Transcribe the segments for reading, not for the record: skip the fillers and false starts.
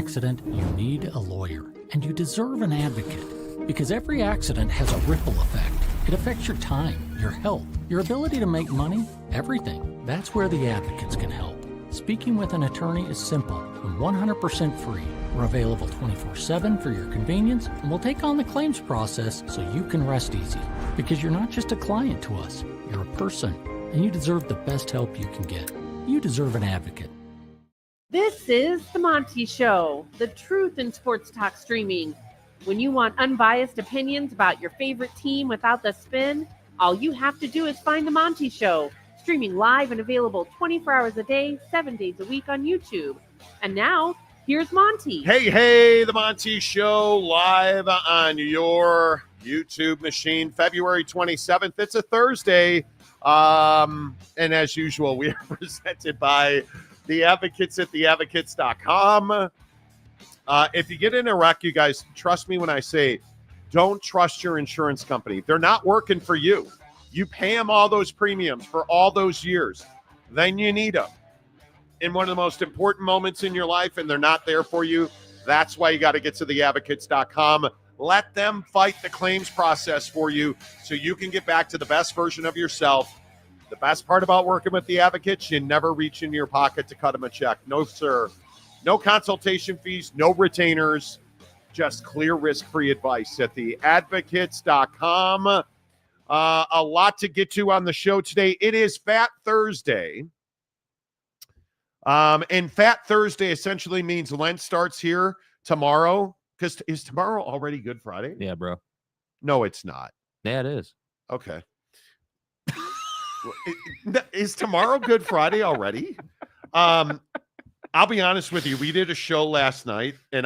accident, you need a lawyer, and you deserve an advocate. Because every accident has a ripple effect. It affects your time, your health, your ability to make money, everything. That's where the advocates can help. Speaking with an attorney is simple and 100% free. We're available 24/7 for your convenience, and we'll take on the claims process so you can rest easy. Because you're not just a client to us, you're a person, and you deserve the best help you can get. You deserve an advocate. This is the Monty Show, the truth in sports talk streaming. When you want unbiased opinions about your favorite team without the spin, all you have to do is find the Monty Show, streaming live and available 24 hours a day, 7 days a week on YouTube. And now, here's Monty. Hey, the Monty Show live on your YouTube machine, February 27th. It's a Thursday. And as usual, we are presented by the Advocates at theadvocates.com. If you get in a wreck, you guys, trust me when I say, don't trust your insurance company. They're not working for you. You pay them all those premiums for all those years. Then you need them in one of the most important moments in your life, and they're not there for you. That's why you got to get to theadvocates.com. Let them fight the claims process for you so you can get back to the best version of yourself. The best part about working with the advocates, you never reach into your pocket to cut them a check. No, sir. No consultation fees, no retainers, just clear risk-free advice at theadvocates.com. A lot to get to on the show today. It is Fat Thursday. And Fat Thursday essentially means Lent starts here tomorrow. Because is tomorrow already Good Friday? Yeah, bro. No, it's not. Yeah, it is. Okay. Is tomorrow Good Friday already? I'll be honest with you. We did a show last night, and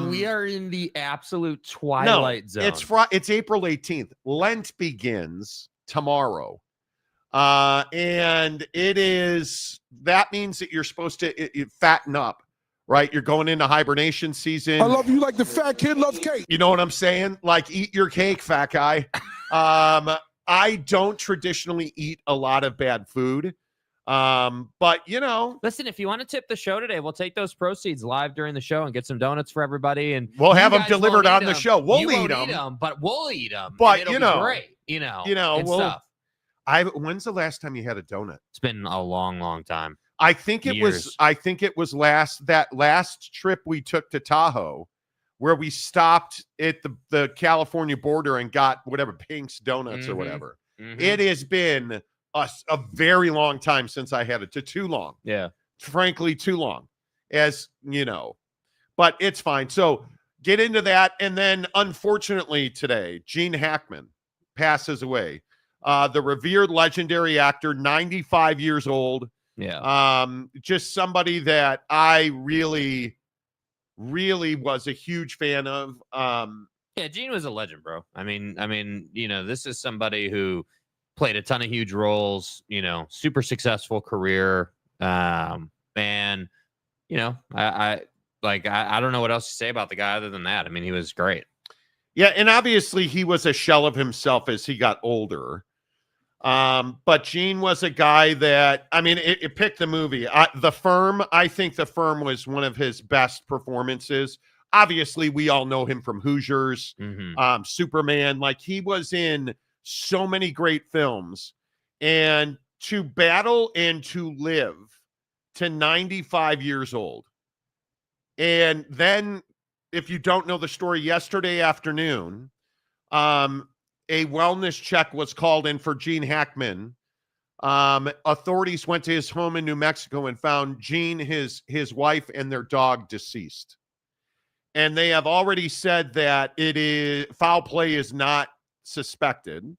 we are in the absolute twilight zone. It's April 18th. Lent begins tomorrow. And that means that you're supposed to fatten up, right? You're going into hibernation season. I love you like the fat kid loves cake. You know what I'm saying? Like, eat your cake, fat guy. I don't traditionally eat a lot of bad food. But you know, listen, if you want to tip the show today, we'll take those proceeds live during the show and get some donuts for everybody. And we'll have them delivered on the show. We'll eat them, but we'll eat them. But it'll be great, stuff. When's the last time you had a donut? It's been a long time. I think it was that last trip we took to Tahoe, where we stopped at the California border and got whatever Pink's Donuts or whatever. Mm-hmm. It has been a very long time since I had it. Too long. Yeah. Frankly, too long. As you know. But it's fine. So get into that. And then unfortunately today, Gene Hackman passes away. The revered legendary actor, 95 years old. Yeah. Just somebody that I really was a huge fan of. Yeah, Gene was a legend, bro. I mean, this is somebody who played a ton of huge roles, super successful career. I don't know what else to say about the guy other than that. I mean, he was great. Yeah, and obviously he was a shell of himself as he got older. But Gene was a guy that, it picked the movie. The Firm, I think The Firm was one of his best performances. Obviously, we all know him from Hoosiers, Superman. Like, he was in so many great films. And to battle and to live to 95 years old. And then, if you don't know the story, yesterday afternoon, a wellness check was called in for Gene Hackman. Authorities went to his home in New Mexico and found Gene, his wife, and their dog deceased. And they have already said that foul play is not suspected.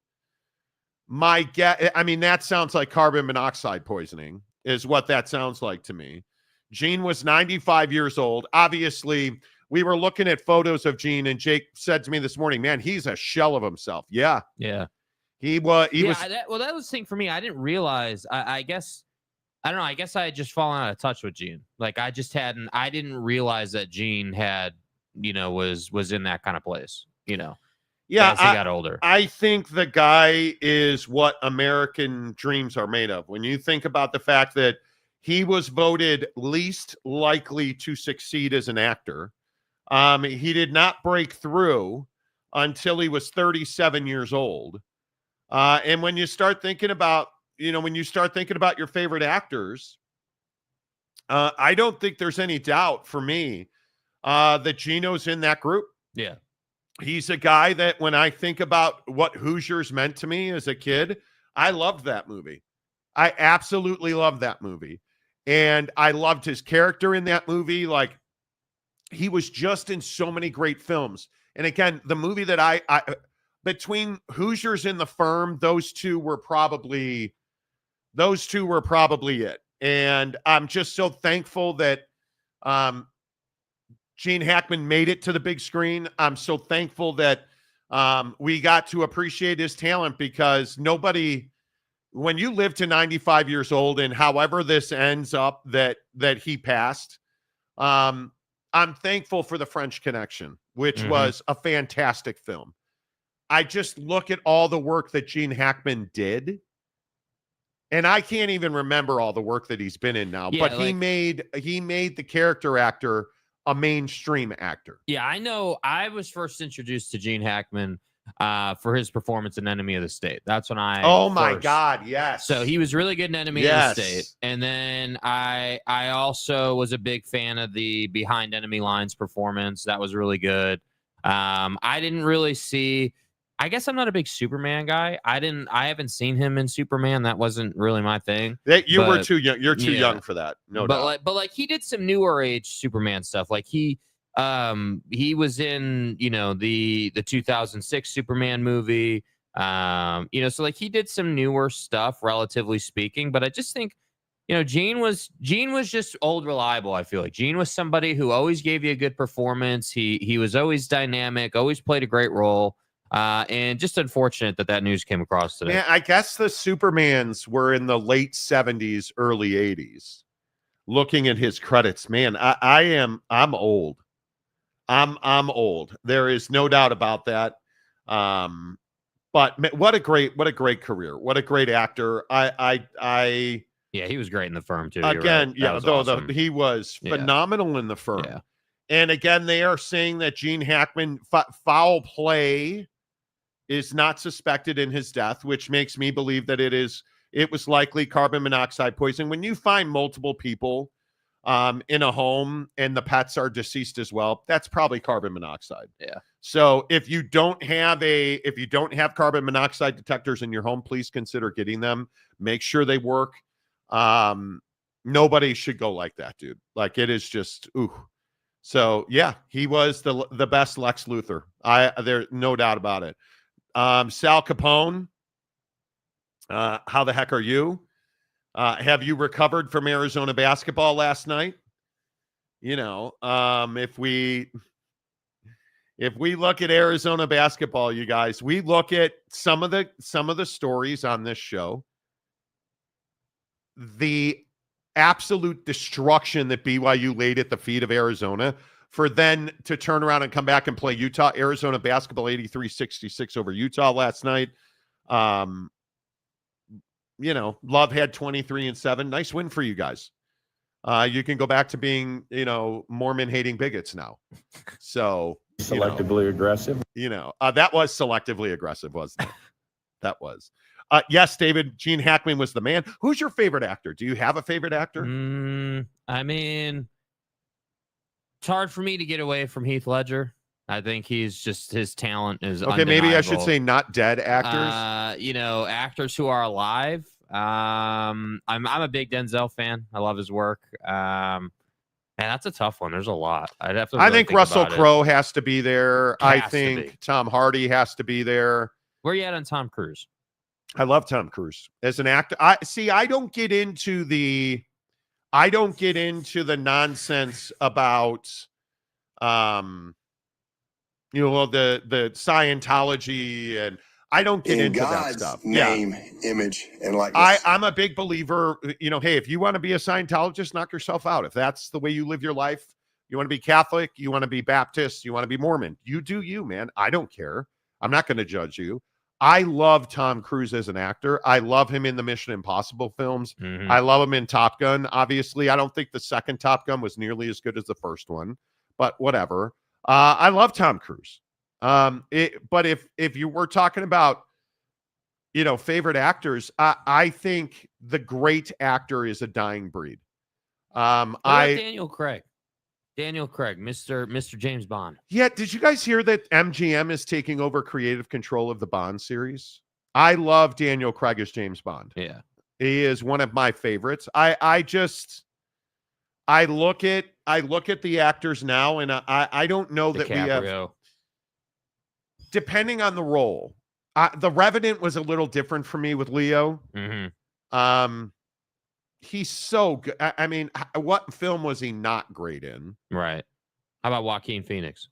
My guess, that sounds like carbon monoxide poisoning is what that sounds like to me. Gene was 95 years old. Obviously, we were looking at photos of Gene, and Jake said to me this morning, man, he's a shell of himself. Yeah. Yeah. He was. That was the thing for me. I didn't realize, I guess, I don't know. I guess I had just fallen out of touch with Gene. Like, I didn't realize that Gene had, was in that kind of place, Yeah, as he got older. I think the guy is what American dreams are made of. When you think about the fact that He was voted least likely to succeed as an actor. He did not break through until he was 37 years old. And when you start thinking about, your favorite actors, I don't think there's any doubt for me that Gino's in that group. Yeah. He's a guy that when I think about what Hoosiers meant to me as a kid, I loved that movie. I absolutely loved that movie. And I loved his character in that movie. Like, he was just in so many great films. And again, the movie that I between Hoosiers and The Firm, those two were probably it. And I'm just so thankful that Gene Hackman made it to the big screen. I'm so thankful that we got to appreciate his talent, because when you live to 95 years old, and however this ends up that he passed, I'm thankful for The French Connection, which was a fantastic film. I just look at all the work that Gene Hackman did, and I can't even remember all the work that he's been in now, but he made the character actor a mainstream actor. Yeah, I know. I was first introduced to Gene Hackman for his performance in Enemy of the State. That's when I my God, yes. So he was really good in Enemy of the State. And then I also was a big fan of the Behind Enemy Lines performance. That was really good. I didn't really see, I guess I'm not a big Superman guy. I haven't seen him in Superman. That wasn't really my thing. You were too young. You're too young for that. No doubt. But he did some newer age Superman stuff. Like he was in, the 2006 Superman movie. So like he did some newer stuff, relatively speaking. But I just think, Gene was just old reliable. I feel like Gene was somebody who always gave you a good performance. He was always dynamic, always played a great role. And just unfortunate that news came across today. Man, I guess the Supermans were in the late 70s, early 80s. Looking at his credits, man, I'm old. I'm old. There is no doubt about that. But what a great career. What a great actor. Yeah, he was great in The Firm too. Again, right. Awesome. he was phenomenal in The Firm. Yeah. And again, they are saying that Gene Hackman foul play is not suspected in his death, which makes me believe that it was likely carbon monoxide poisoning. When you find multiple people in a home and the pets are deceased as well, that's probably carbon monoxide. Yeah. So if you don't have carbon monoxide detectors in your home, please consider getting them. Make sure they work. Nobody should go like that, dude. Like, it is just, ooh. So yeah, he was the best Lex Luthor. There's no doubt about it. Sal Capone, how the heck are you? Have you recovered from Arizona basketball last night? If we look at Arizona basketball, you guys, we look at some of the stories on this show, the absolute destruction that BYU laid at the feet of Arizona, for then to turn around and come back and play Utah. Arizona basketball 83-66 over Utah last night. Love had 23-7. Nice win for you guys. You can go back to being, Mormon hating bigots now. So selectively aggressive. That was selectively aggressive, wasn't it? That was. Yes, David, Gene Hackman was the man. Who's your favorite actor? Do you have a favorite actor? I mean, it's hard for me to get away from Heath Ledger. I think his talent is okay. undeniable. Maybe I should say not dead actors. Actors who are alive. I'm a big Denzel fan. I love his work. And that's a tough one. There's a lot. I'd have to. I think Russell Crowe has to be there. I Has to think be. Tom Hardy has to be there. Where you at on Tom Cruise? I love Tom Cruise as an actor. I don't get into the nonsense about the Scientology, and I don't get into God's that stuff. Name, image, and likeness. I'm a big believer, hey, if you want to be a Scientologist, knock yourself out. If that's the way you live your life, you want to be Catholic, you want to be Baptist, you want to be Mormon, you do you, man. I don't care. I'm not going to judge you. I love Tom Cruise as an actor. I love him in the Mission Impossible films. I love him in Top Gun. Obviously, I don't think the second Top Gun was nearly as good as the first one, but whatever. I love Tom Cruise. But if you were talking about, favorite actors, I think the great actor is a dying breed. Daniel Craig. Daniel Craig, Mr. James Bond. Yeah, did you guys hear that MGM is taking over creative control of the Bond series? I love Daniel Craig as James Bond. Yeah. He is one of my favorites. I look at the actors now, and I don't know that we have, depending on the role. The Revenant was a little different for me with Leo. He's so good. I mean, what film was he not great in? Right. How about Joaquin Phoenix?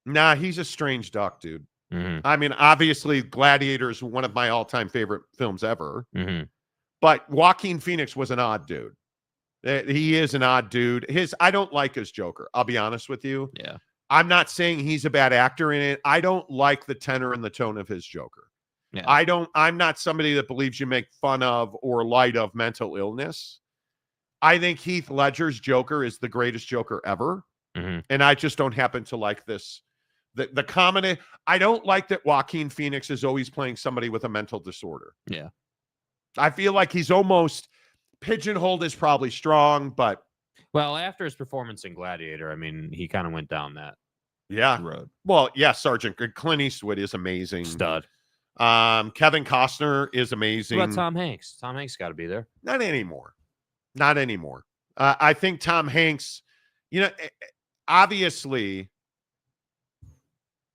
Nah, he's a strange duck, dude. I mean, obviously, Gladiator is one of my all-time favorite films ever. But Joaquin Phoenix was an odd dude. He is an odd dude. I don't like his Joker. I'll be honest with you. Yeah. I'm not saying he's a bad actor in it. I don't like the tenor and the tone of his Joker. Yeah. I'm not somebody that believes you make fun of or light of mental illness. I think Heath Ledger's Joker is the greatest Joker ever. And I just don't happen to like this. The comedy. I don't like that Joaquin Phoenix is always playing somebody with a mental disorder. Yeah. I feel like he's almost pigeonholed is probably strong, but. Well, after his performance in Gladiator, I mean, he kind of went down that road. Well, yeah, Sergeant Clint Eastwood is amazing. Stud. Kevin Costner is amazing. What about Tom Hanks? Tom Hanks got to be there. Not anymore. I think Tom Hanks, obviously,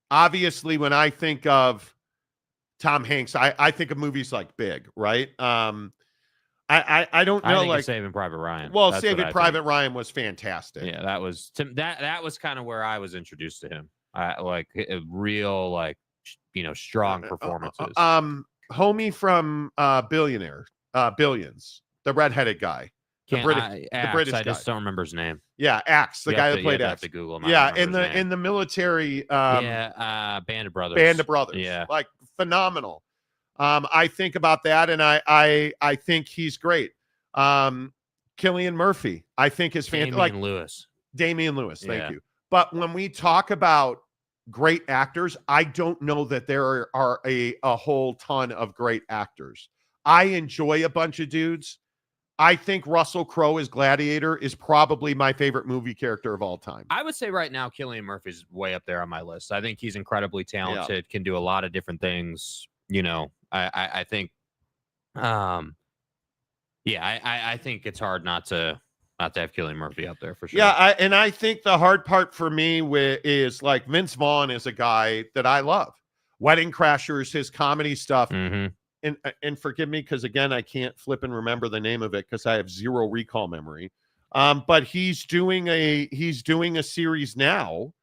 when I think of Tom Hanks, I think of movies like Big, right? I don't know, like Saving Private Ryan. Well, Saving Private Ryan was fantastic. Yeah, that was kind of where I was introduced to him. Like a real, strong performances. Homie from Billions, the redheaded guy. The British guy. I just don't remember his name. Yeah, Axe, the guy that played Axe. To Google him. Yeah, in the military. Band of Brothers. Band of Brothers. Yeah, like phenomenal. I think about that, and I think he's great. Cillian Murphy, I think is fantastic. Damian Lewis. Thank you. But when we talk about great actors, I don't know that there are a whole ton of great actors. I enjoy a bunch of dudes. I think Russell Crowe as Gladiator is probably my favorite movie character of all time. I would say right now, Cillian Murphy's way up there on my list. I think he's incredibly talented, can do a lot of different things. I think, I think it's hard not to have Cillian Murphy up there for sure. Yeah, I think the hard part for me is like Vince Vaughn is a guy that I love. Wedding Crashers, his comedy stuff. And forgive me, because again, I can't flip and remember the name of it because I have zero recall memory. But he's doing a series now,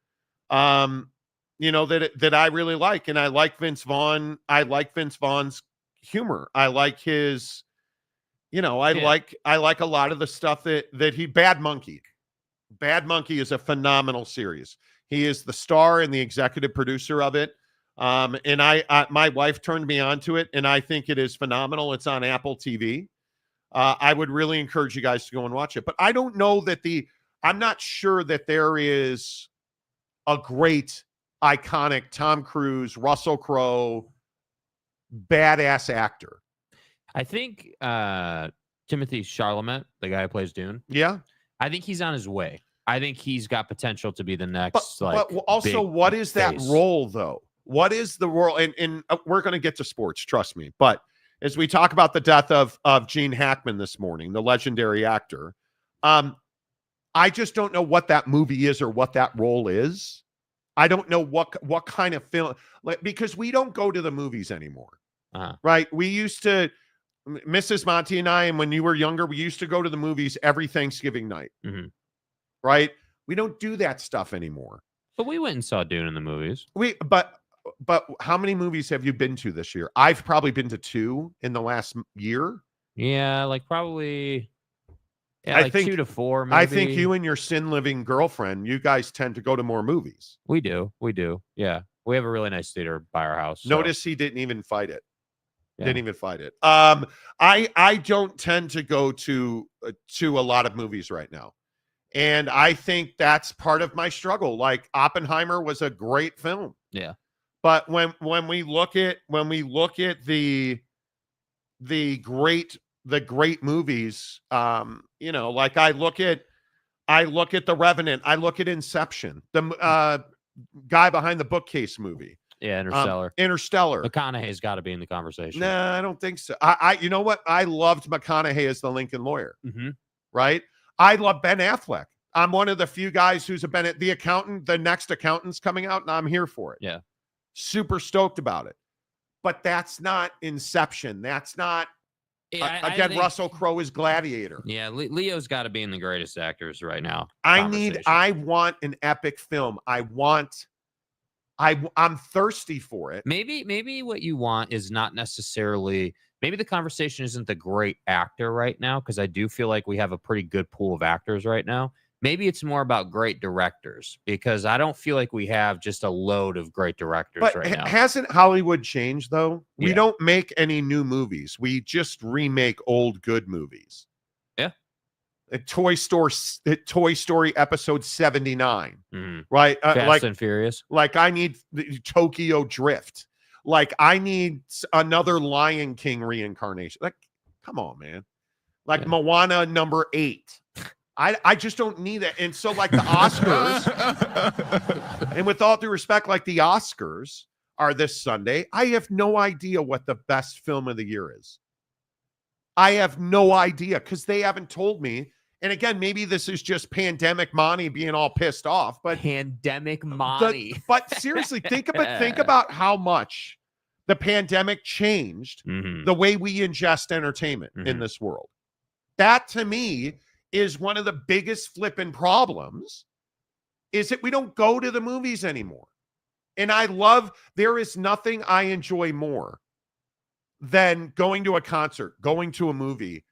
that I really like, and I like Vince Vaughn. I like Vince Vaughn's humor. I like his, I like a lot of the stuff that he. Bad Monkey is a phenomenal series. He is the star and the executive producer of it. And my wife turned me on to it, and I think it is phenomenal. It's on Apple TV. I would really encourage you guys to go and watch it. But I don't know that I'm not sure that there is a great, iconic Tom Cruise, Russell Crowe, badass actor. I think Timothy Chalamet, the guy who plays Dune. Yeah. I think he's on his way. I think he's got potential to be the next. But also, what is that role, though? What is the role? And we're going to get to sports, trust me. But as we talk about the death of Gene Hackman this morning, the legendary actor, I just don't know what that movie is or what that role is. I don't know what kind of film, because we don't go to the movies anymore, right? We used to, Mrs. Monty and I, and when you were younger, we used to go to the movies every Thanksgiving night, right? We don't do that stuff anymore. But we went and saw Dune in the movies. But how many movies have you been to this year? I've probably been to 2 in the last year. Yeah, probably. Yeah, I think 2 to 4. Maybe. I think you and your sin-living girlfriend, you guys tend to go to more movies. We do. Yeah. We have a really nice theater by our house. So. Notice he didn't even fight it. Yeah. Didn't even fight it. I don't tend to go to a lot of movies right now. And I think that's part of my struggle. Like Oppenheimer was a great film. Yeah. But when we look at the great movies, like I look at The Revenant, I look at Inception, the guy behind the bookcase movie. Yeah, Interstellar. Interstellar. McConaughey's got to be in the conversation. Nah, I don't think so. I you know what? I loved McConaughey as the Lincoln lawyer. Mm-hmm. Right? I love Ben Affleck. I'm one of the few guys who's the accountant. The next accountant's coming out, and I'm here for it. Yeah. Super stoked about it. But that's not Inception. That's not, I think, Russell Crowe is Gladiator. Yeah, Leo's got to be in the greatest actors right now. I want an epic film. I'm thirsty for it. Maybe what you want is not necessarily, maybe the conversation isn't the great actor right now, because I do feel like we have a pretty good pool of actors right now. Maybe it's more about great directors, because I don't feel like we have just a load of great directors right now. Hasn't Hollywood changed, though? Yeah. We don't make any new movies. We just remake old good movies. Yeah. Toy Story episode 79, right? Fast and Furious. Like I need Tokyo Drift. Like I need another Lion King reincarnation. Like, come on, man. Like Moana number 8. I just don't need it. And so like the Oscars, and with all due respect, like the Oscars are this Sunday. I have no idea what the best film of the year is. I have no idea because they haven't told me. And again, maybe this is just pandemic Monty being all pissed off, but pandemic Monty. But seriously, think about how much the pandemic changed the way we ingest entertainment in this world. That to me is one of the biggest flipping problems, is that we don't go to the movies anymore. And there is nothing I enjoy more than going to a concert, going to a movie.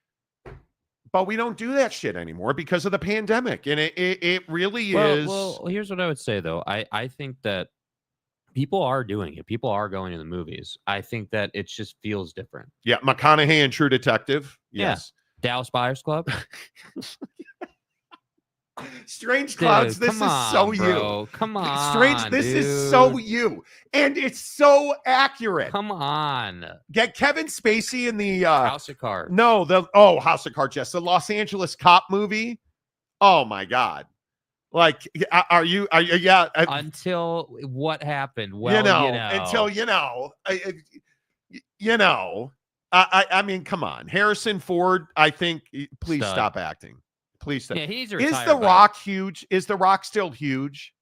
But we don't do that shit anymore because of the pandemic. And it really is. Well, here's what I would say, though. I think that people are doing it. People are going to the movies. I think that it just feels different. Yeah. McConaughey and True Detective. Yes. Yeah. Dallas Buyers Club. Strange Clouds. Dude, this is so bro. you. Come on. Strange. This is so you. And it's so accurate. Come on. Get Kevin Spacey in the House of Cards. No, House of Cards, yes. The Los Angeles cop movie. Oh my God. Like, are you yeah. Until what happened? Well, until I mean, come on. Harrison Ford, I think, please stop acting. Please stop. Yeah, he needs to retire. Is The Rock huge? Is The Rock still huge?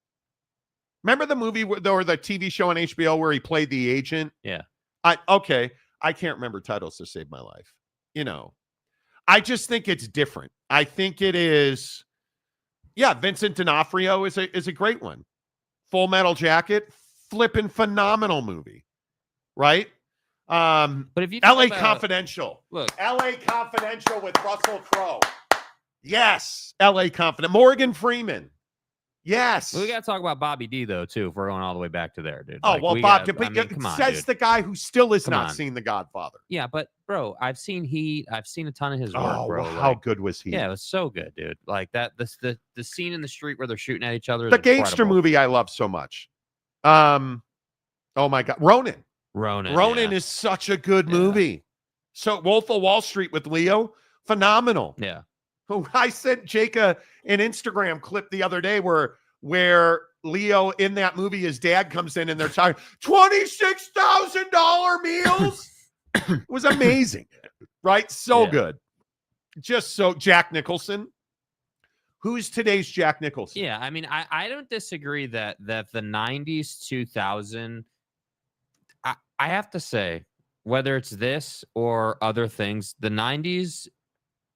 Remember the movie or the TV show on HBO where he played the agent? Yeah. I can't remember titles to save my life. I just think it's different. I think it is. Yeah, Vincent D'Onofrio is a great one. Full Metal Jacket, flipping phenomenal movie, right? But if you LA Confidential. Look, LA Confidential with Russell Crowe. Yes, LA Confidential. Morgan Freeman. Yes. We got to talk about Bobby D, though, too, if we're going all the way back to there, dude. Oh, come on, says the guy who still has not seen The Godfather. Yeah, but, bro, I've seen Heat. I've seen a ton of his work, bro. Well, how good was he? Yeah, it was so good, dude. Like that, the scene in the street where they're shooting at each other. The gangster movie I love so much. Oh, my God. Ronin is such a good movie. So Wolf of Wall Street with Leo, phenomenal. Yeah. I sent Jake an Instagram clip the other day where Leo in that movie, his dad comes in and they're talking $26,000 meals. It was amazing, right? So good. Just so Jack Nicholson. Who's today's Jack Nicholson? Yeah, I mean, I don't disagree that the 90s, 2000, I have to say, whether it's this or other things, the 90s,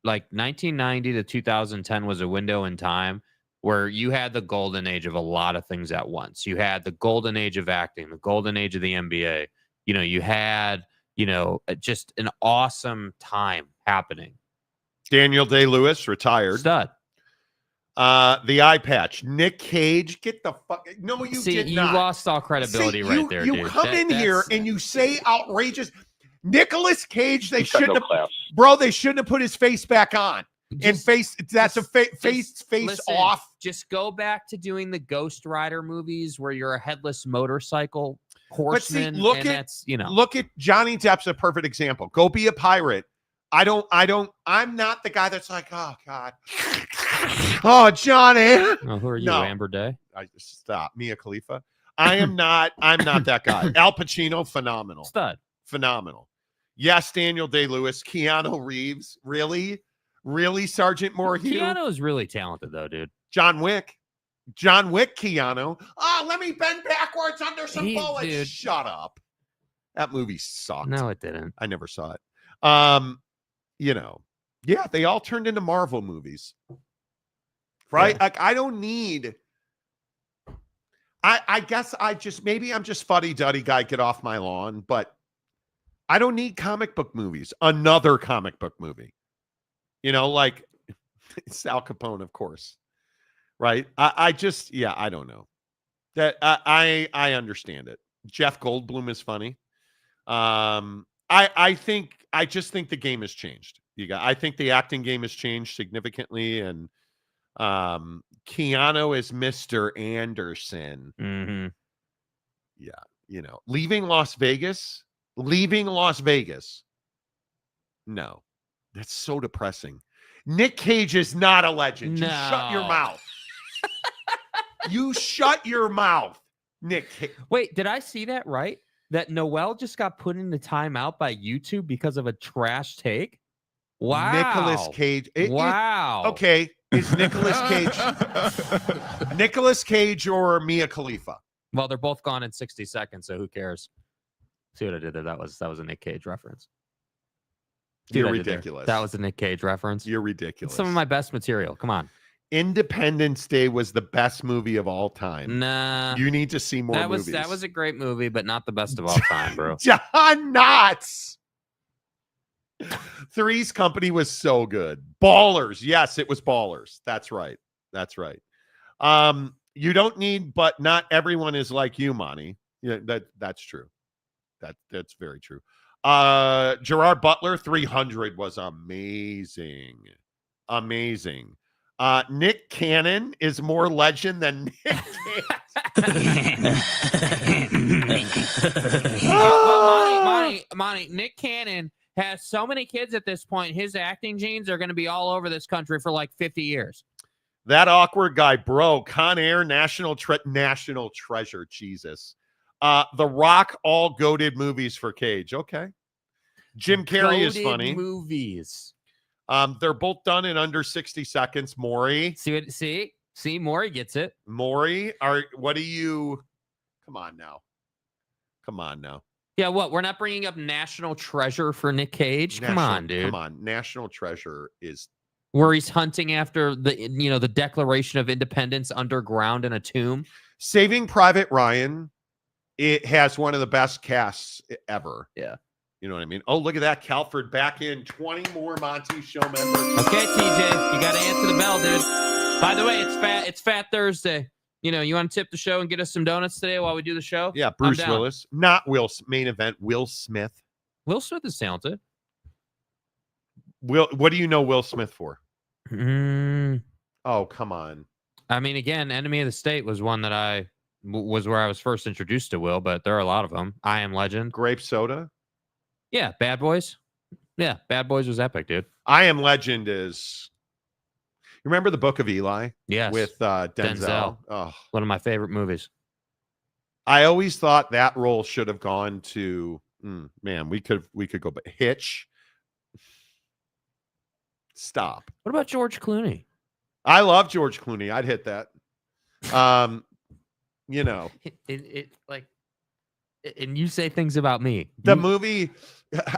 like 1990 to 2010 was a window in time where you had the golden age of a lot of things at once. You had the golden age of acting, the golden age of the NBA. You had, just an awesome time happening. Daniel Day-Lewis retired. Stud. The eye patch. Nick Cage, get the fuck. No, you did you not. lost all credibility right there, You dude. come in here and you say outrageous. Nicolas Cage, they He's got shouldn't no have, class. bro. They shouldn't have put his face back on. And face. That's a face listen, off. Just go back to doing the Ghost Rider movies where you're a headless motorcycle horseman. Look at Johnny Depp's a perfect example. Go be a pirate. I'm not the guy that's like, oh God. Oh, Johnny. Oh, who are you, No. Amber Day? Stop. Mia Khalifa. I'm not that guy. Al Pacino, phenomenal. Stud. Phenomenal. Yes, Daniel Day-Lewis. Keanu Reeves. Really? Really, Sergeant Morhew? Keanu is really talented, though, dude. John Wick. Keanu. Oh, let me bend backwards under some bullets. Dude. Shut up. That movie sucked. No, it didn't. I never saw it. Yeah, they all turned into Marvel movies. Right? Yeah. Like, I don't need. I guess maybe I'm just fuddy-duddy guy, get off my lawn, but I don't need comic book movies. Another comic book movie. Like it's Al Capone, of course. Right? I don't know. That I understand it. Jeff Goldblum is funny. I just think the game has changed. I think the acting game has changed significantly, and Keanu is Mr. Anderson. Mm-hmm. Yeah, leaving Las Vegas. No, that's so depressing. Nick Cage is not a legend. No. You shut your mouth. You shut your mouth, Nick Cage. Wait, did I see that right? That Noel just got put into timeout by YouTube because of a trash take? Wow. Nicolas Cage. Wow. Okay. Is Nicolas Cage or Mia Khalifa? Well, they're both gone in 60 seconds, so who cares? See what I did there? That was a Nick Cage reference. You're ridiculous. That was a Nick Cage reference. You're ridiculous. Some of my best material. Come on. Independence Day was the best movie of all time. Nah. You need to see more movies. That was a great movie, but not the best of all time, bro. John Knotts. Three's Company was so good. Ballers. Yes, it was Ballers. That's right. You don't need, but not everyone is like you, Monty. Yeah, that's true. That's very true. Gerard Butler, 300 was amazing. Nick Cannon is more legend than Nick Monty, Nick Cannon has so many kids at this point. His acting genes are going to be all over this country for like 50 years. That awkward guy, bro. Con Air, National Treasure. Jesus. The Rock, all goated movies for Cage. Okay. Jim Carrey is funny. Movies. They're both done in under 60 seconds. Maury. See, Maury gets it. Maury, what do you? Come on now. Yeah, what? We're not bringing up National Treasure for Nick Cage? Come on, dude. Come on. National Treasure is where he's hunting after the Declaration of Independence underground in a tomb. Saving Private Ryan. It has one of the best casts ever. Yeah. You know what I mean? Oh, look at that. Calford back in. 20 more Monty Show members. Okay, TJ. You got to answer the bell, dude. By the way, it's Fat Thursday. You want to tip the show and get us some donuts today while we do the show? Yeah, Bruce Willis. Not main event. Will Smith. Will Smith is talented. What do you know Will Smith for? Oh, come on. I mean, again, Enemy of the State was one that was where I was first introduced to Will, but there are a lot of them. I Am Legend. Grape Soda. Yeah, Bad Boys. Yeah, Bad Boys was epic, dude. I Am Legend is... You remember The Book of Eli? Yes. With Denzel. Oh. One of my favorite movies. I always thought that role should have gone to... man, we could go... But Hitch. Stop. What about George Clooney? I love George Clooney. I'd hit that. And you say things about me. The movie,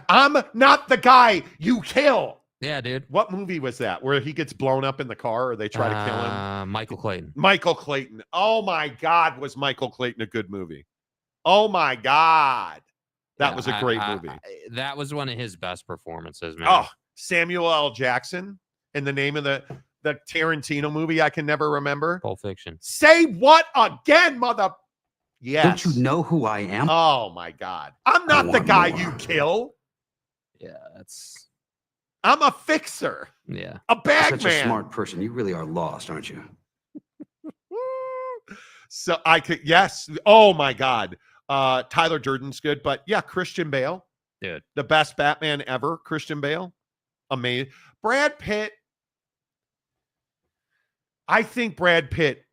I'm not the guy you kill. Yeah, dude. What movie was that? Where he gets blown up in the car or they try to kill him? Michael Clayton. Michael Clayton. Oh my God, was Michael Clayton a good movie? Oh my God. That was a great movie. That was one of his best performances, man. Oh, Samuel L. Jackson. And the name of the Tarantino movie I can never remember. Pulp Fiction. Say what again, mother? Yes. Don't you know who I am? Oh my God. I'm not the guy you kill. Yeah, that's. I'm a fixer. Yeah. A bag Such man. a smart person. You really are lost, aren't you? So I could, yes. Oh my God. Tyler Durden's good, but yeah, Christian Bale. Dude. The best Batman ever, Christian Bale. Amazing. Brad Pitt. I think Brad Pitt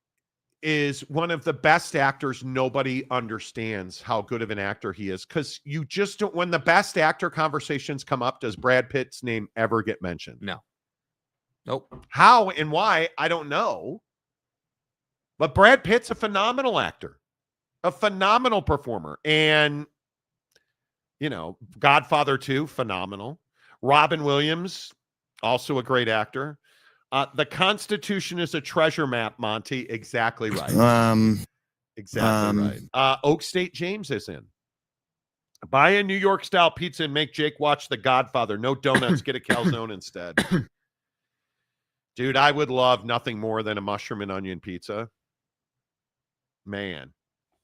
is one of the best actors. Nobody understands how good of an actor he is, because you just don't, when the best actor conversations come up, does Brad Pitt's name ever get mentioned? No. Nope. How and why, I don't know. But Brad Pitt's a phenomenal actor, a phenomenal performer. And, you know, Godfather 2, phenomenal. Robin Williams, also a great actor. The Constitution is a treasure map, Monty. Exactly right. Exactly right. Oak State James is in. Buy a New York style pizza and make Jake watch The Godfather. No donuts. Get a calzone instead. Dude, I would love nothing more than a mushroom and onion pizza. Man.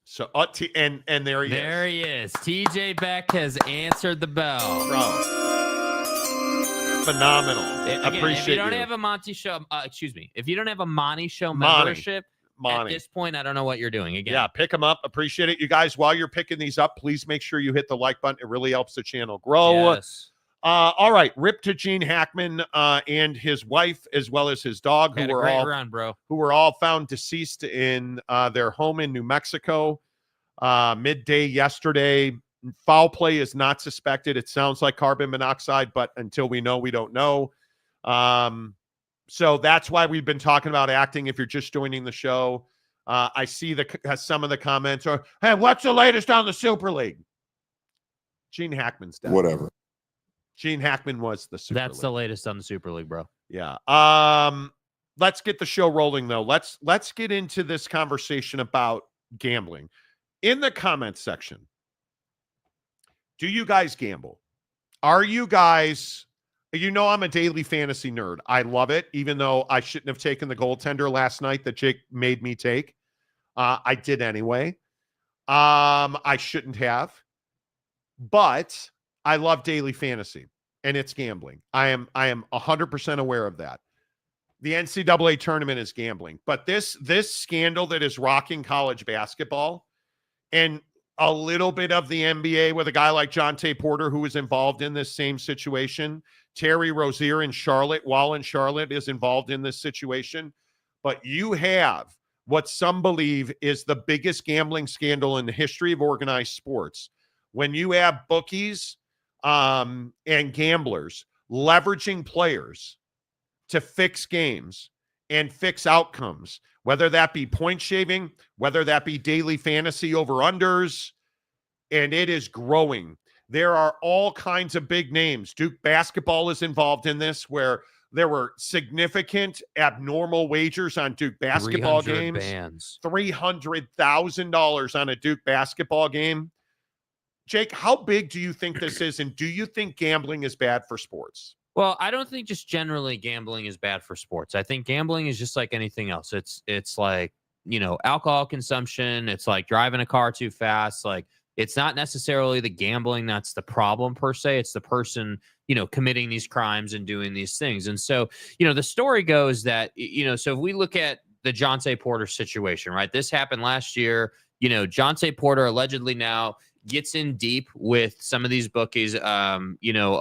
So and there he is. There he is. TJ Beck has answered the bell. Bro. Phenomenal. Again, Appreciate if you don't you. have a Monty Show, if you don't have a Monty Show membership, Monty. at this point, I don't know what you're doing. Again, Yeah, pick them up. Appreciate it. You guys, while you're picking these up, please make sure you hit the like button. It really helps the channel grow. Yes. All right. Rip to Gene Hackman and his wife, as well as his dog, Had who a were great all run, bro. who were all found deceased in their home in New Mexico midday yesterday. Foul play is not suspected. It sounds like carbon monoxide, but until we know, we don't know. So that's why we've been talking about acting. If you're just joining the show, I see some of the comments are, hey, what's the latest on the Super League? Gene Hackman's dead. Whatever. Gene Hackman was the Super League. That's the latest on the Super League, bro. Yeah. Let's get the show rolling, though. Let's get into this conversation about gambling. In the comments section, do you guys gamble? Are you guys, you know, I'm a daily fantasy nerd. I love it, even though I shouldn't have taken the goaltender last night that Jake made me take. I did anyway. I shouldn't have, but I love daily fantasy, and it's gambling. I am 100% aware of that. The NCAA tournament is gambling, but this scandal that is rocking college basketball, and a little bit of the NBA with a guy like Jonte Porter, who is involved in this same situation. Terry Rozier in Charlotte, while in Charlotte, is involved in this situation. But you have what some believe is the biggest gambling scandal in the history of organized sports. When you have bookies and gamblers leveraging players to fix games and fix outcomes, whether that be point shaving, whether that be daily fantasy over-unders, and it is growing. There are all kinds of big names. Duke basketball is involved in this, where there were significant abnormal wagers on Duke basketball games. Bands. $300,000 on a Duke basketball game. Jake, how big do you think this is, and do you think gambling is bad for sports? Well, I don't think just generally gambling is bad for sports. I think gambling is just like anything else. It's like, you know, alcohol consumption. It's like driving a car too fast. Like, it's not necessarily the gambling that's the problem per se. It's the person, you know, committing these crimes and doing these things. And so, you know, the story goes that, you know, so if we look at the Jonte Porter situation, right? This happened last year. You know, Jonte Porter allegedly now gets in deep with some of these bookies, you know,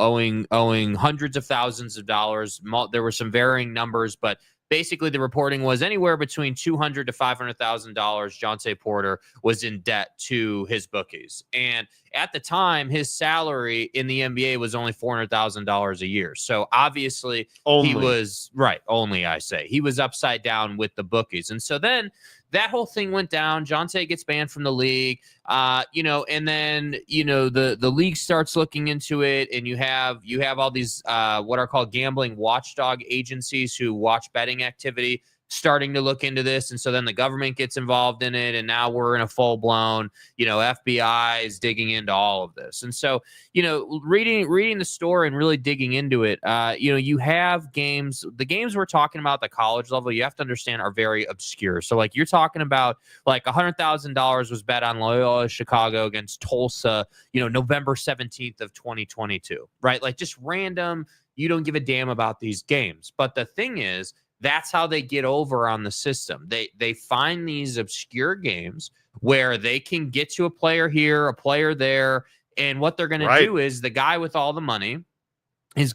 owing hundreds of thousands of dollars. There were some varying numbers, but basically the reporting was anywhere between $200,000 to $500,000. Jonte Porter was in debt to his bookies. And at the time, his salary in the NBA was only $400,000 a year. So obviously he was he was upside down with the bookies. And so then that whole thing went down. Jonte gets banned from the league, you know, and then, you know, the league starts looking into it, and you have all these what are called gambling watchdog agencies who watch betting activity. starting to look into this. And so then the government gets involved in it. And now we're in a full blown, FBI is digging into all of this. And so, reading the story and really digging into it, you have games, the games we're talking about, the college level, you have to understand are very obscure. So like you're talking about like $100,000 was bet on Loyola Chicago against Tulsa, November 17th of 2022, right? Like just random, you don't give a damn about these games. But the thing is, that's how they get over on the system. They find these obscure games where they can get to a player here, a player there, and what they're going to do is the guy with all the money is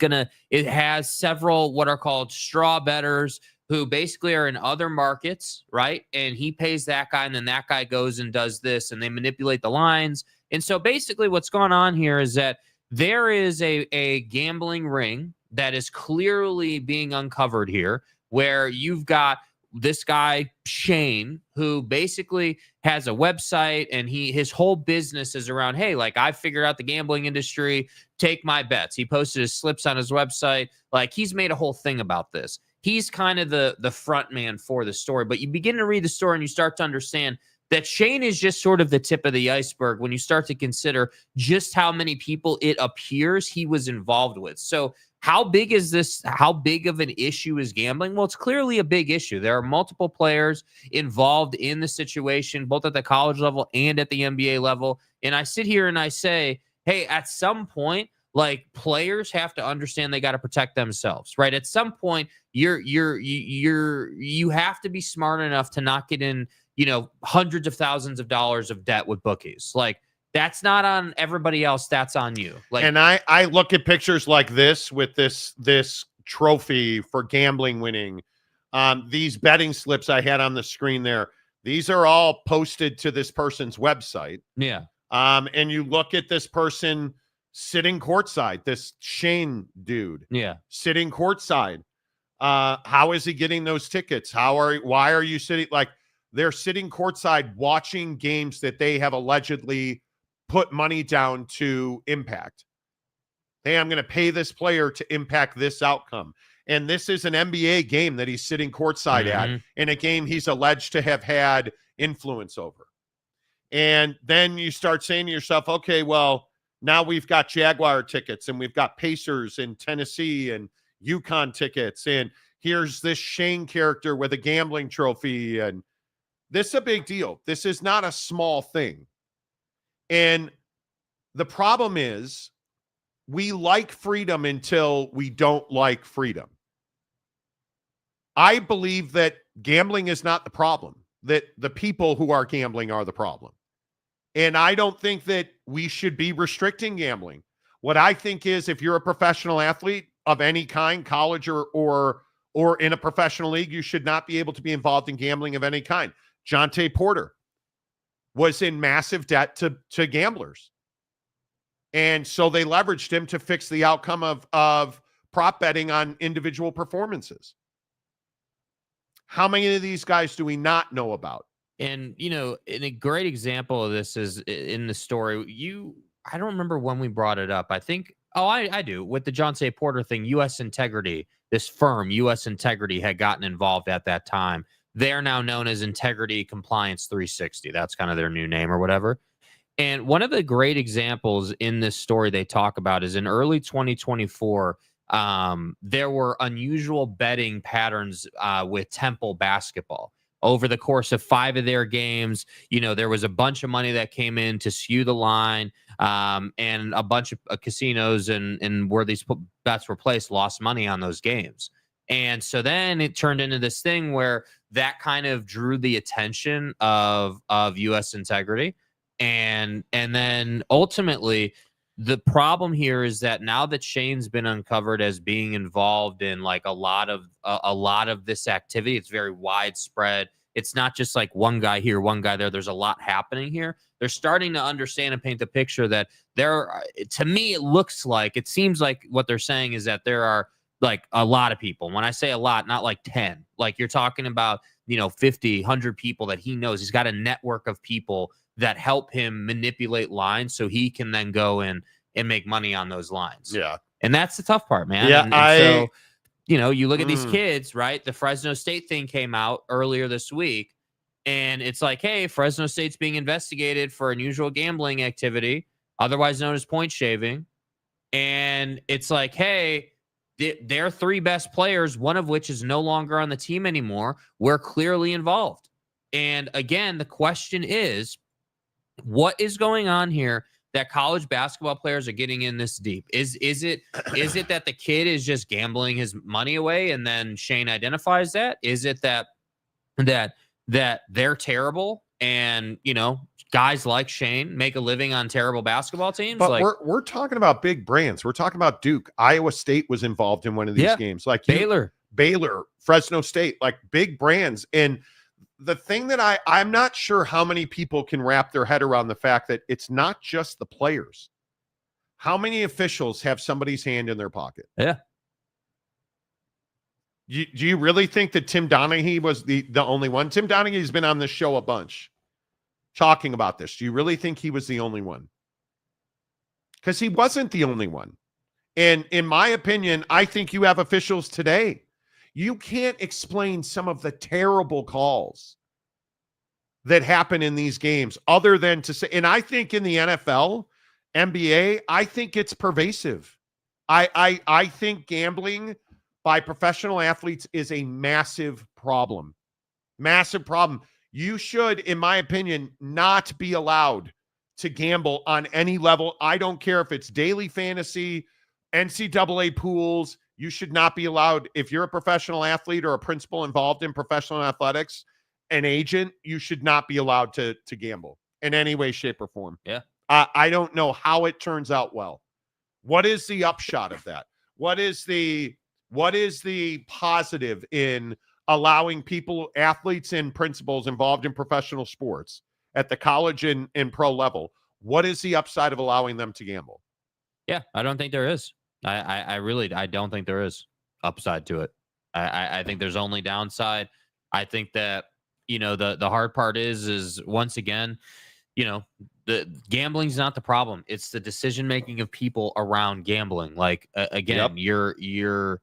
it has several what are called straw bettors who basically are in other markets, right? And he pays that guy, and then that guy goes and does this, and they manipulate the lines. And so basically what's going on here is that there is a gambling ring that is clearly being uncovered here, where you've got this guy, Shane, who basically has a website, and his whole business is around, hey, like I figured out the gambling industry, take my bets. He posted his slips on his website. Like he's made a whole thing about this. He's kind of the front man for the story, but you begin to read the story and you start to understand that Shane is just sort of the tip of the iceberg when you start to consider just how many people it appears he was involved with. So how big is this? How big of an issue is gambling? Well, it's clearly a big issue. There are multiple players involved in the situation, both at the college level and at the NBA level. And I sit here and I say, hey, at some point, like players have to understand they got to protect themselves, right? At some point, you have to be smart enough to not get in, hundreds of thousands of dollars of debt with bookies. Like, that's not on everybody else. That's on you. Like, and I look at pictures like this with this trophy for gambling winning. These betting slips I had on the screen there, these are all posted to this person's website. Yeah. And you look at this person sitting courtside, this Shane dude. Yeah. Sitting courtside. How is he getting those tickets? Why are you sitting? Like, they're sitting courtside watching games that they have allegedly put money down to impact. Hey, I'm going to pay this player to impact this outcome. And this is an NBA game that he's sitting courtside at, in a game he's alleged to have had influence over. And then you start saying to yourself, okay, well, now we've got Jaguar tickets, and we've got Pacers in Tennessee and UConn tickets. And here's this Shane character with a gambling trophy. And this is a big deal. This is not a small thing. And the problem is we like freedom until we don't like freedom. I believe that gambling is not the problem, that the people who are gambling are the problem. And I don't think that we should be restricting gambling. What I think is, if you're a professional athlete of any kind, college or in a professional league, you should not be able to be involved in gambling of any kind. Jonte Porter was in massive debt to gamblers. And so they leveraged him to fix the outcome of prop betting on individual performances. How many of these guys do we not know about? And, and a great example of this is in the story. I don't remember when we brought it up. I think, I do. With the Jonte Porter thing, U.S. Integrity, this firm, U.S. Integrity, had gotten involved at that time. They're now known as Integrity Compliance 360. That's kind of their new name or whatever. And one of the great examples in this story they talk about is in early 2024, there were unusual betting patterns with Temple basketball. Over the course of 5 of their games, there was a bunch of money that came in to skew the line, and a bunch of casinos and where these bets were placed lost money on those games. And so then it turned into this thing where that kind of drew the attention of U.S. Integrity. And then ultimately, the problem here is that now that Shane's been uncovered as being involved in like a lot of this activity, it's very widespread. It's not just like one guy here, one guy there. There's a lot happening here. They're starting to understand and paint the picture that to me, it seems like what they're saying is that there are like a lot of people. When I say a lot, not like 10, like you're talking about, 50, 100 people that he knows. He's got a network of people that help him manipulate lines so he can then go in and make money on those lines. Yeah. And that's the tough part, man. Yeah. So, you look at these kids, right? The Fresno State thing came out earlier this week, and it's like, hey, Fresno State's being investigated for unusual gambling activity, otherwise known as point shaving. And it's like, hey, their 3 best players, one of which is no longer on the team anymore, were clearly involved. And again, the question is, what is going on here that college basketball players are getting in this deep? Is it that the kid is just gambling his money away and then Shane identifies that? Is it that they're terrible and, guys like Shane make a living on terrible basketball teams? But we're talking about big brands. We're talking about Duke. Iowa State was involved in one of these games. Like Baylor, Fresno State, like big brands. And the thing that I'm not sure how many people can wrap their head around the fact that it's not just the players. How many officials have somebody's hand in their pocket? Yeah. Do you really think that Tim Donaghy was the only one? Tim Donaghy's been on this show a bunch talking about this. Do you really think he was the only one? Because he wasn't the only one. And in my opinion, I think you have officials today. You can't explain some of the terrible calls that happen in these games other than to say, and I think in the NFL, NBA, I think it's pervasive. I think gambling by professional athletes is a massive problem. Massive problem. You should, in my opinion, not be allowed to gamble on any level. I don't care if it's daily fantasy, NCAA pools. You should not be allowed. If you're a professional athlete or a principal involved in professional athletics, an agent, you should not be allowed to gamble in any way, shape, or form. Yeah. I don't know how it turns out well. What is the upshot of that? What is the positive in allowing people, athletes and principals involved in professional sports at the college and pro level? What is the upside of allowing them to gamble? Yeah, I don't think there is. I really don't think there is upside to it. I think there's only downside. I think that, the hard part is once again, the gambling's not the problem. It's the decision making of people around gambling. Like again, you're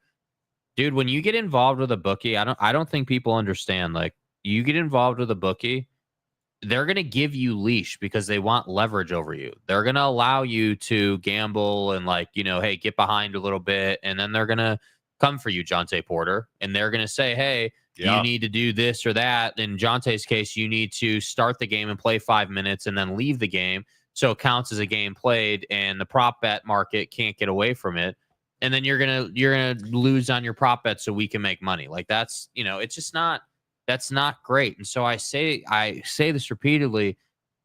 dude, when you get involved with a bookie, I don't think people understand. Like, you get involved with a bookie, they're going to give you leash because they want leverage over you. They're going to allow you to gamble and hey, get behind a little bit. And then they're going to come for you, Jonte Porter. And they're going to say, hey, you need to do this or that. In Jonte's case, you need to start the game and play 5 minutes and then leave the game. So it counts as a game played and the prop bet market can't get away from it. And then you're going to lose on your prop bet so we can make money. Like that's, it's just not, that's not great. And so I say this repeatedly,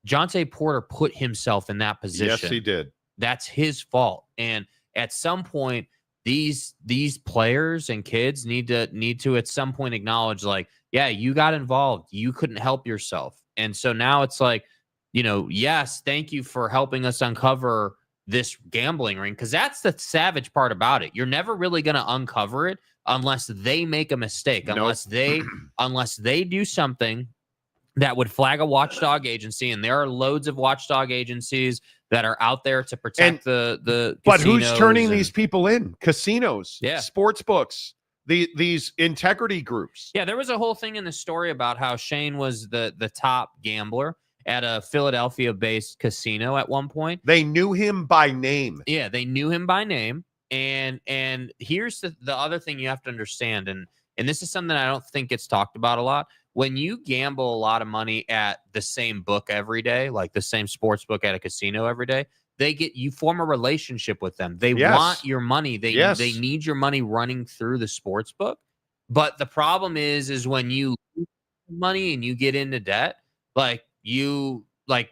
Jonte Porter put himself in that position. Yes, he did. That's his fault. And at some point, these players and kids need to at some point acknowledge, like, yeah, you got involved. You couldn't help yourself. And so now it's like, yes, thank you for helping us uncover this gambling ring, because that's the savage part about it. You're never really going to uncover it unless they make a mistake, unless they do something that would flag a watchdog agency. And there are loads of watchdog agencies that are out there to protect the but who's turning these people in? Casinos, sports books, these integrity groups. Yeah, there was a whole thing in the story about how Shane was the top gambler at a Philadelphia-based casino at one point. They knew him by name. Yeah, they knew him by name. And here's the other thing you have to understand, and this is something I don't think gets talked about a lot. When you gamble a lot of money at the same book every day, like the same sports book at a casino every day, you form a relationship with them. They want your money. They need your money running through the sports book. But the problem is when you lose money and you get into debt, the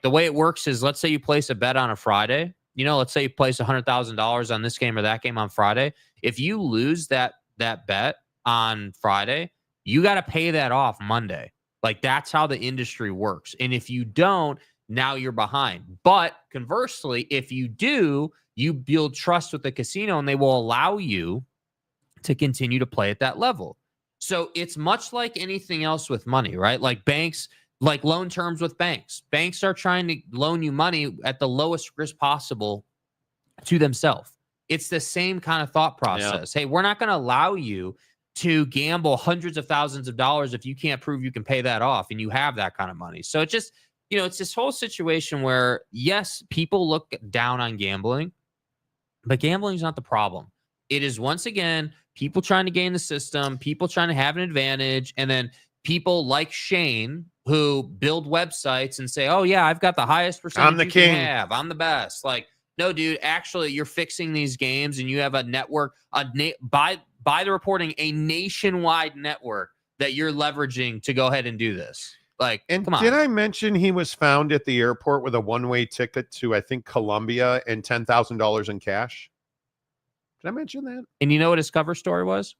way it works is, let's say you place a bet on a Friday. Let's say you place $100,000 on this game or that game on Friday. If you lose that bet on Friday, you got to pay that off Monday. Like, that's how the industry works. And if you don't, now you're behind. But conversely, if you do, you build trust with the casino and they will allow you to continue to play at that level. So it's much like anything else with money, right? Like banks, like loan terms with banks. Banks are trying to loan you money at the lowest risk possible to themselves. It's the same kind of thought process. Hey, we're not going to allow you to gamble hundreds of thousands of dollars if you can't prove you can pay that off and you have that kind of money. So it just, it's this whole situation where, yes, people look down on gambling, but gambling is not the problem. It is, once again, people trying to gain the system, people trying to have an advantage, and then people like Shane who build websites and say, oh, yeah, I've got the highest percentage I'm the king. I'm the best. Like, no, dude, actually, you're fixing these games and you have a network, by the reporting, a nationwide network that you're leveraging to go ahead and do this. Like, and come on. Did I mention he was found at the airport with a one-way ticket to, I think, Colombia and $10,000 in cash? Did I mention that? And you know what his cover story was?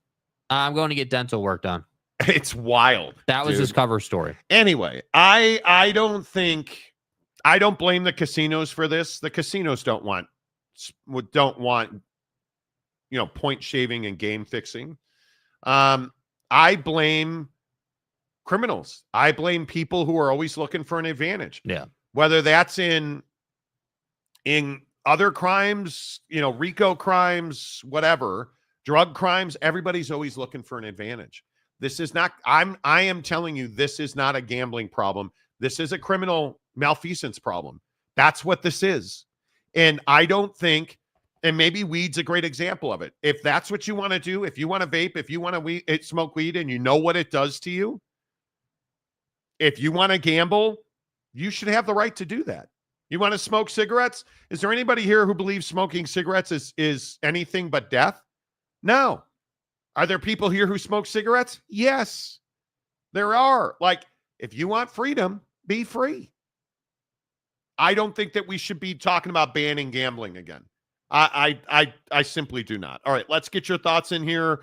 I'm going to get dental work done. It's wild. That was his cover story. Anyway, I don't blame the casinos for this. The casinos don't want point shaving and game fixing. I blame criminals. I blame people who are always looking for an advantage. Yeah. Whether that's in other crimes, RICO crimes, whatever, drug crimes, everybody's always looking for an advantage. This is not, I am telling you, this is not a gambling problem. This is a criminal malfeasance problem. That's what this is. And I don't think, and maybe weed's a great example of it. If that's what you want to do, if you want to vape, if you want to smoke weed and you know what it does to you, if you want to gamble, you should have the right to do that. You want to smoke cigarettes? Is there anybody here who believes smoking cigarettes is anything but death? No. Are there people here who smoke cigarettes? Yes, there are. Like, if you want freedom, be free. I don't think that we should be talking about banning gambling again. I simply do not. All right, let's get your thoughts in here.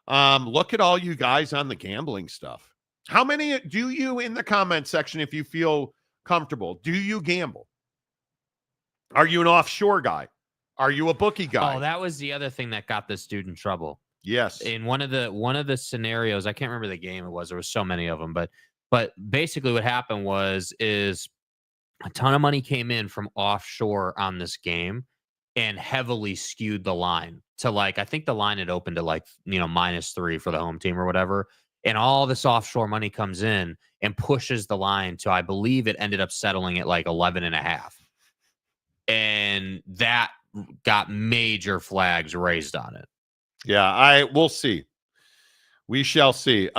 Look at all you guys on the gambling stuff. How many do you, in the comment section, if you feel comfortable, do you gamble? Are you an offshore guy? Are you a bookie guy? Oh, that was the other thing that got this dude in trouble. Yes. In one of the scenarios, I can't remember the game it was. There was so many of them, but basically what happened is a ton of money came in from offshore on this game and heavily skewed the line to, like, I think the line had opened to -3 for the home team or whatever. And all this offshore money comes in and pushes the line to, I believe it ended up settling at like 11.5. And that got major flags raised on it. Yeah, we'll see. We shall see.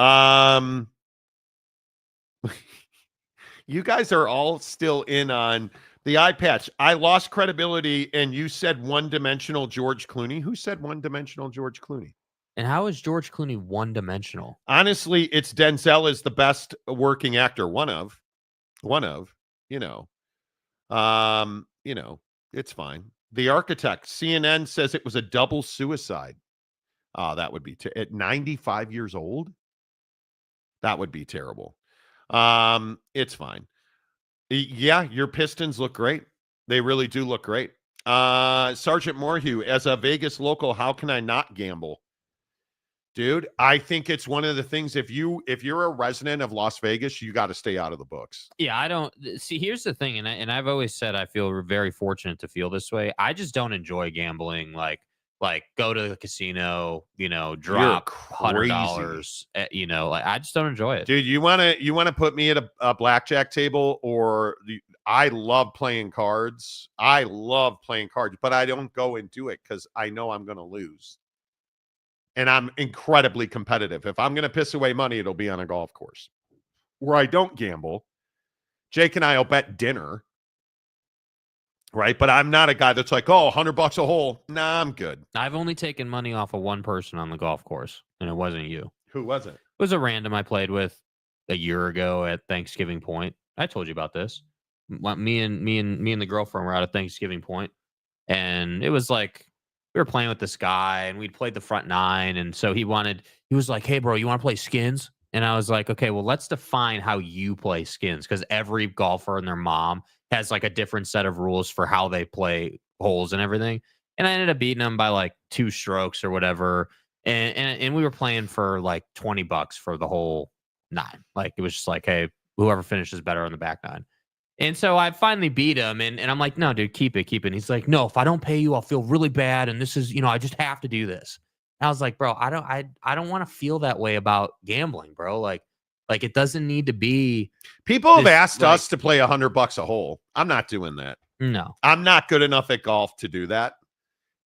You guys are all still in on the eye patch. I lost credibility, and you said one-dimensional George Clooney. Who said one-dimensional George Clooney? And how is George Clooney one-dimensional? Honestly, it's Denzel is the best working actor. One of, it's fine. The Architect, CNN says it was a double suicide. Oh, that would be at 95 years old. That would be terrible. It's fine. Yeah, your Pistons look great. They really do look great. Sergeant Morhew, as a Vegas local, how can I not gamble? Dude, I think it's one of the things, if you're a resident of Las Vegas, you got to stay out of the books. Yeah, I don't see. Here's the thing, and I've always said I feel very fortunate to feel this way. I just don't enjoy gambling. Like go to the casino, drop $100. I just don't enjoy it. Dude, you want to put me at a blackjack table, or I love playing cards. I love playing cards, but I don't go and do it because I know I'm going to lose. And I'm incredibly competitive. If I'm going to piss away money, it'll be on a golf course where I don't gamble. Jake and I will bet dinner, right? But I'm not a guy that's like, oh, $100 a hole. Nah, I'm good. I've only taken money off of one person on the golf course, and it wasn't you. Who was it? It was a random I played with a year ago at Thanksgiving Point. I told you about this. Me and the girlfriend were out at Thanksgiving Point, and it was like, we were playing with this guy and we'd played the front nine. And so he was like, hey, bro, you want to play skins? And I was like, okay, well, let's define how you play skins. Because every golfer and their mom has like a different set of rules for how they play holes and everything. And I ended up beating him by like 2 strokes or whatever. And we were playing for like $20 for the whole 9. Like, it was just like, hey, whoever finishes better on the back 9. And so I finally beat him, and I'm like, no, dude, keep it. And he's like, no, if I don't pay you, I'll feel really bad, and this is, I just have to do this. And I was like, bro, I don't want to feel that way about gambling, bro. Like it doesn't need to be. People have asked us to play $100 a hole. I'm not doing that. No, I'm not good enough at golf to do that.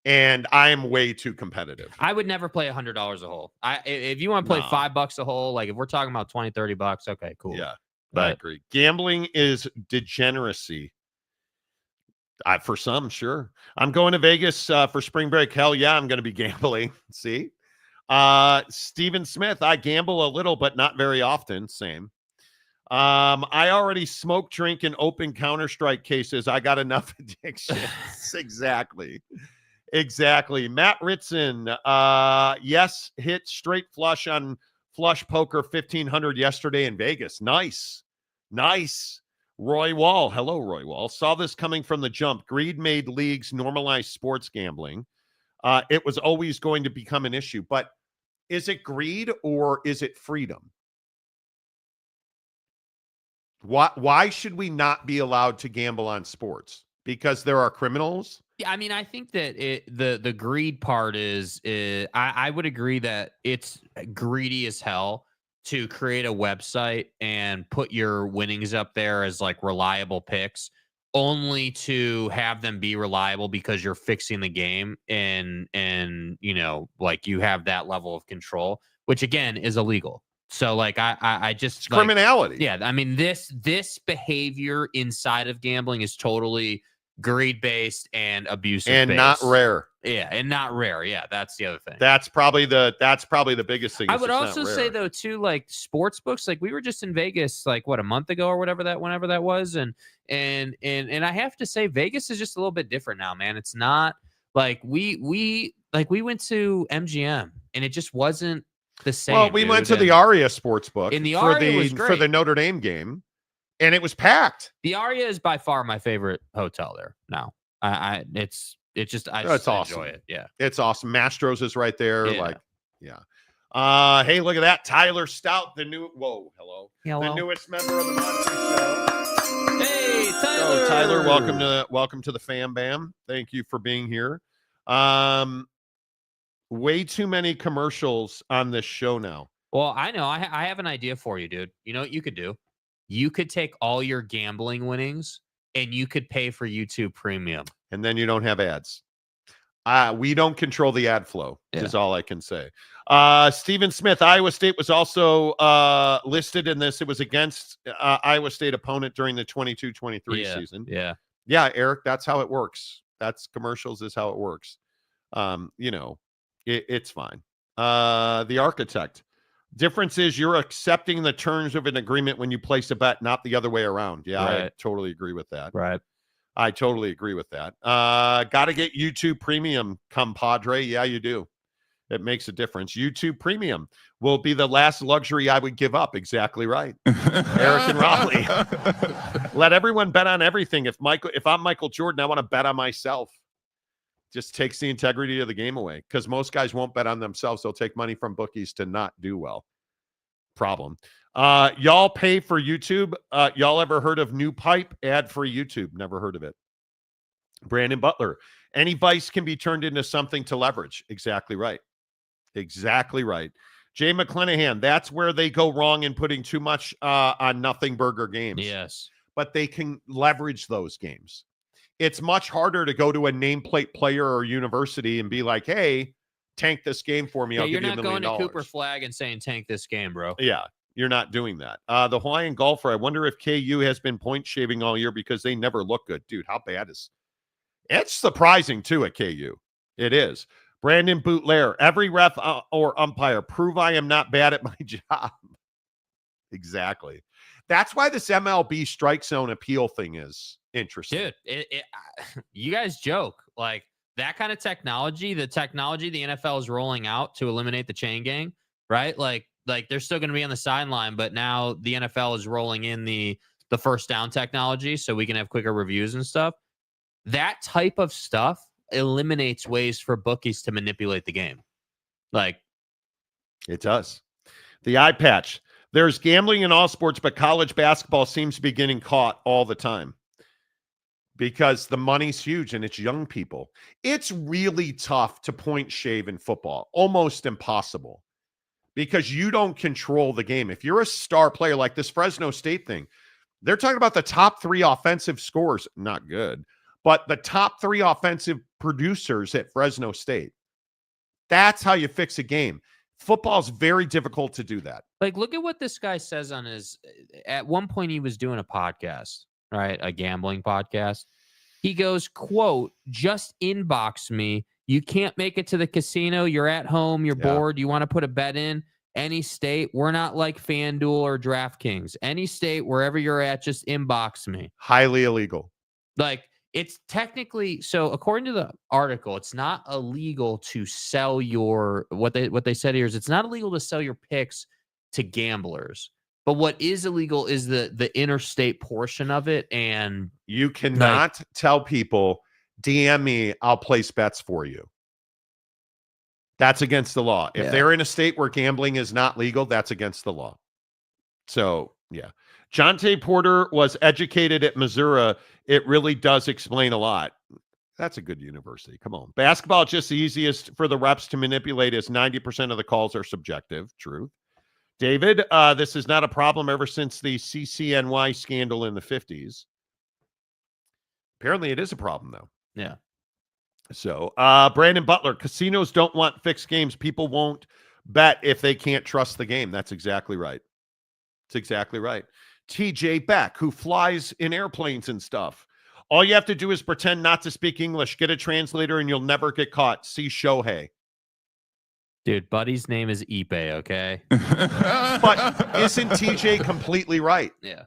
And I am way too competitive. I would never play $100 a hole. If you want to play $5 a hole, like if we're talking about $20-$30, okay, cool. Yeah. But I agree. Gambling is degeneracy. For some, sure. I'm going to Vegas for spring break. Hell yeah, I'm going to be gambling. See? Steven Smith, I gamble a little, but not very often. Same. I already smoke, drink, and open Counter-Strike cases. I got enough addictions. Exactly. Matt Ritson, yes, hit straight flush on Flush Poker 1500 yesterday in Vegas. Nice. Roy Wall. Hello, Roy Wall. Saw this coming from the jump. Greed made leagues normalize sports gambling. It was always going to become an issue. But is it greed or is it freedom? Why should we not be allowed to gamble on sports? Because there are criminals? Yeah, I mean, I think that the greed part is I would agree that it's greedy as hell to create a website and put your winnings up there as like reliable picks, only to have them be reliable because you're fixing the game and like you have that level of control, which again is illegal. So like I just it's criminality. Yeah, I mean this behavior inside of gambling is totally greed based and abusive and not rare. Yeah, and not rare. Yeah, that's the other thing. That's probably the biggest thing. I would also say though too, like sports books, like we were just in Vegas like what, a month ago or whenever that was, and I have to say Vegas is just a little bit different now, man. It's not like we went to MGM and it just wasn't the same. Well, we went to the Aria Sportsbook and the Aria was great for the Notre Dame game, and it was packed. The Aria is by far my favorite hotel there now. It's awesome. Enjoy it. Yeah. It's awesome. Mastros is right there. Yeah. Hey, look at that. Tyler Stout, the newest member of the Monty Show. Hey, Tyler. Tyler, welcome to the Fam Bam. Thank you for being here. Way too many commercials on this show now. Well, I know. I have an idea for you, dude. You know what you could do? You could take all your gambling winnings and you could pay for YouTube Premium. And then you don't have ads. We don't control the ad flow, is all I can say. Stephen Smith, Iowa State was also listed in this. It was against Iowa State opponent during the 22-23 season. Yeah, Eric, that's how it works. That's commercials is how it works. It's fine. The architect. Difference is you're accepting the terms of an agreement when you place a bet, not the other way around. Yeah, right. I totally agree with that. Right. I totally agree with that. Got to get YouTube Premium, compadre. Yeah, you do. It makes a difference. YouTube Premium will be the last luxury I would give up. Exactly right. Eric and Raleigh. Let everyone bet on everything. If I'm Michael Jordan, I want to bet on myself. Just takes the integrity of the game away because most guys won't bet on themselves. They'll take money from bookies to not do well. Problem. Y'all pay for YouTube. Y'all ever heard of New Pipe? Ad-free YouTube. Never heard of it. Brandon Butler. Any vice can be turned into something to leverage. Exactly right. Exactly right. Jay McClanahan. That's where they go wrong in putting too much on nothing burger games. Yes. But they can leverage those games. It's much harder to go to a nameplate player or university and be like, hey, tank this game for me. I'll give you $1 million. You're not going to Cooper Flag and saying tank this game, bro. Yeah, you're not doing that. The Hawaiian golfer, I wonder if KU has been point shaving all year because they never look good. Dude, how bad is it's surprising too at KU. It is. Brandon Bootlair, every ref or umpire, prove I am not bad at my job. Exactly. That's why this MLB strike zone appeal thing is interesting. Dude, you guys joke. Like that kind of technology, the technology the NFL is rolling out to eliminate the chain gang, right? Like they're still going to be on the sideline, but now the NFL is rolling in the first down technology so we can have quicker reviews and stuff. That type of stuff eliminates ways for bookies to manipulate the game. Like it does. The eye patch. There's gambling in all sports, but college basketball seems to be getting caught all the time because the money's huge and it's young people. It's really tough to point shave in football, almost impossible, because you don't control the game. If you're a star player like this Fresno State thing, they're talking about the top 3 offensive scorers, not good, but the top 3 offensive producers at Fresno State. That's how you fix a game. Football's very difficult to do that. Like, look at what this guy says on his, at one point he was doing a podcast, right? A gambling podcast. He goes, quote, "Just inbox me. You can't make it to the casino. You're at home. You're bored. You want to put a bet in any state. We're not like FanDuel or DraftKings. Any state, wherever you're at, just inbox me." Highly illegal. Like, it's technically, so according to the article, it's not illegal to sell your, what they said here is it's not illegal to sell your picks to gamblers. But what is illegal is the interstate portion of it. And you cannot tell people, DM me, I'll place bets for you. That's against the law. If they're in a state where gambling is not legal, that's against the law. So, yeah. Jonte Porter was educated at Missouri. It really does explain a lot. That's a good university. Come on. Basketball, just the easiest for the reps to manipulate, as 90% of the calls are subjective. True. David, this is not a problem ever since the CCNY scandal in the 50s. Apparently it is a problem, though. Yeah. So, Brandon Butler, casinos don't want fixed games. People won't bet if they can't trust the game. That's exactly right. That's exactly right. TJ Beck, who flies in airplanes and stuff. All you have to do is pretend not to speak English, get a translator, and you'll never get caught. See Shohei. Dude, Buddy's name is Ipe, okay? But isn't TJ completely right? Yeah.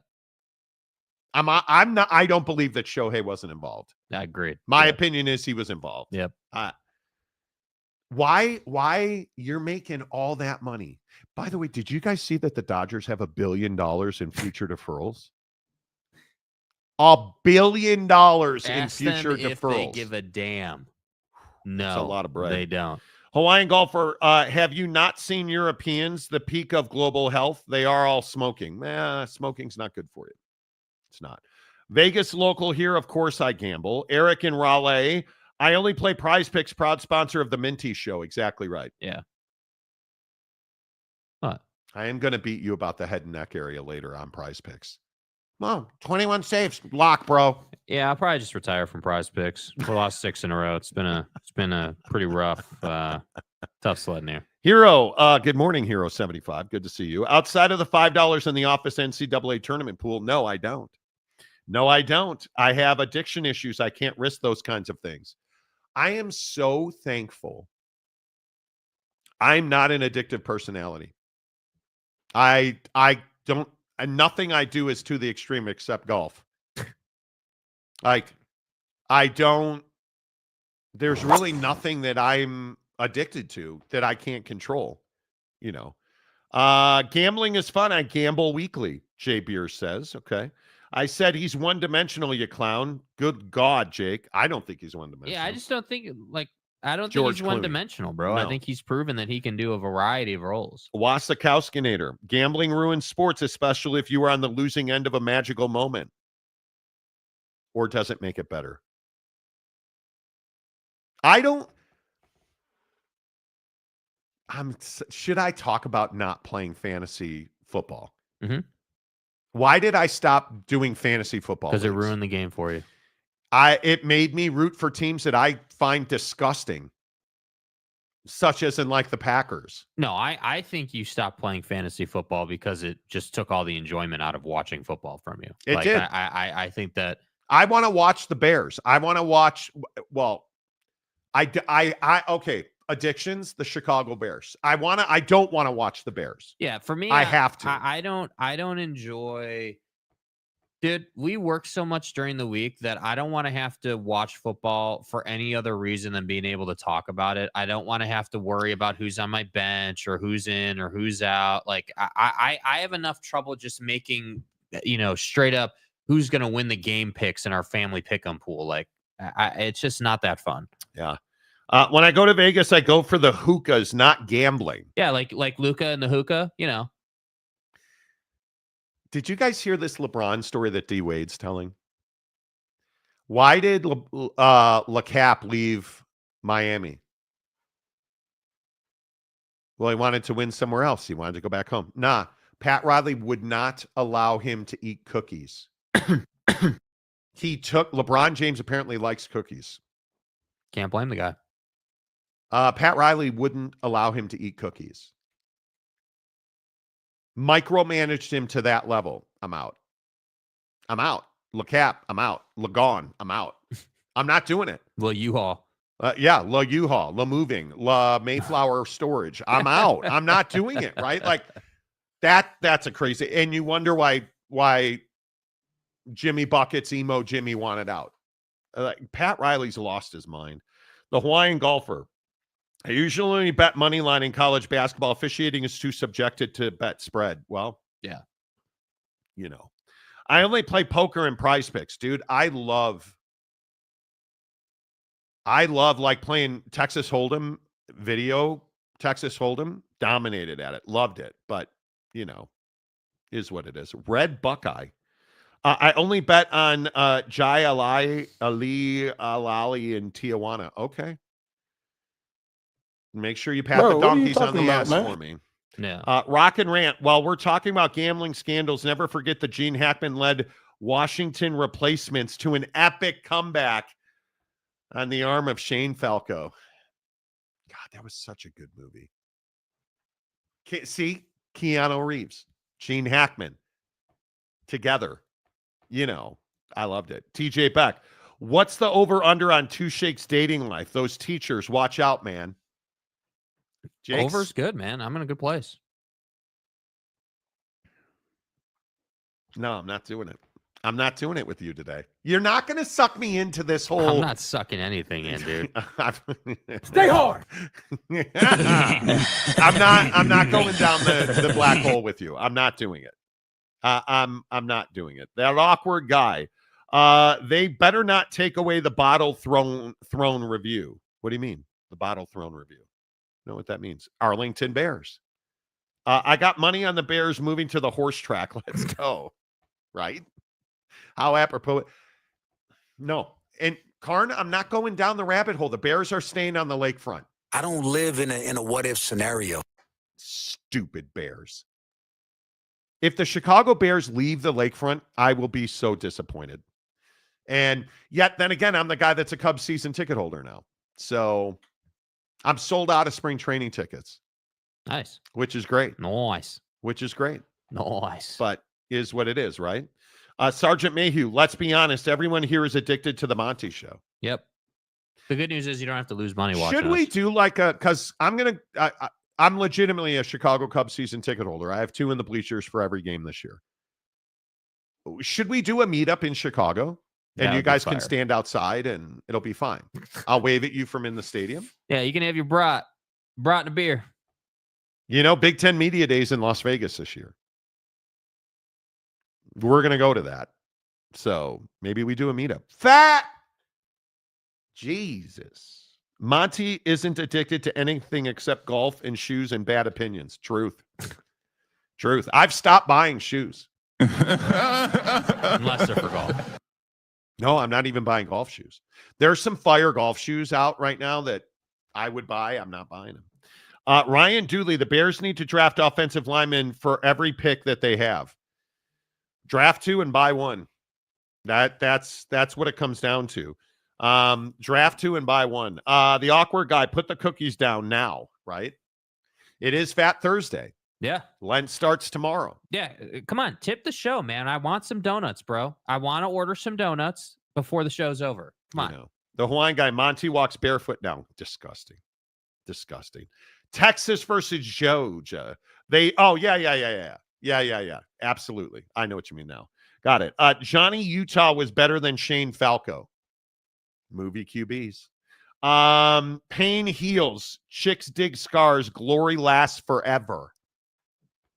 I'm not. I don't believe that Shohei wasn't involved. I agree. My opinion is he was involved. Yep. Why you're making all that money? By the way, did you guys see that the Dodgers have $1 billion in future deferrals? $1 billion in future deferrals. If they give a damn. No, that's a lot of bread. They don't. Hawaiian golfer, have you not seen Europeans, the peak of global health? They are all smoking. Smoking's not good for you. It's not. Vegas local here, of course I gamble. Eric in Raleigh, I only play Prize Picks, proud sponsor of the Monty Show. Exactly right. Yeah. What? I am going to beat you about the head and neck area later on Prize Picks. Well, 21 saves, lock, bro. Yeah, I'll probably just retire from Prize Picks. We lost 6 in a row. It's been a pretty rough, tough sledding here. Hero, good morning, Hero 75. Good to see you. Outside of the $5 in the office NCAA tournament pool, no, I don't. No, I don't. I have addiction issues. I can't risk those kinds of things. I am so thankful I'm not an addictive personality. I don't, and nothing I do is to the extreme except golf. There's really nothing that I'm addicted to that I can't control, you know. Gambling is fun. I gamble weekly, Jay Beers says. Okay. I said he's one-dimensional, you clown. Good God, Jake. I don't think he's one-dimensional. Yeah, I just don't think, I don't George think he's one-dimensional, bro. No. I think he's proven that he can do a variety of roles. Wasikowskinator. Gambling ruins sports, especially if you are on the losing end of a magical moment. Or does it make it better? Should I talk about not playing fantasy football? Mm-hmm. Why did I stop doing fantasy football? Because it ruined the game for you. It made me root for teams that I find disgusting, such as in like the Packers. No, I think you stopped playing fantasy football because it just took all the enjoyment out of watching football from you. It did. I think that I want to watch the Bears. I want to watch. Well, okay. Addictions, the Chicago Bears. I don't want to watch the Bears. Yeah, for me, I have to. I don't enjoy. Dude, we work so much during the week that I don't want to have to watch football for any other reason than being able to talk about it. I don't want to have to worry about who's on my bench or who's in or who's out. Like I have enough trouble just making, straight up who's going to win the game picks in our family pick'em pool. Like it's just not that fun. Yeah. When I go to Vegas, I go for the hookahs, not gambling. Yeah, like Luca and the hookah, Did you guys hear this LeBron story that D Wade's telling? Why did LeCap leave Miami? Well, he wanted to win somewhere else. He wanted to go back home. Nah, Pat Riley would not allow him to eat cookies. LeBron James apparently likes cookies. Can't blame the guy. Pat Riley wouldn't allow him to eat cookies. Micromanaged him to that level. I'm out. LeCap, I'm out. LeGone, I'm out. I'm not doing it. Well, U-Haul. Yeah, La U-Haul, La Moving, La Mayflower Storage. I'm out. I'm not doing it, right? Like that's a crazy. And you wonder why Jimmy Buckets, emo Jimmy wanted out. Pat Riley's lost his mind. The Hawaiian golfer. I usually only bet money line in college basketball. Officiating is too subjected to bet spread. Well, yeah. You know, I only play poker and prize picks, dude. I love like playing Texas Hold'em video. Texas Hold'em, dominated at it. Loved it. But, you know, is what it is. Red Buckeye. I only bet on Jai Ali Alali in Tijuana. Okay. Make sure you pat the donkeys on the ass for me. Yeah. Rock and Rant. While we're talking about gambling scandals, never forget the Gene Hackman led Washington replacements to an epic comeback on the arm of Shane Falco. God, that was such a good movie. See, Keanu Reeves, Gene Hackman together. You know, I loved it. TJ Beck. What's the over-under on Two Shakes dating life? Those teachers, watch out, man. Jakes? Over's good, man. I'm in a good place. No, I'm not doing it. I'm not doing it with you today. You're not going to suck me into this whole. I'm not sucking anything in, dude. Stay hard. I'm not going down the black hole with you. I'm not doing it. I'm not doing it. That awkward guy. They better not take away the bottle throne review. What do you mean? The bottle throne review. Know what that means? Arlington Bears. I got money on the Bears moving to the horse track. Let's go. Right? How apropos. No. And Karn, I'm not going down the rabbit hole. The Bears are staying on the lakefront. I don't live in a what if scenario. Stupid Bears. If the Chicago Bears leave the lakefront, I will be so disappointed. And yet then again, I'm the guy that's a Cubs season ticket holder now. So I'm sold out of spring training tickets. Nice. Which is great. Nice. Which is great. Nice. But is what it is, right? Sergeant Mayhew, let's be honest. Everyone here is addicted to the Monty Show. Yep. The good news is you don't have to lose money watching Should we us. do like a, because I'm legitimately a Chicago Cubs season ticket holder. I have 2 in the bleachers for every game this year. Should we do a meetup in Chicago? And you guys can stand outside and it'll be fine. I'll wave at you from in the stadium. Yeah, you can have your brat and a beer. You know, Big Ten Media Days in Las Vegas this year. We're going to go to that. So maybe we do a meetup. Fat! Jesus. Monty isn't addicted to anything except golf and shoes and bad opinions. Truth. Truth. I've stopped buying shoes. Unless they're for golf. No, I'm not even buying golf shoes. There's some fire golf shoes out right now that I would buy. I'm not buying them. Ryan Dooley, the Bears need to draft offensive linemen for every pick that they have. Draft 2 and buy 1. That's what it comes down to. Draft 2 and buy 1. The awkward guy, put the cookies down now, right? It is Fat Thursday. Yeah. Lent starts tomorrow. Yeah. Come on. Tip the show, man. I want some donuts, bro. I want to order some donuts before the show's over. Come on. You know, the Hawaiian guy, Monty, walks barefoot now. Disgusting. Disgusting. Texas versus Georgia. Yeah. Absolutely. I know what you mean now. Got it. Johnny Utah was better than Shane Falco. Movie QBs. Pain heals. Chicks dig scars. Glory lasts forever.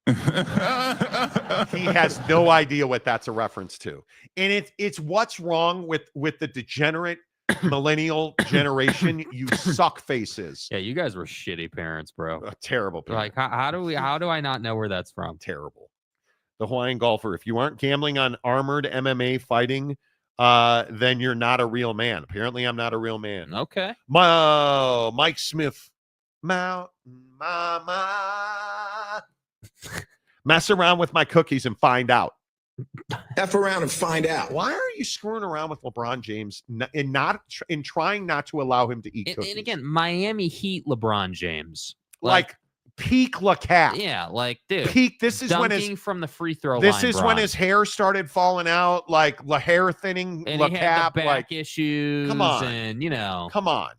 He has no idea what that's a reference to. And it's what's wrong with the degenerate millennial generation, you suck faces. Yeah, you guys were shitty parents, bro. Terrible parents. Like, how do I not know where that's from? Terrible. the Hawaiian golfer. If you aren't gambling on armored MMA fighting, then you're not a real man. Apparently, I'm not a real man. Okay. Mike Smith, Mountain Mama. Mess around with my cookies and find out. F around and find out. Why are you screwing around with LeBron James in trying not to allow him to eat cookies? And again, Miami Heat LeBron James. Like peak LeCap. Yeah, like, dude. Peak. This is when dunking from the free throw line. This is when Bron. his hair started falling out, like the hair thinning. And he had the back like issues. come on. And, you know. Come on.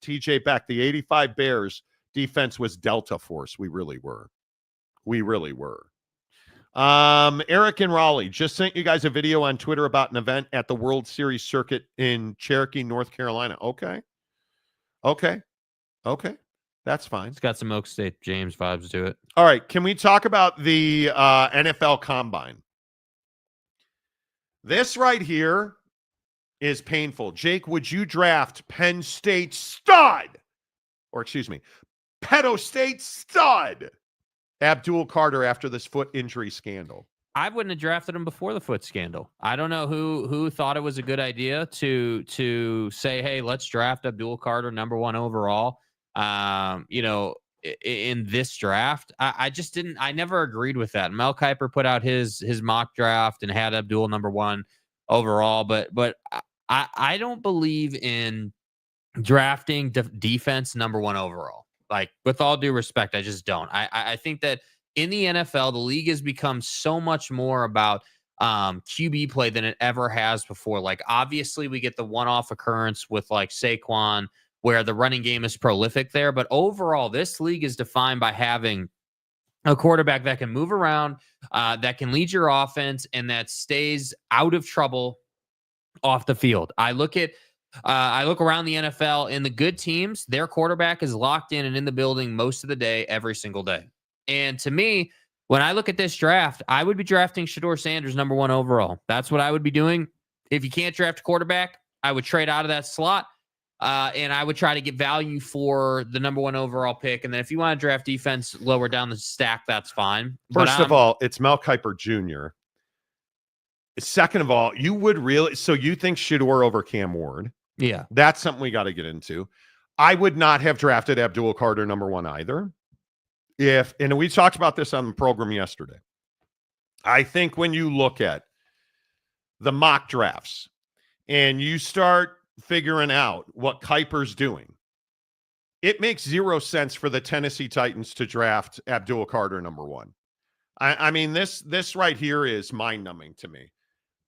TJ Beck, the 85 Bears defense was Delta Force. We really were. Eric and Raleigh just sent you guys a video on Twitter about an event at the World Series circuit in Cherokee, North Carolina. Okay. That's fine. It's got some Oak State James vibes to it. All right. Can we talk about the NFL Combine? This right here is painful. Jake, would you draft Penn State stud? Or excuse me, Pedo State stud Abdul Carter after this foot injury scandal? I wouldn't have drafted him before the foot scandal. I don't know who thought it was a good idea to say, hey, let's draft Abdul Carter #1 overall. In this draft, I just didn't. I never agreed with that. Mel Kiper put out his mock draft and had Abdul #1 overall, but I don't believe in drafting defense #1 overall. Like, with all due respect, I just don't. I think that in the NFL, the league has become so much more about QB play than it ever has before. Like, obviously, we get the one-off occurrence with like Saquon, where the running game is prolific there. But overall, this league is defined by having a quarterback that can move around, that can lead your offense, and that stays out of trouble off the field. I look around the NFL, in the good teams, their quarterback is locked in and in the building most of the day, every single day. And to me, when I look at this draft, I would be drafting Shedeur Sanders #1 overall. That's what I would be doing. If you can't draft a quarterback, I would trade out of that slot. And I would try to get value for the #1 overall pick. And then if you want to draft defense lower down the stack, that's fine. First of all, it's Mel Kiper Jr. Second of all, you would really, so you think Shedeur over Cam Ward? Yeah. That's something we got to get into. I would not have drafted Abdul Carter #1 either. And we talked about this on the program yesterday. I think when you look at the mock drafts and you start figuring out what Kiper's doing, it makes zero sense for the Tennessee Titans to draft Abdul Carter #1. I mean, this right here is mind-numbing to me.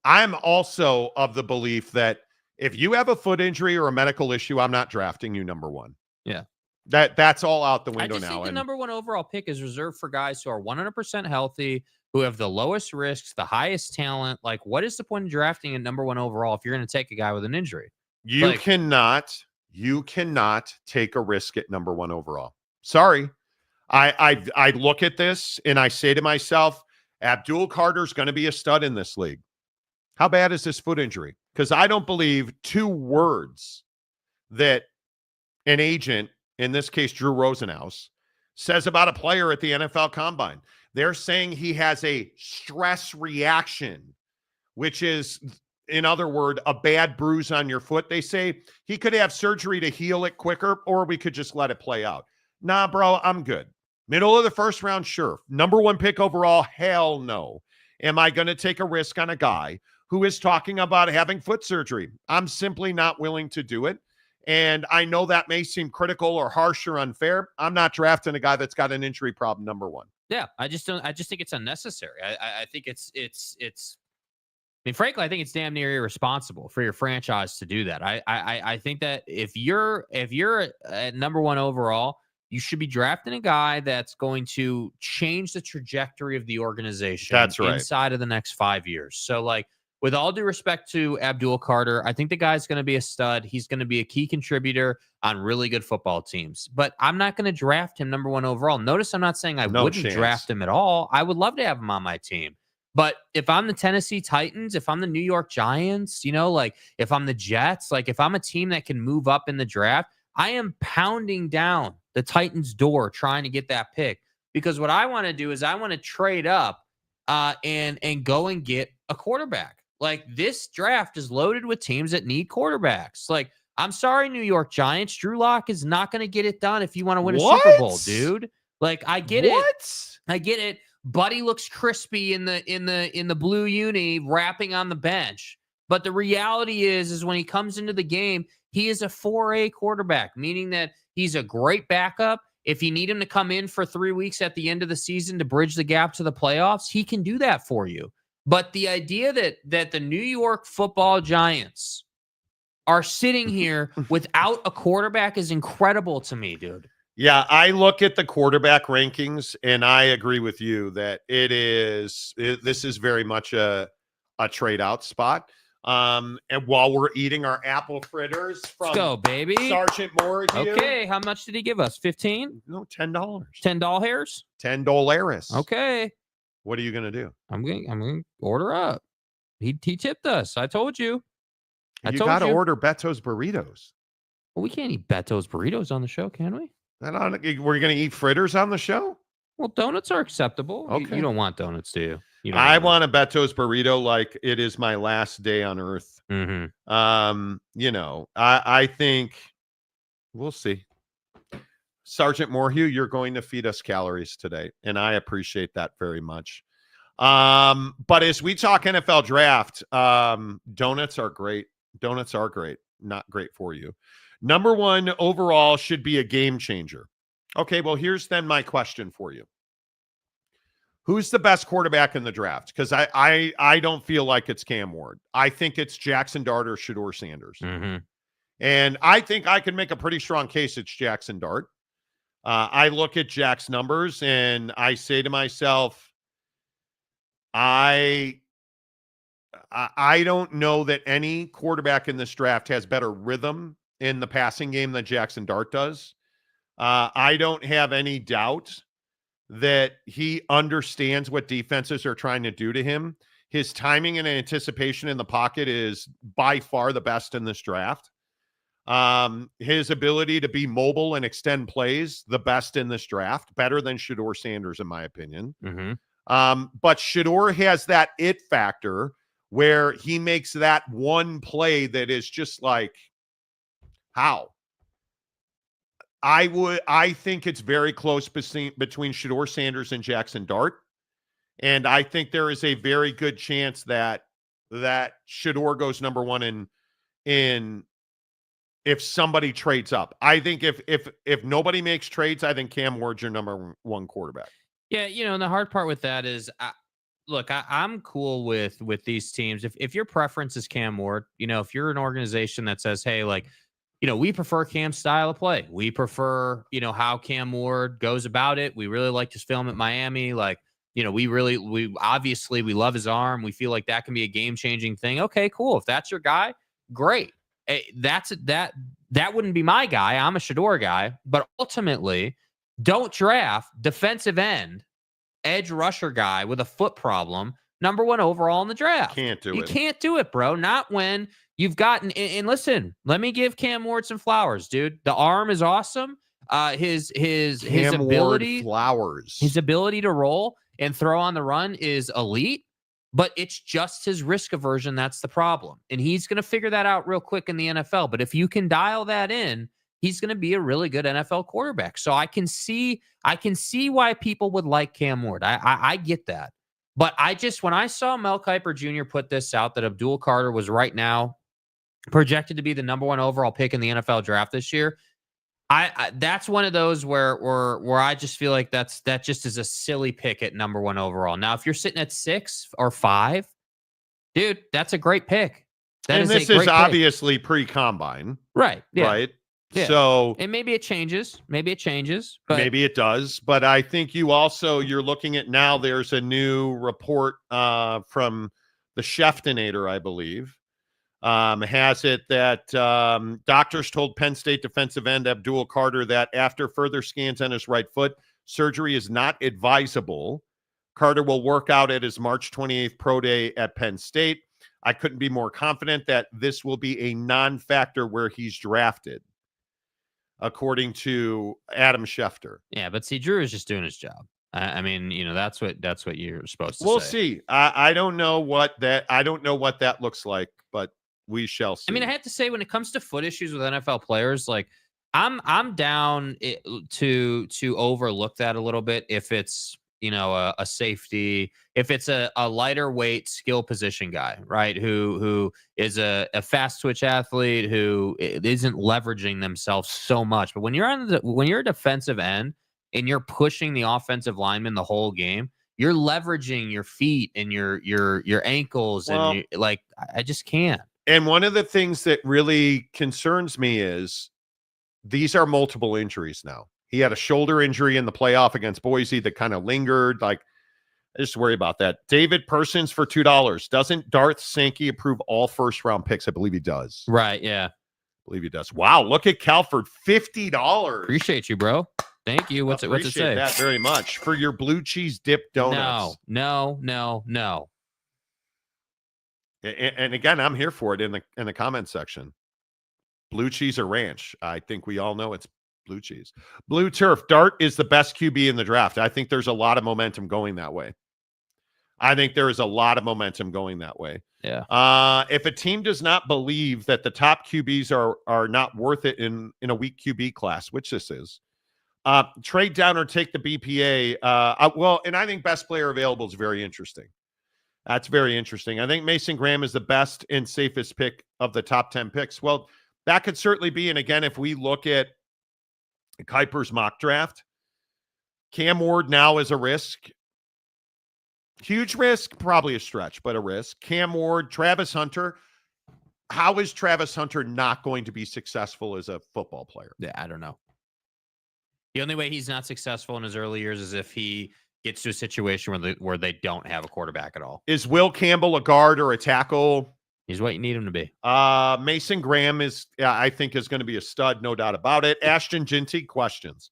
I'm also of the belief that if you have a foot injury or a medical issue, I'm not drafting you #1. Yeah. That's all out the window now. I just think the #1 overall pick is reserved for guys who are 100% healthy, who have the lowest risks, the highest talent. Like, what is the point of drafting a #1 overall if you're going to take a guy with an injury? You cannot take a risk at #1 overall. Sorry. I look at this and I say to myself, Abdul Carter's going to be a stud in this league. How bad is this foot injury? Because I don't believe two words that an agent, in this case Drew Rosenhaus, says about a player at the NFL Combine. They're saying he has a stress reaction, which is, in other words, a bad bruise on your foot. They say he could have surgery to heal it quicker, or we could just let it play out. Nah, bro, I'm good. Middle of the first round, sure. #1 pick overall, hell no. Am I going to take a risk on a guy who is talking about having foot surgery? I'm simply not willing to do it. And I know that may seem critical or harsh or unfair. I'm not drafting a guy that's got an injury problem #1. Yeah, I just think it's unnecessary. I think it's I mean, frankly, I think it's damn near irresponsible for your franchise to do that. I think that if you're at #1 overall, you should be drafting a guy that's going to change the trajectory of the organization. That's right. Inside of the next 5 years. So, like, with all due respect to Abdul Carter, I think the guy's going to be a stud. He's going to be a key contributor on really good football teams. But I'm not going to draft him #1 overall. Notice I'm not saying I wouldn't draft him at all. I would love to have him on my team. But if I'm the Tennessee Titans, if I'm the New York Giants, like if I'm the Jets, like if I'm a team that can move up in the draft, I am pounding down the Titans' door trying to get that pick. Because what I want to do is I want to trade up and go and get a quarterback. Like, this draft is loaded with teams that need quarterbacks. Like, I'm sorry, New York Giants. Drew Lock is not going to get it done if you want to win a Super Bowl, dude. Like, I get it. I get it. Buddy looks crispy in the blue uni rapping on the bench. But the reality is when he comes into the game, he is a 4A quarterback, meaning that he's a great backup. If you need him to come in for 3 weeks at the end of the season to bridge the gap to the playoffs, he can do that for you. But the idea that the New York Football Giants are sitting here without a quarterback is incredible to me, dude. Yeah, I look at the quarterback rankings, and I agree with you that this is very much a trade out spot. And while we're eating our apple fritters from Let's go, baby. Sergeant Moore. Okay, how much did he give us? 15? No, $10. $10? $10. Okay. What are you gonna do? I'm gonna order up. He tipped us. I told you. You gotta order Beto's burritos. Well, we can't eat Beto's burritos on the show, can we? We're gonna eat fritters on the show? Well, donuts are acceptable. Okay. You don't want donuts, do you? I want a Beto's burrito like it is my last day on earth. Mm-hmm. I think we'll see. Sergeant Moorhew, you're going to feed us calories today, and I appreciate that very much. But as we talk NFL draft, donuts are great. Donuts are great. Not great for you. Number one overall should be a game changer. Okay, well, here's then my question for you. Who's the best quarterback in the draft? Because I don't feel like it's Cam Ward. I think it's Jackson Dart or Shedeur Sanders. Mm-hmm. And I think I can make a pretty strong case it's Jackson Dart. I look at Jack's numbers and I say to myself, I don't know that any quarterback in this draft has better rhythm in the passing game than Jackson Dart does. I don't have any doubt that he understands what defenses are trying to do to him. His timing and anticipation in the pocket is by far the best in this draft. His ability to be mobile and extend plays, the best in this draft, better than Shedeur Sanders, in my opinion. Mm-hmm. But Shedeur has that it factor where he makes that one play that is just like, how? I think it's very close between Shedeur Sanders and Jackson Dart. And I think there is a very good chance that Shedeur goes number one in if somebody trades up. I think if nobody makes trades, I think Cam Ward's your number one quarterback. Yeah, and the hard part with that is, look, I'm cool with these teams. If your preference is Cam Ward, if you're an organization that says, hey, like, we prefer Cam's style of play. We prefer, how Cam Ward goes about it. We really like his film at Miami. Like, we obviously love his arm. We feel like that can be a game-changing thing. Okay, cool. If that's your guy, great. That wouldn't be my guy. I'm a Shedeur guy. But ultimately, don't draft defensive end, edge rusher guy with a foot problem, number one overall in the draft. You can't do it, bro. Not when you've gotten. And listen, let me give Cam Ward some flowers, dude. The arm is awesome. His ability, flowers. His ability to roll and throw on the run is elite. But it's just his risk aversion that's the problem. And he's going to figure that out real quick in the NFL. But if you can dial that in, he's going to be a really good NFL quarterback. So I can see why people would like Cam Ward. I get that. But when I saw Mel Kiper Jr. put this out that Abdul Carter was right now projected to be the number one overall pick in the NFL draft this year, that's one of those where I just feel like that just is a silly pick at number one overall. Now, if you're sitting at 6 or 5, dude, that's a great pick. This is obviously pre-combine. Right. Yeah. Right. Yeah. So, and maybe it changes. But maybe it does. But I think you're looking at now, there's a new report from the Scheftinator, I believe. Has it that doctors told Penn State defensive end Abdul Carter that after further scans on his right foot, surgery is not advisable. Carter will work out at his March 28th pro day at Penn State. I couldn't be more confident that this will be a non-factor where he's drafted, according to Adam Schefter. Yeah, but see, Drew is just doing his job. I mean, that's what you're supposed to We'll say. see. I don't know what that looks like, but we shall see. I mean, I have to say, when it comes to foot issues with NFL players, like I'm down to overlook that a little bit if it's a safety, if it's a lighter weight skill position guy, right? Who is a fast twitch athlete who isn't leveraging themselves so much. But when you're a defensive end and you're pushing the offensive lineman the whole game, you're leveraging your feet and your ankles, and I just can't. And one of the things that really concerns me is these are multiple injuries now. He had a shoulder injury in the playoff against Boise that kind of lingered. I just worry about that. David Persons for $2. Doesn't Darth Sankey approve all first-round picks? I believe he does. Right, yeah. I believe he does. Wow, look at Calford, $50. Appreciate you, bro. Thank you. What's it say? Appreciate that very much. For your blue cheese dip donuts. No. And again, I'm here for it in the comment section. Blue cheese or ranch. I think we all know it's blue cheese. Blue turf. Dart is the best QB in the draft. I think there's a lot of momentum going that way. Yeah. If a team does not believe that the top QBs are not worth it in a weak QB class, which this is, trade down or take the BPA. And I think best player available is very interesting. That's very interesting. I think Mason Graham is the best and safest pick of the top 10 picks. Well, that could certainly be. And again, if we look at Kuiper's mock draft, Cam Ward now is a risk. Huge risk, probably a stretch, but a risk. Cam Ward, Travis Hunter. How is Travis Hunter not going to be successful as a football player? Yeah, I don't know. The only way he's not successful in his early years is if he gets to a situation where they don't have a quarterback at all. Is Will Campbell a guard or a tackle? He's what you need him to be. Mason Graham I think is going to be a stud, no doubt about it. Ashton Ginty, questions.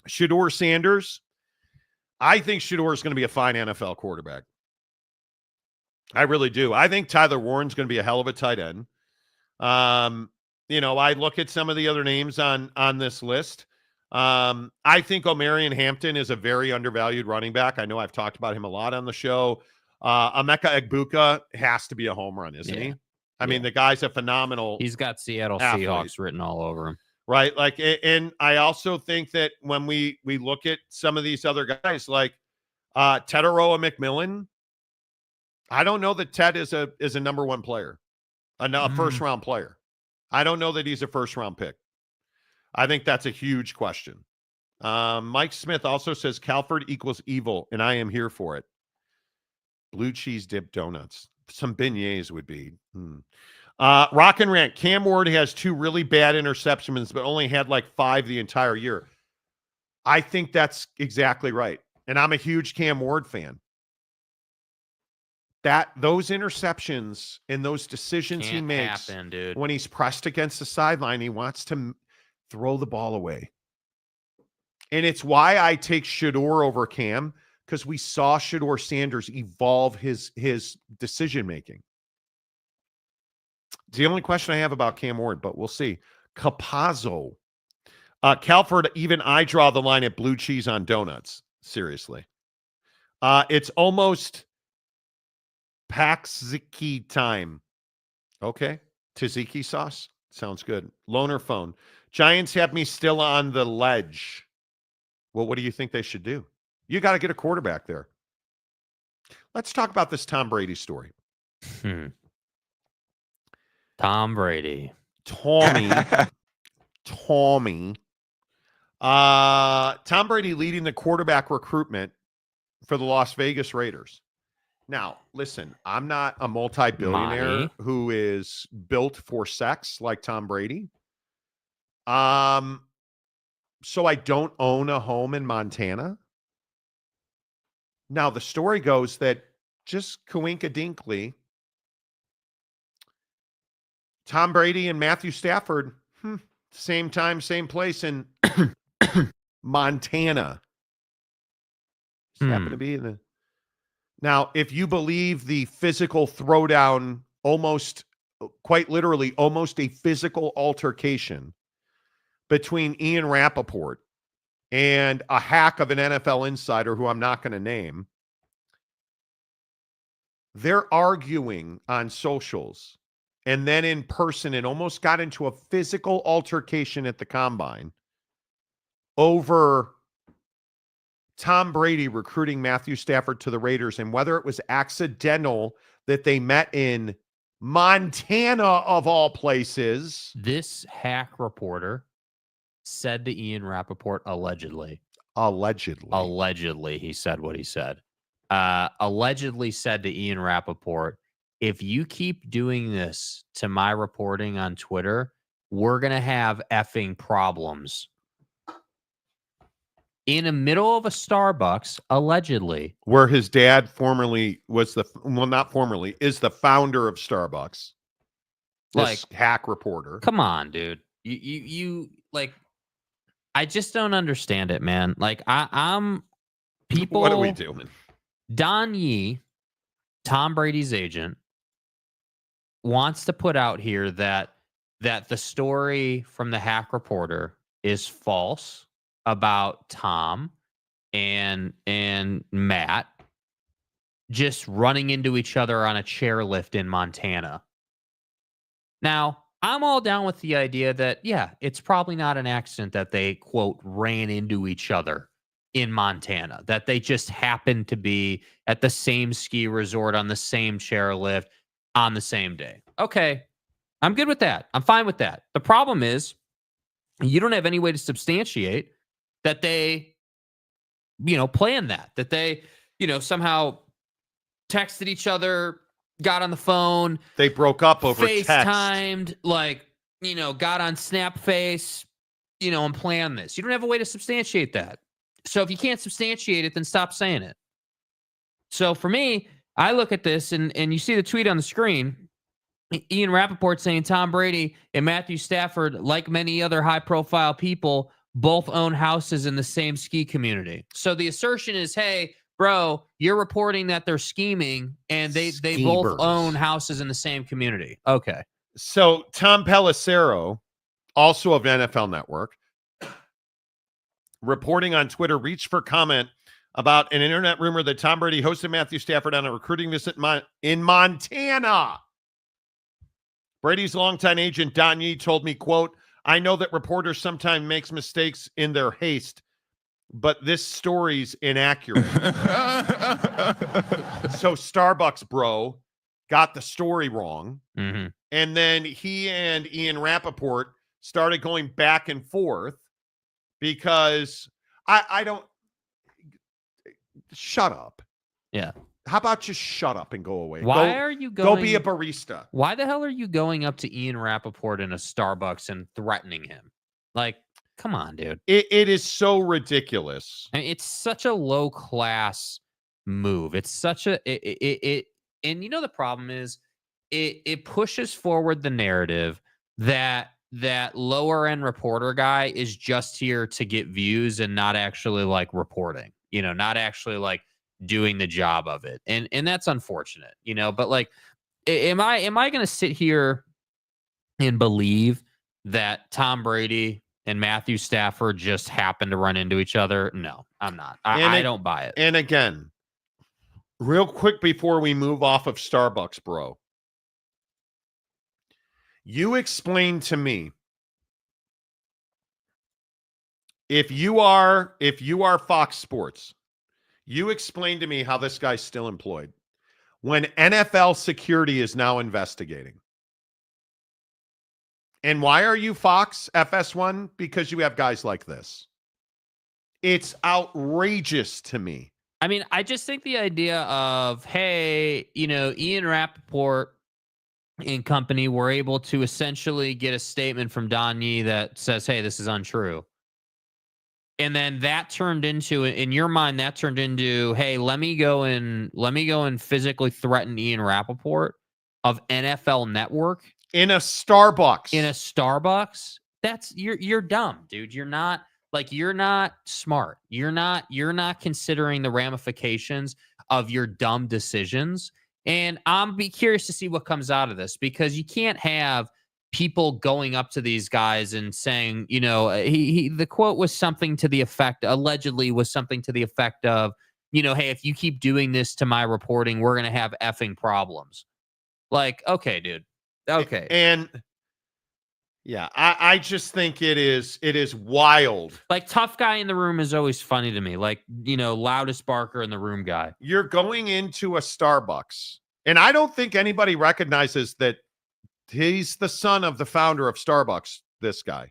Shedeur Sanders. I think Shedeur is going to be a fine NFL quarterback. I really do. I think Tyler Warren's going to be a hell of a tight end. I look at some of the other names on this list. I think Omarion Hampton is a very undervalued running back. I know I've talked about him a lot on the show. Emeka Egbuka has to be a home run, isn't he? I mean, the guy's a phenomenal. He's got Seattle athlete. Seahawks written all over him. Right. And I also think that when we look at some of these other guys like Teteroa McMillan, I don't know that Ted is a number one player, a first round player. I don't know that he's a first round pick. I think that's a huge question. Mike Smith also says Calford equals evil, and I am here for it. Blue cheese dip donuts. Some beignets would be. Rock and Rant. Cam Ward has 2 really bad interceptions, but only had like 5 the entire year. I think that's exactly right. And I'm a huge Cam Ward fan. Those interceptions and those decisions he makes when he's pressed against the sideline, he wants to throw the ball away. And it's why I take Shedeur over Cam, because we saw Shedeur Sanders evolve his decision-making. It's the only question I have about Cam Ward, but we'll see. Capazzo. Calford, even I draw the line at blue cheese on donuts. Seriously. It's almost Paxiki time. Okay. Tzatziki sauce. Sounds good. Loner phone. Giants have me still on the ledge. Well, what do you think they should do? You got to get a quarterback there. Let's talk about this Tom Brady story. Tom Brady. Tommy. Tom Brady leading the quarterback recruitment for the Las Vegas Raiders. Now, listen, I'm not a multi-billionaire who is built for sex like Tom Brady. So I don't own a home in Montana. Now, the story goes that just coincidentally, Tom Brady and Matthew Stafford, same time, same place in Montana. Just happen to be in the. Now, if you believe the physical throwdown, quite literally, almost a physical altercation between Ian Rappaport and a hack of an NFL insider who I'm not going to name. They're arguing on socials, and then in person, it almost got into a physical altercation at the combine over Tom Brady recruiting Matthew Stafford to the Raiders and whether it was accidental that they met in Montana, of all places. This hack reporter said to Ian Rappaport, allegedly, he said what he said. Allegedly said to Ian Rappaport, if you keep doing this to my reporting on Twitter, we're going to have effing problems. In the middle of a Starbucks, allegedly. Where his dad formerly was not formerly, is the founder of Starbucks. This hack reporter. Come on, dude. You like, I just don't understand it, man. Like, I'm people. What are we doing? Don Yee, Tom Brady's agent, wants to put out here that the story from the hack reporter is false about Tom and Matt just running into each other on a chairlift in Montana. Now, I'm all down with the idea that, yeah, it's probably not an accident that they, quote, ran into each other in Montana, that they just happened to be at the same ski resort on the same chairlift on the same day. Okay, I'm good with that. I'm fine with that. The problem is you don't have any way to substantiate that they, planned that they, somehow texted each other, got on the phone. They broke up over FaceTimed, got on Snapface, and planned this. You don't have a way to substantiate that. So if you can't substantiate it, then stop saying it. So for me, I look at this and you see the tweet on the screen. Ian Rappaport saying Tom Brady and Matthew Stafford, like many other high-profile people, both own houses in the same ski community. So the assertion is, hey, bro, you're reporting that they're scheming and they both own houses in the same community. Okay. So Tom Pelissero, also of NFL Network, reporting on Twitter, reached for comment about an internet rumor that Tom Brady hosted Matthew Stafford on a recruiting visit in Montana. Brady's longtime agent, Don Yee, told me, quote, I know that reporters sometimes make mistakes in their haste, but this story's inaccurate. So Starbucks bro got the story wrong. Mm-hmm. And then he and Ian Rappaport started going back and forth because I don't shut up. Yeah. How about just shut up and go away? Why are you going? Go be a barista. Why the hell are you going up to Ian Rappaport in a Starbucks and threatening him? Like, come on, dude. It is so ridiculous. And it's such a low class move. It's such a and the problem is it pushes forward the narrative that lower end reporter guy is just here to get views and not actually reporting, not actually doing the job of it. And that's unfortunate, but am I going to sit here and believe that Tom Brady and Matthew Stafford just happen to run into each other? No, I'm not. I don't buy it. And again, real quick before we move off of Starbucks, bro, you explain to me, if you are Fox Sports, you explain to me how this guy's still employed when NFL security is now investigating. And why are you Fox FS1? Because you have guys like this. It's outrageous to me. I mean, I just think the idea of, hey, Ian Rappaport and company were able to essentially get a statement from Don Yee that says, hey, this is untrue. And then that turned into, in your mind, hey, let me go and physically threaten Ian Rappaport of NFL Network in a Starbucks. That's you're dumb, dude. You're not smart. You're not considering the ramifications of your dumb decisions. And I'm be curious to see what comes out of this, because you can't have people going up to these guys and saying, the quote was something to the effect, allegedly was something to the effect of, hey, if you keep doing this to my reporting, we're going to have effing problems. Like, okay, dude. Okay. And yeah, I just think it is wild. Like, tough guy in the room is always funny to me. Like, loudest barker in the room guy. You're going into a Starbucks, and I don't think anybody recognizes that he's the son of the founder of Starbucks, this guy.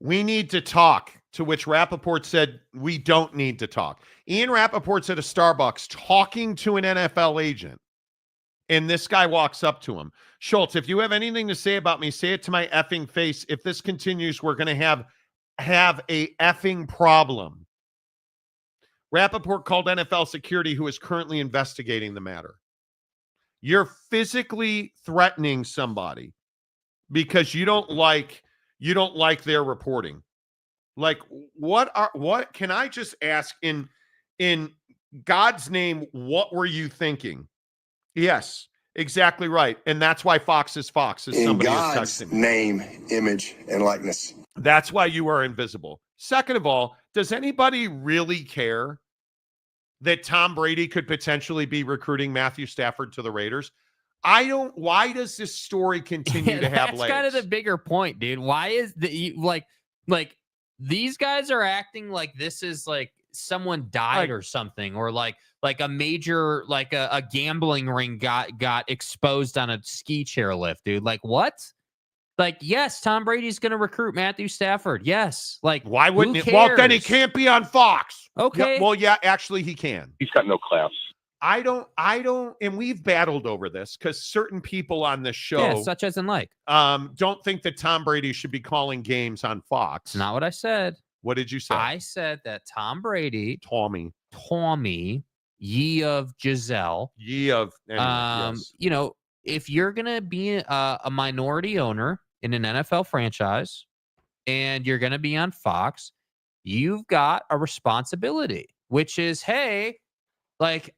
We need to talk, to which Rappaport said, we don't need to talk. Ian Rappaport's at a Starbucks talking to an NFL agent, and this guy walks up to him. Schultz, if you have anything to say about me, say it to my effing face. If this continues, we're going to have a effing problem. Rappaport called NFL security, who is currently investigating the matter. You're physically threatening somebody because you don't like their reporting. Like, what can I just ask in God's name, what were you thinking? Yes, exactly right. And that's why Fox is Fox, as somebody is texting me. Name, image, and likeness. That's why you are invisible. Second of all, does anybody really care that Tom Brady could potentially be recruiting Matthew Stafford to the Raiders? I don't. Why does this story continue to have legs? That's kind of the bigger point, dude. Why is like these guys are acting like this is like someone died or something, or like a major, like a gambling ring got exposed on a ski chairlift, dude. Like, what? Like, yes, Tom Brady's going to recruit Matthew Stafford. Yes. Like, why wouldn't it? Well, then he can't be on Fox. Okay. Yeah, well, yeah, actually he can. He's got no class. I don't, and we've battled over this because certain people on this show, yeah, such as in like, don't think that Tom Brady should be calling games on Fox. Not what I said. What did you say? I said that Tom Brady, Tommy, ye of Giselle, yes. If you're gonna be a minority owner in an NFL franchise and you're gonna be on Fox, you've got a responsibility, which is, hey, like,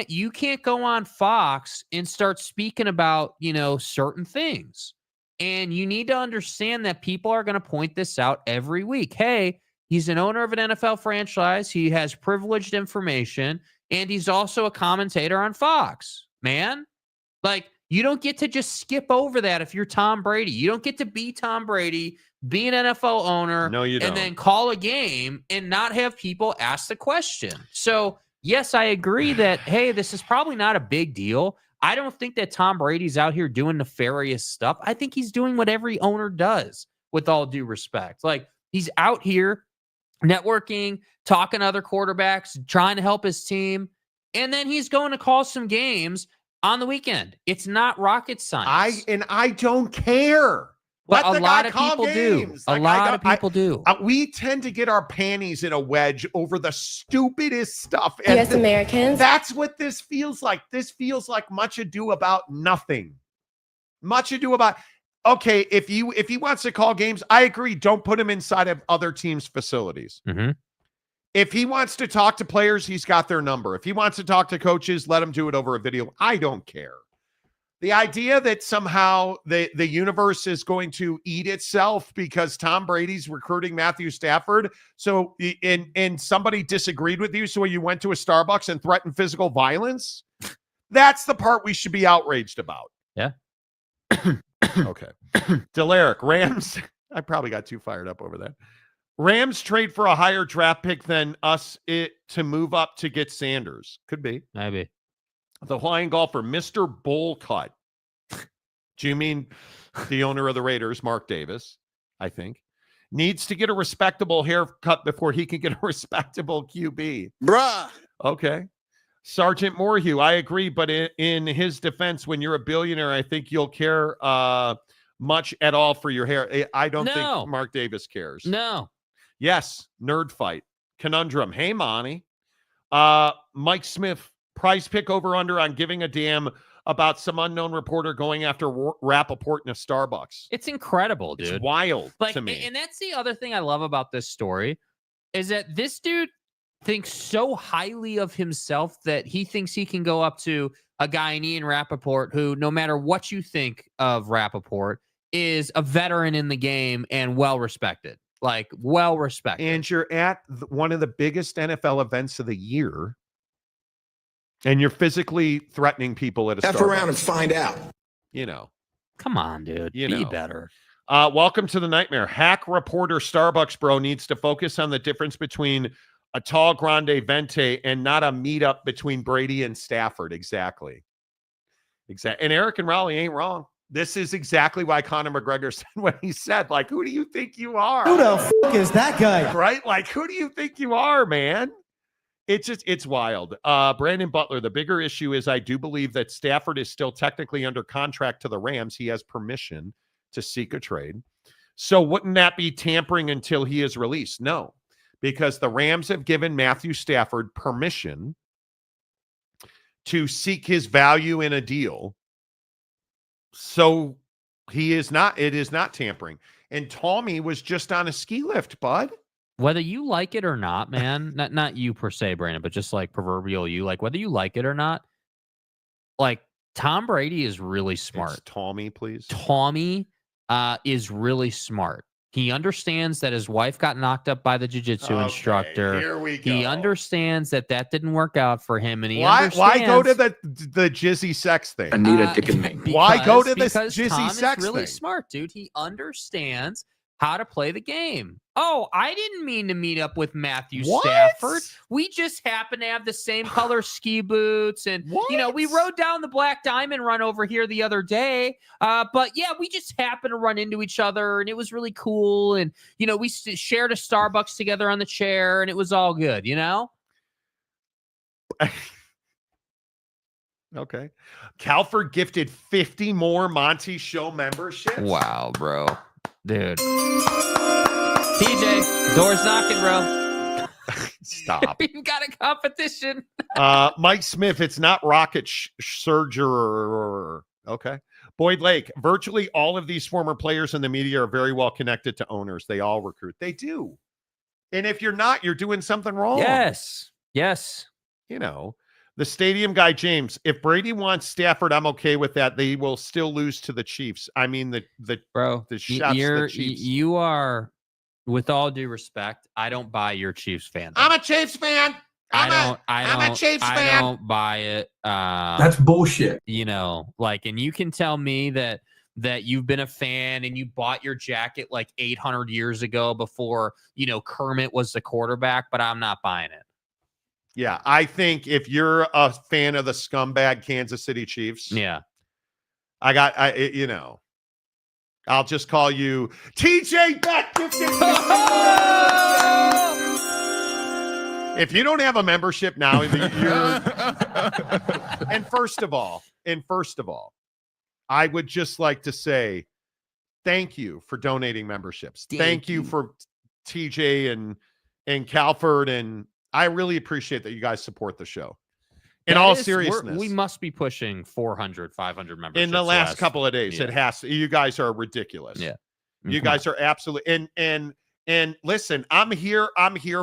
you can't go on Fox and start speaking about, certain things. And you need to understand that people are going to point this out every week. Hey, he's an owner of an NFL franchise. He has privileged information, and he's also a commentator on Fox, man. Like, you don't get to just skip over that if you're Tom Brady. You don't get to be Tom Brady, be an NFL owner, no, you don't. And then call a game and not have people ask the question. So, yes, I agree that, hey, this is probably not a big deal. I don't think that Tom Brady's out here doing nefarious stuff. I think he's doing what every owner does, with all due respect. Like, he's out here networking, talking to other quarterbacks, trying to help his team, and then he's going to call some games on the weekend. It's not rocket science. I don't care. But a lot of people do. A lot of people do. We tend to get our panties in a wedge over the stupidest stuff. U.S. Americans. That's what this feels like. This feels like much ado about nothing. Much ado about, okay, if he wants to call games, I agree. Don't put him inside of other teams' facilities. Mm-hmm. If he wants to talk to players, he's got their number. If he wants to talk to coaches, let him do it over a video. I don't care. The idea that somehow the universe is going to eat itself because Tom Brady's recruiting Matthew Stafford, so and somebody disagreed with you, so you went to a Starbucks and threatened physical violence, that's the part we should be outraged about. Yeah. Okay. Delaric, Rams, I probably got too fired up over that. Rams trade for a higher draft pick than us to move up to get Sanders. Could be. Maybe. The Hawaiian golfer, Mr. Bowl Cut. Do you mean the owner of the Raiders, Mark Davis, I think, needs to get a respectable haircut before he can get a respectable QB? Bruh. Okay. Sergeant Morhew, I agree, but in his defense, when you're a billionaire, I think you'll care much at all for your hair. I don't think Mark Davis cares. No. Yes, nerd fight. Conundrum. Hey, Monty. Mike Smith, prize pick over under on giving a damn about some unknown reporter going after Rappaport in a Starbucks. It's incredible, dude. It's wild to me. And that's the other thing I love about this story is that this dude thinks so highly of himself that he thinks he can go up to a guy in Ian Rappaport who, no matter what you think of Rappaport, is a veteran in the game and well-respected. Like, well-respected. And you're at one of the biggest NFL events of the year, and you're physically threatening people at a F Starbucks. around and find out. You know. Come on, dude. Be better. Welcome to the nightmare. Hack reporter Starbucks bro needs to focus on the difference between a tall grande venti and not a meetup between Brady and Stafford. Exactly. And Eric and Raleigh ain't wrong. This is exactly why Conor McGregor said what he said. Like, who do you think you are? Who the fuck is that guy? Right? Like, who do you think you are, man? It's wild. Brandon Butler, the bigger issue is I do believe that Stafford is still technically under contract to the Rams. He has permission to seek a trade. So wouldn't that be tampering until he is released? No, because the Rams have given Matthew Stafford permission to seek his value in a deal. So it is not tampering. And Tommy was just on a ski lift, bud. Whether you like it or not, man, not you per se, Brandon, but just like proverbial you, like whether you like it or not, like Tom Brady is really smart. It's Tommy, please. Tommy is really smart. He understands that his wife got knocked up by the jiu-jitsu instructor. Here we go. He understands that didn't work out for him, and why go to the jizzy sex thing? Anita Dick and me. Why go to this because jizzy Tom sex is really thing? smart, dude. He understands how to play the game. Oh, I didn't mean to meet up with Matthew Stafford. We just happen to have the same color ski boots. And, we rode down the Black Diamond Run over here the other day. But, yeah, we just happened to run into each other, and it was really cool. And, we shared a Starbucks together on the chair, and it was all good, Okay. Calford gifted 50 more Monty Show memberships. Wow, bro. Dude. TJ, door's knocking, bro. Stop. You've got a competition. Mike Smith, it's not rocket surgery. Okay. Boyd Lake, virtually all of these former players in the media are very well connected to owners. They all recruit. They do. And if you're not, you're doing something wrong. Yes. The stadium guy, James, if Brady wants Stafford, I'm okay with that. They will still lose to the Chiefs. I mean, the chefs, the Chiefs. You are, with all due respect, I don't buy your Chiefs fan. I'm a Chiefs fan. I'm a Chiefs fan. I don't buy it. That's bullshit. And you can tell me that you've been a fan and you bought your jacket like 800 years ago before, Kermit was the quarterback, but I'm not buying it. Yeah, I think if you're a fan of the scumbag Kansas City Chiefs, I'll just call you TJ Beck. If you don't have a membership now, and first of all, I would just like to say thank you for donating memberships. Thank you for TJ and Calford, and I really appreciate that you guys support the show. In all seriousness, we must be pushing 400, 500 memberships in the last couple of days. It has to. You guys are ridiculous. Yeah, you guys are absolutely. And listen, I'm here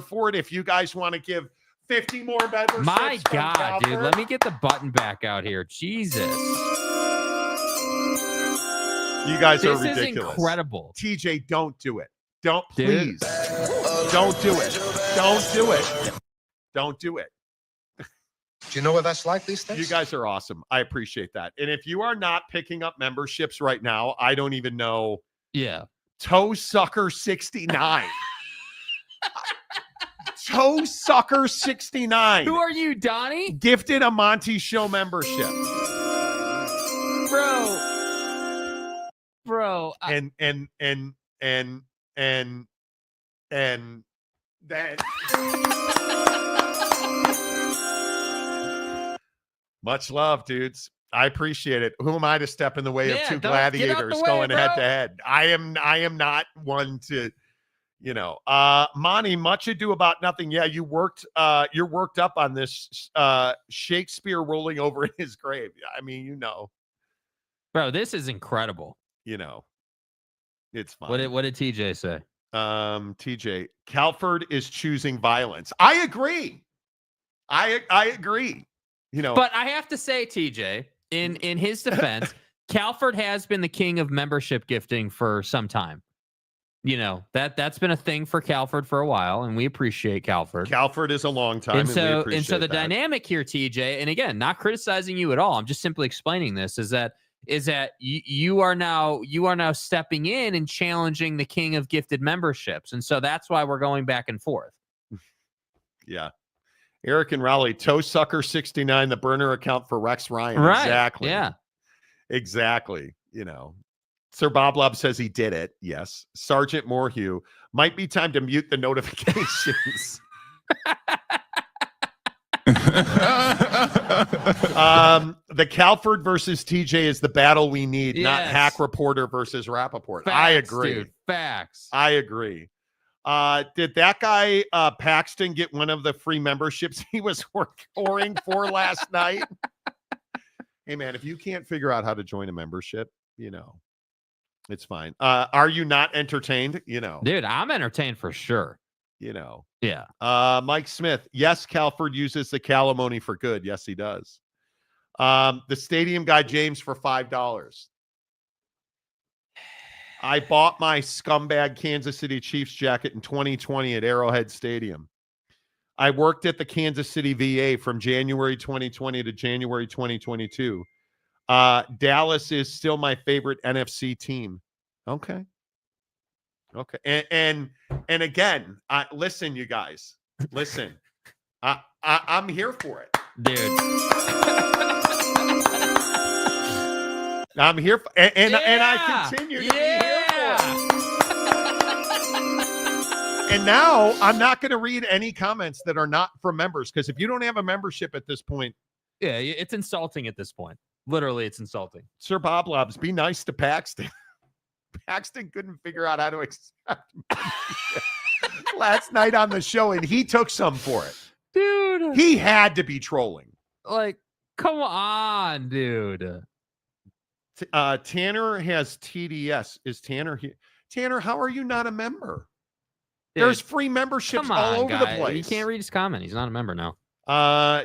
for it. If you guys want to give 50 more memberships, my God, dude, let me get the button back out here. Jesus, you guys are ridiculous. This is incredible. TJ, don't do it. Please. Don't do it. Don't do it. Don't do it. Do you know what that's like these days? You guys are awesome. I appreciate that. And if you are not picking up memberships right now, I don't even know. Yeah. Toe Sucker 69. Toe Sucker 69. Who are you, Donnie? Gifted a Monty Show membership. Bro. And then much love, dudes. I appreciate it. Who am I to step in the way of two gladiators going head to head? I am not one to, Monty, much ado about nothing. Yeah, you're worked up on this Shakespeare rolling over in his grave. I mean, Bro, this is incredible. It's fun. What did TJ say? TJ, Calford is choosing violence. I agree. I agree. You know, but I have to say, TJ, in his defense, Calford has been the king of membership gifting for some time. You know, that's been a thing for Calford for a while, and we appreciate Calford. Calford is a long time, and we so appreciate the that. dynamic here, TJ, and again, not criticizing you at all. I'm just simply explaining this. Is that you are now stepping in and challenging the king of gifted memberships, and so that's why we're going back and forth. Yeah. Eric and Raleigh, Toe Sucker 69, the burner account for Rex Ryan. Right. Exactly. Yeah. Exactly. You know, Sir Bob Lob says he did it. Yes. Sergeant Morhew, might be time to mute the notifications. The Calford versus TJ is the battle we need, not Hack Reporter versus Rappaport. Facts, I agree. Dude. Facts. I agree. Did that guy Paxton get one of the free memberships he was whoring for last night? Hey man, if you can't figure out how to join a membership, you know, it's fine. Are you not entertained? You know, dude, I'm entertained for sure. You know, yeah. Mike Smith, yes, Calford uses the calimony for good. Yes, he does. The stadium guy James for $5. I bought my scumbag Kansas City Chiefs jacket in 2020 at Arrowhead Stadium. I worked at the Kansas City VA from January 2020 to January 2022. Dallas is still my favorite NFC team. Okay. Okay. And again, listen, you guys, listen, I'm here for it. Dude. I'm here for, and I continue to be here for it. And now I'm not going to read any comments that are not from members, because if you don't have a membership at this point, yeah, it's insulting at this point. Literally, it's insulting. Sir Bob Lobs, be nice to Paxton. Paxton couldn't figure out how to accept last night on the show, and he took some for it. Dude. He had to be trolling. Like, come on, dude. Tanner has TDS. Is Tanner here? Tanner, how are you not a member? Dude, there's free memberships all over the place. You can't read his comment. He's not a member now.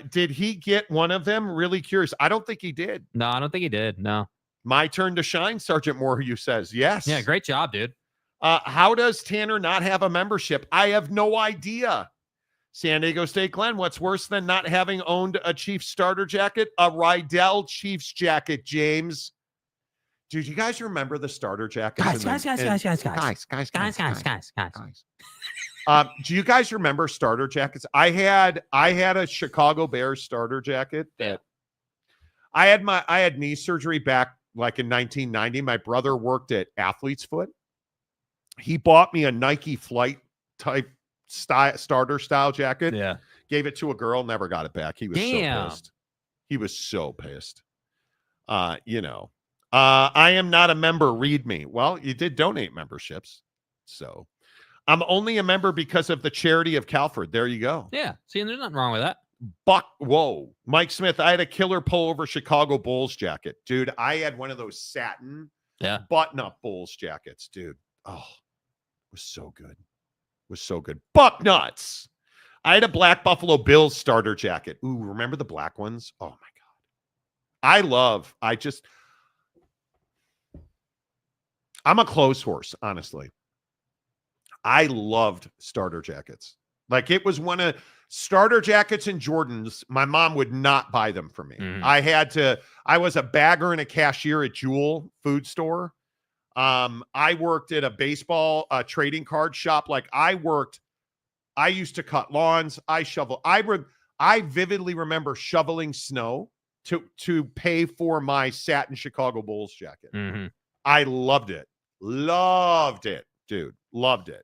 Did he get one of them? Really curious. I don't think he did. No, I don't think he did. No. My turn to shine, Sergeant Morhew says. Yes. Yeah, great job, dude. How does Tanner not have a membership? I have no idea. San Diego State Glenn, what's worse than not having owned a Chiefs starter jacket? A Rydell Chiefs jacket, James. Dude, you guys remember the starter jackets? Guys. Do you guys remember starter jackets? I had a Chicago Bears starter jacket that I had knee surgery back like in 1990. My brother worked at Athlete's Foot. He bought me a Nike Flight type starter style jacket. Yeah. Gave it to a girl, never got it back. He was so pissed. He was so pissed. You know. I am not a member. Read me. Well, you did donate memberships. So I'm only a member because of the charity of Calford. There you go. Yeah. See, and there's nothing wrong with that. Whoa. Mike Smith, I had a killer pullover Chicago Bulls jacket. Dude, I had one of those satin button-up Bulls jackets, dude. Oh, it was so good. It was so good. Buck nuts. I had a Black Buffalo Bills starter jacket. Ooh, remember the black ones? Oh, my God. I'm a clothes horse, honestly. I loved starter jackets. Like, it was one of starter jackets and Jordans. My mom would not buy them for me. Mm-hmm. I was a bagger and a cashier at Jewel food store. I worked at a baseball trading card shop. Like, I used to cut lawns. I vividly remember shoveling snow to pay for my satin Chicago Bulls jacket. Mm-hmm. I loved it. Loved it, dude. Loved it.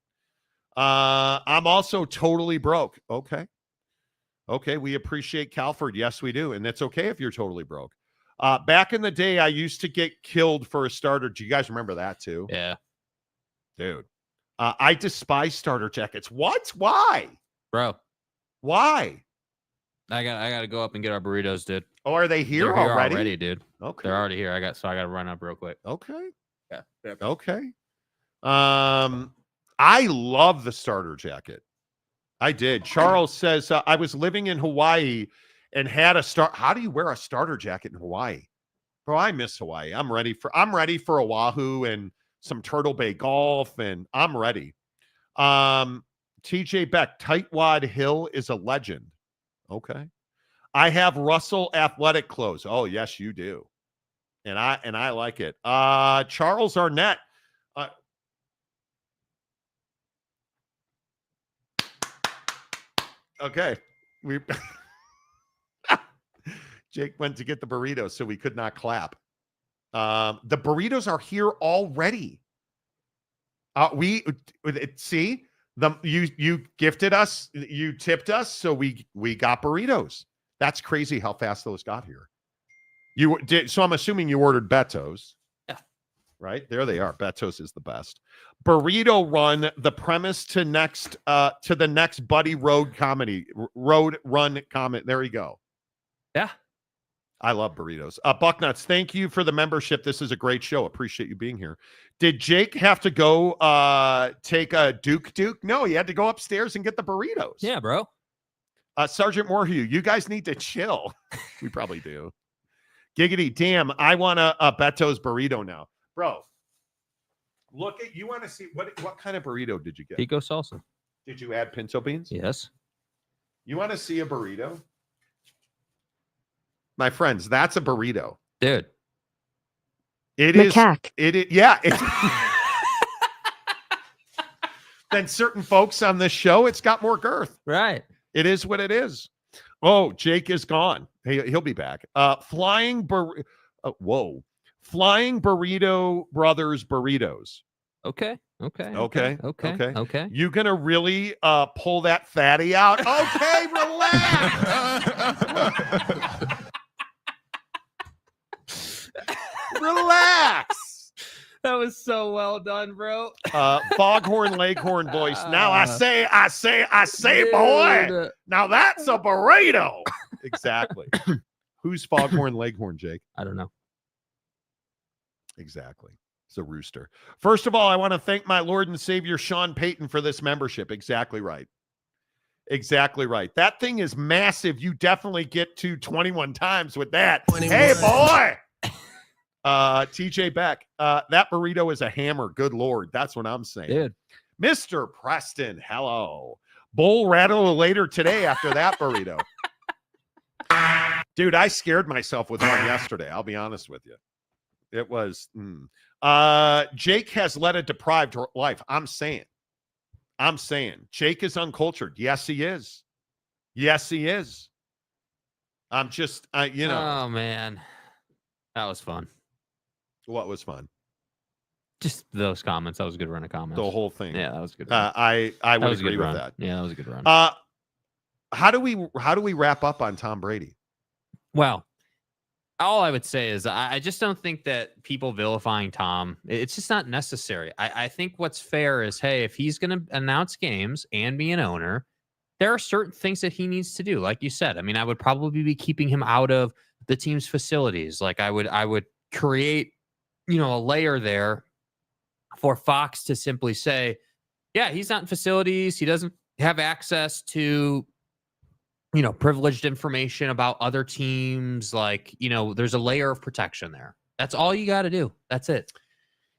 I'm also totally broke. Okay. We appreciate Calford. Yes, we do. And it's okay if you're totally broke. Back in the day, I used to get killed for a starter. Do you guys remember that too? Yeah. Dude. I despise starter jackets. What? Why? Bro. Why? I got to go up and get our burritos, dude. Oh, are they here They're already? Dude. Okay. They're already here. I got to run up real quick. Okay. Yeah. Okay. I love the starter jacket. I did. Charles says, I was living in Hawaii and had a start. How do you wear a starter jacket in Hawaii? Bro, I miss Hawaii. I'm ready for Oahu and some Turtle Bay golf, and I'm ready. TJ Beck, Tightwad Hill is a legend. Okay. I have Russell athletic clothes. Oh, yes, you do. And I like it. Charles Arnett. Okay. Jake went to get the burritos, so we could not clap. The burritos are here already. You gifted us, you tipped us, so we got burritos. That's crazy how fast those got here. You did, so I'm assuming you ordered Beto's. Yeah. Right? There they are. Beto's is the best. Burrito Run, the premise to the next Buddy Road Run comment. There you go. Yeah. I love burritos. Bucknuts, thank you for the membership. This is a great show. Appreciate you being here. Did Jake have to go take a Duke? No, he had to go upstairs and get the burritos. Yeah, bro. Sergeant Morhew, you guys need to chill. We probably do. Giggity, damn, I want a Beto's burrito now. Bro, you want to see what kind of burrito did you get? Pico salsa. Did you add pinto beans? Yes. You want to see a burrito? My friends, that's a burrito. Dude. It Macaque. is. Yeah. Than certain folks on this show, it's got more girth. Right. It is what it is. Oh, Jake is gone. He'll be back. Flying Burrito Brothers burritos. Okay. You gonna really pull that fatty out? Okay, relax. That was so well done, bro. Foghorn Leghorn voice. Now I say, dude. boy. Now that's a burrito. Exactly. Who's Foghorn Leghorn, Jake? I don't know. Exactly. It's a rooster. First of all, I want to thank my Lord and Savior, Sean Payton, for this membership. Exactly right. Exactly right. That thing is massive. You definitely get to 21 times with that. 21. Hey, boy. TJ Beck, that burrito is a hammer. Good Lord. That's what I'm saying. Dude. Mr. Preston, hello. Bull rattle later today after that burrito. Dude, I scared myself with one yesterday. I'll be honest with you. It was. Jake has led a deprived life. I'm saying. Jake is uncultured. Yes, he is. I'm just, Oh, man. That was fun. What was fun? Just those comments. That was a good run of comments. The whole thing. Yeah, that was a good run. I would agree with that. Yeah, that was a good run. How do we wrap up on Tom Brady? Well, all I would say is I just don't think that people vilifying Tom, it's just not necessary. I think what's fair is, hey, if he's going to announce games and be an owner, there are certain things that he needs to do. Like you said, I mean, I would probably be keeping him out of the team's facilities. Like I would create, a layer there for Fox to simply say, yeah, he's not in facilities. He doesn't have access to, privileged information about other teams. Like, there's a layer of protection there. That's all you got to do. That's it.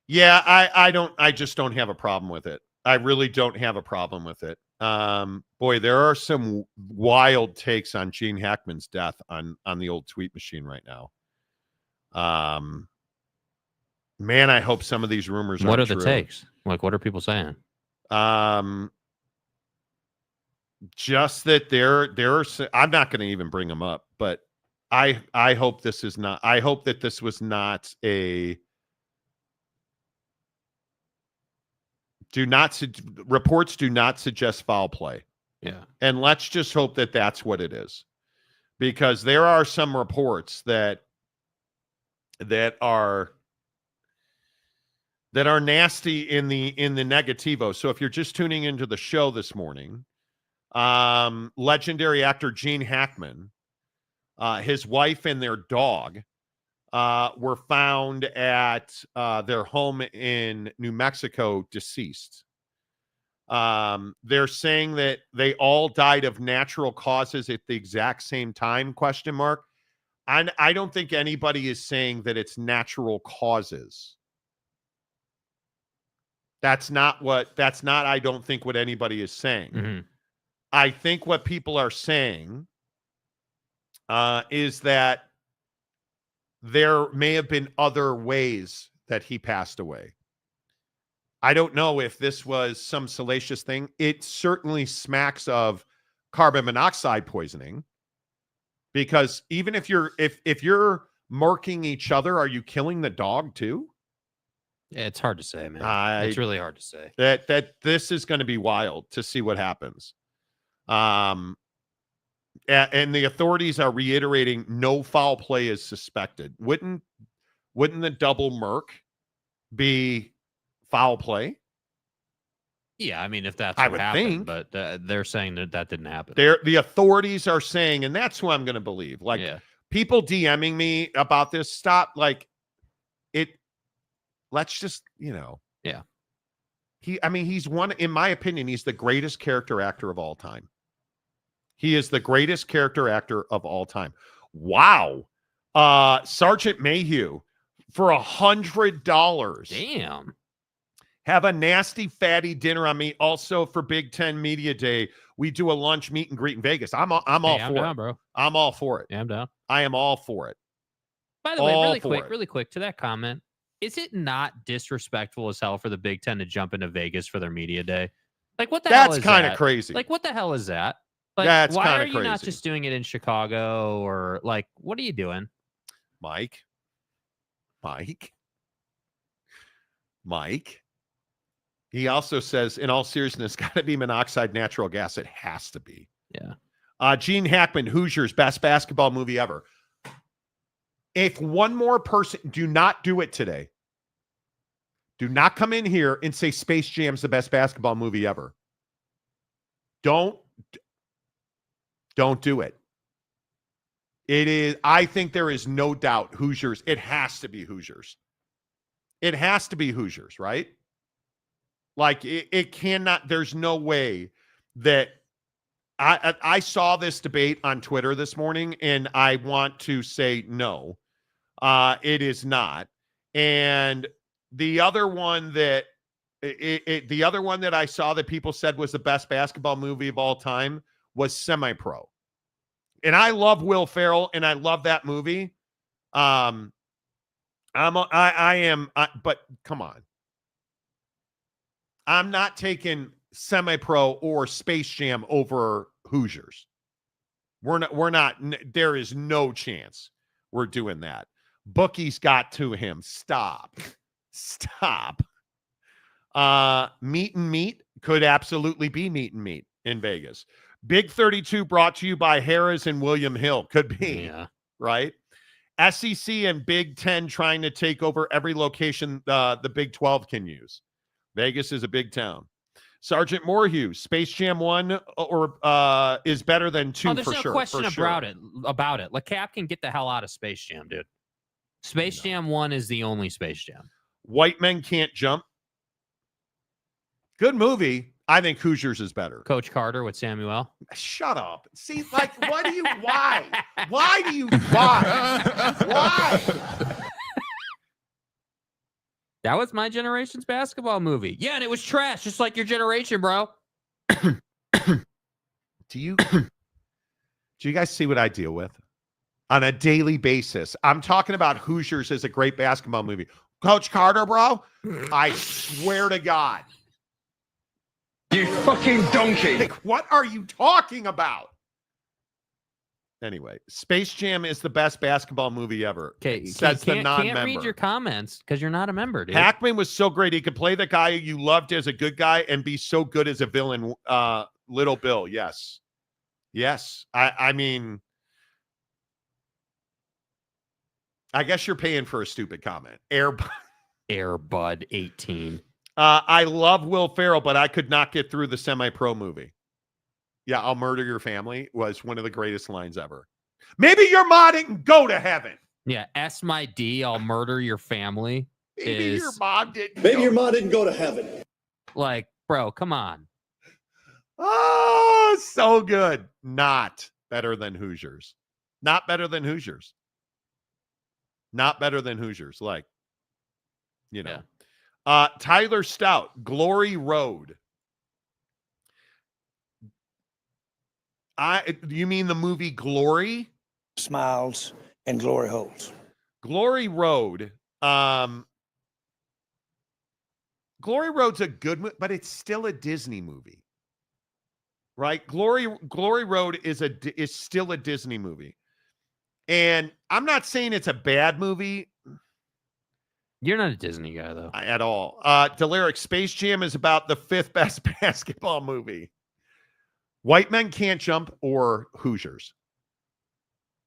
Yeah, I just don't have a problem with it. I really don't have a problem with it. Boy, there are some wild takes on Gene Hackman's death on the old tweet machine right now. Man, I hope some of these rumors What are true. the takes? Like, what are people saying? Just that there are. I'm not going to even bring them up, but I hope this is not. I hope that this was not a. Reports do not suggest foul play. Yeah, and let's just hope that that's what it is, because there are some reports that are nasty in the negativo. So if you're just tuning into the show this morning. Legendary actor Gene Hackman, his wife and their dog were found at their home in New Mexico deceased. They're saying that they all died of natural causes at the exact same time, question mark. I don't think anybody is saying that it's natural causes. That's not, I don't think, what anybody is saying. Mm-hmm. I think what people are saying is that there may have been other ways that he passed away. I don't know if this was some salacious thing. It certainly smacks of carbon monoxide poisoning, because even if you're murking each other, are you killing the dog too? Yeah, it's hard to say, man. It's really hard to say. That this is going to be wild to see what happens. And the authorities are reiterating no foul play is suspected. Wouldn't the double murk be foul play? Yeah, I mean, if that's I what would happened, think. but they're saying that didn't happen. The authorities are saying, and that's who I'm going to believe. Like, people DMing me about this, stop. Like, let's just, Yeah. He's one, in my opinion, he's the greatest character actor of all time. He is the greatest character actor of all time. Wow. Sergeant Mayhew for $100. Damn. Have a nasty fatty dinner on me. Also for Big Ten Media Day, we do a lunch meet and greet in Vegas. I'm all for down, it, bro. I'm all for it. Yeah, I'm down. I am all for it. By the way, really quick to that comment. Is it not disrespectful as hell for the Big Ten to jump into Vegas for their media day? Like, what the hell is that? That's kind of crazy. Like, what the hell is that? Like, that's why are crazy. you not just doing it in Chicago, or like, what are you doing? Mike. He also says, in all seriousness, got to be monoxide natural gas. It has to be. Yeah. Gene Hackman, Hoosiers, best basketball movie ever. If one more person, do not do it today. Do not come in here and say Space Jam's the best basketball movie ever. Don't do it. It is, I think there is no doubt Hoosiers. It has to be Hoosiers. It has to be Hoosiers, right? Like, it cannot, there's no way that I saw this debate on Twitter this morning, and I want to say no, it is not. And the other one that the other one that I saw that people said was the best basketball movie of all time was Semi-Pro. And I love Will Ferrell, and I love that movie. But come on. I'm not taking Semi-Pro or Space Jam over Hoosiers. We're not, there is no chance we're doing that. Bookies got to him. Stop. Meet and Meet could absolutely be Meet and Meet in Vegas. Big 32 brought to you by Harris and William Hill. Could be. Yeah. Right? SEC and Big 10 trying to take over every location the Big 12 can use. Vegas is a big town. Sergeant Moorhew, Space Jam 1 or is better than 2 for sure. There's no question about it. LeCap can get the hell out of Space Jam, dude. Space Jam 1 is the only Space Jam. White Men Can't Jump. Good movie. I think Hoosiers is better. Coach Carter with Samuel. Shut up. See, like, why? That was my generation's basketball movie. Yeah, and it was trash, just like your generation, bro. Do you guys see what I deal with on a daily basis? I'm talking about Hoosiers as a great basketball movie. Coach Carter, bro, I swear to God. You fucking donkey. Like, what are you talking about? Anyway, Space Jam is the best basketball movie ever. Okay, says the non-member. Can't read your comments because you're not a member, dude. Hackman was so great. He could play the guy you loved as a good guy and be so good as a villain. Little Bill, yes. I mean, I guess you're paying for a stupid comment. Airbud 18. I love Will Ferrell, but I could not get through the Semi-Pro movie. Yeah, I'll murder your family was one of the greatest lines ever. Maybe your mom didn't go to heaven. Yeah, S my D, I'll murder your family. Maybe your mom didn't. Maybe your mom didn't go to heaven. Like, bro, come on. Oh, so good. Not better than Hoosiers. Not better than Hoosiers. Not better than Hoosiers. Like, you know. Yeah. Tyler Stout, Glory Road. You mean the movie Glory? Smiles and glory holes. Glory Road. Glory Road's a good movie, but it's still a Disney movie. Right? Glory Road is still a Disney movie. And I'm not saying it's a bad movie. You're not a Disney guy, though. At all. Deliric, Space Jam is about the 5th best basketball movie. White Men Can't Jump or Hoosiers?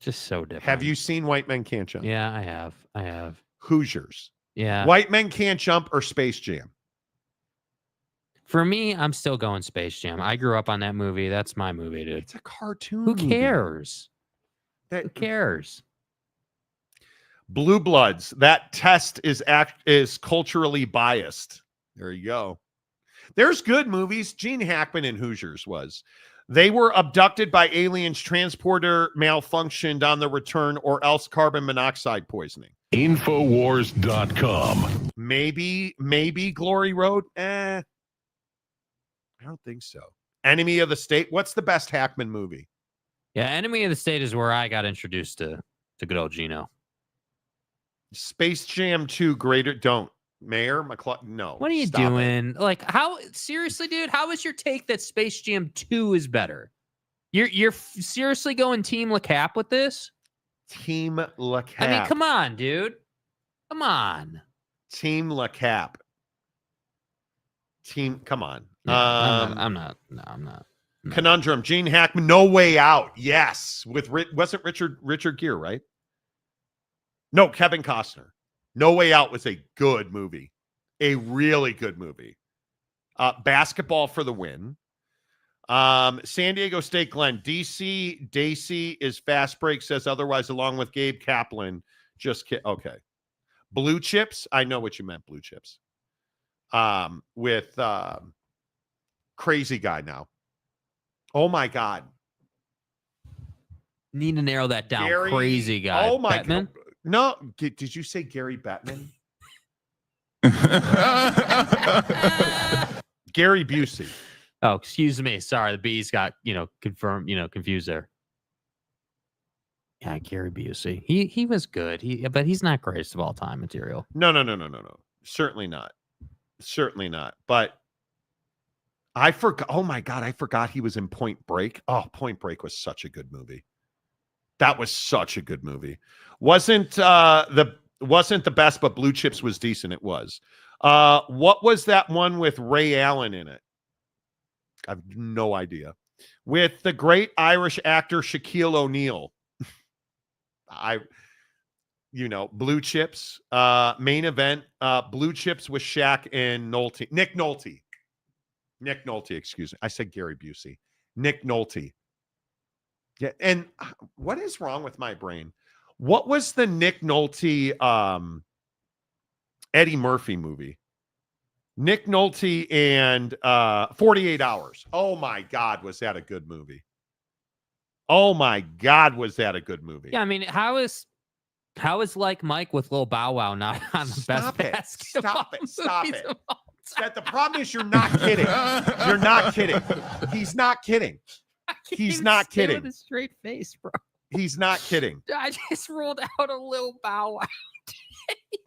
Just so different. Have you seen White Men Can't Jump? Yeah, I have. Hoosiers. Yeah. White Men Can't Jump or Space Jam? For me, I'm still going Space Jam. I grew up on that movie. That's my movie, dude. It's a cartoon Who movie. cares? Who cares? Blue Bloods. That test is culturally biased. There you go. There's good movies. Gene Hackman in Hoosiers was. They were abducted by aliens, transporter malfunctioned on the return, or else carbon monoxide poisoning. Infowars.com. Maybe Glory Road. I don't think so. Enemy of the State. What's the best Hackman movie? Yeah, Enemy of the State is where I got introduced to good old Gino. Space Jam 2 greater. Don't. Mayor McClung. No. What are you doing? Like, how seriously, dude? How is your take that Space Jam 2 is better? You're seriously going Team LeCap with this? Team LeCap. I mean, come on, dude. Come on. Team LeCap. Come on. Yeah, I'm not. No, I'm not. No. Conundrum. Gene Hackman. No Way Out. Yes. Wasn't Richard Gere, right? No, Kevin Costner. No Way Out was a good movie. A really good movie. Basketball for the win. San Diego State Glen. DC Dacey is fast break, says otherwise, along with Gabe Kaplan. Just kidding. Okay. Blue Chips. I know what you meant, Blue Chips. With Crazy Guy now. Oh my God. Need to narrow that down. Gary, Crazy Guy. Oh my Bettman? God. No. Did you say Gary Bettman? Gary Busey. Oh, excuse me. Sorry, the B's got, confused there. Yeah, Gary Busey. He was good. But he's not greatest of all time material. No. Certainly not. But I forgot. Oh my God, I forgot he was in Point Break. Oh, Point Break was such a good movie. That was such a good movie. Wasn't the best, but Blue Chips was decent. It was. What was that one with Ray Allen in it? I have no idea. With the great Irish actor Shaquille O'Neal. Blue Chips. Main event. Blue Chips with Shaq and Nolte. Nick Nolte, excuse me. I said Gary Busey. Nick Nolte. Yeah, and what is wrong with my brain? What was the Nick Nolte Eddie Murphy movie? Nick Nolte and 48 Hours. Oh my God, was that a good movie? Oh my God, was that a good movie? Yeah, I mean, how is like Mike with Lil Bow Wow not on the best basketball? Stop it. The problem is you're not kidding. You're not kidding. He's not kidding. He's not kidding. With a straight face, bro. He's not kidding. I just rolled out a Lil Bow Wow take.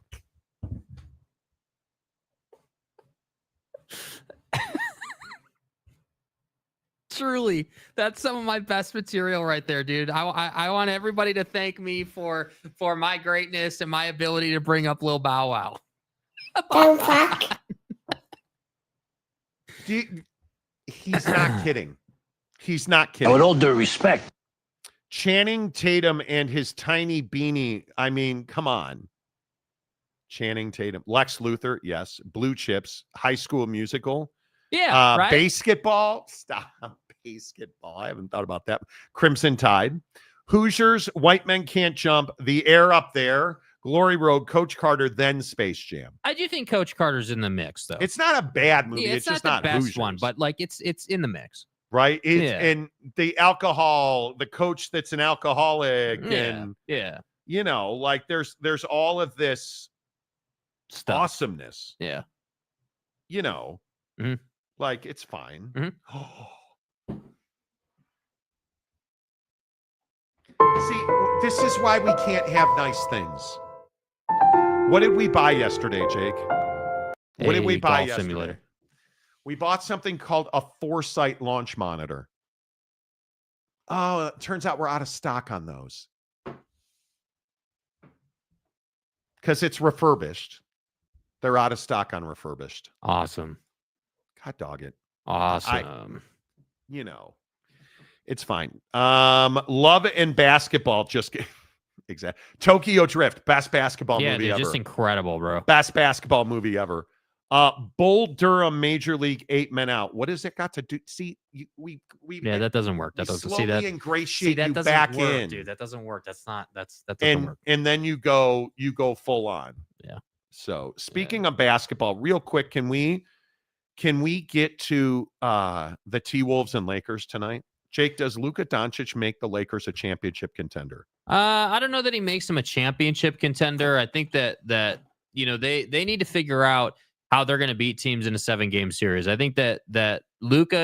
Truly, that's some of my best material right there, dude. I want everybody to thank me for my greatness and my ability to bring up Lil Bow Wow. Don't fuck. He's not kidding. He's not kidding. With all due respect. Channing Tatum and his tiny beanie. I mean, come on. Channing Tatum. Lex Luthor, yes. Blue Chips. High School Musical. Yeah, right? Basketball. Stop. Basketball. I haven't thought about that. Crimson Tide. Hoosiers. White Men Can't Jump. The Air Up There. Glory Road. Coach Carter. Then Space Jam. I do think Coach Carter's in the mix, though. It's not a bad movie. Yeah, it's just not the best Hoosiers. one, but like it's in the mix. right? And the alcohol, the coach that's an alcoholic, and you know, like there's all of this stuff. Awesomeness. Yeah. You know, like it's fine. See, this is why we can't have nice things. What did we buy yesterday, Jake? What did we buy yesterday? Simulator. We bought something called a Foresight launch monitor. Oh, it turns out we're out of stock on those. Because it's refurbished. They're out of stock on refurbished. Awesome. God dog it. Awesome. You know, it's fine. Love and Basketball just exactly. Tokyo Drift, best basketball movie ever. Just incredible, bro. Best basketball movie ever. Bull Durham Major League 8 Men Out. What has it got to do? See, we that doesn't work. That doesn't see that. Ingratiate that you back work, in, dude. That doesn't work. That doesn't work. And then you go full on. Yeah. So speaking of basketball, real quick, can we get to the T-Wolves and Lakers tonight? Jake, does Luka Doncic make the Lakers a championship contender? I don't know that he makes them a championship contender. I think that you know they need to figure out how they're going to beat teams in a 7-game series. I think that Luka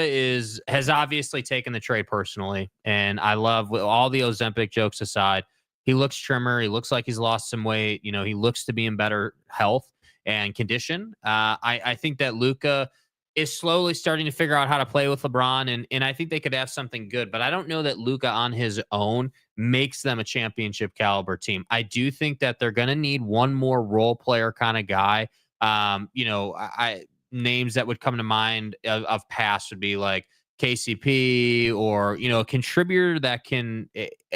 has obviously taken the trade personally, and I love, with all the Ozempic jokes aside, he looks trimmer. He looks like he's lost some weight. You know, he looks to be in better health and condition. I think that Luka is slowly starting to figure out how to play with LeBron, and I think they could have something good. But I don't know that Luka on his own makes them a championship caliber team. I do think that they're going to need one more role player kind of guy. You know, names that would come to mind of past would be like KCP, or, you know, a contributor that can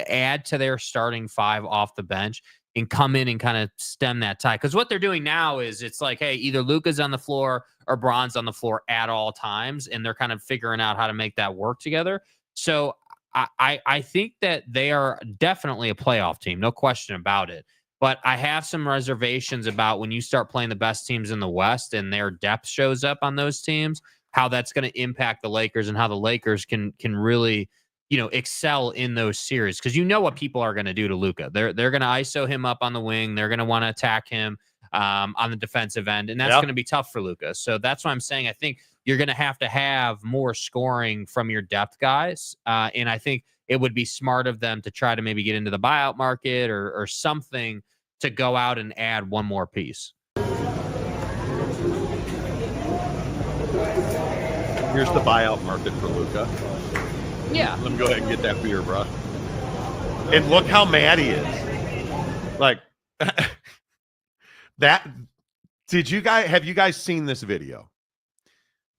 add to their starting 5 off the bench and come in and kind of stem that tide. Because what they're doing now is it's like, hey, either Luka's on the floor or Bron's on the floor at all times, and they're kind of figuring out how to make that work together. So I think that they are definitely a playoff team, no question about it. But I have some reservations about when you start playing the best teams in the West and their depth shows up on those teams, how that's going to impact the Lakers and how the Lakers can really, you know, excel in those series. Because you know what people are going to do to Luka. They're going to ISO him up on the wing. They're going to want to attack him on the defensive end, and that's going to be tough for Luka. So that's why I'm saying I think you're going to have more scoring from your depth guys, and I think it would be smart of them to try to maybe get into the buyout market or something to go out and add one more piece. Here's the buyout market for Luka. Yeah. Let me go ahead and get that beer, bro. And look how mad he is. Like, that. Have you guys seen this video?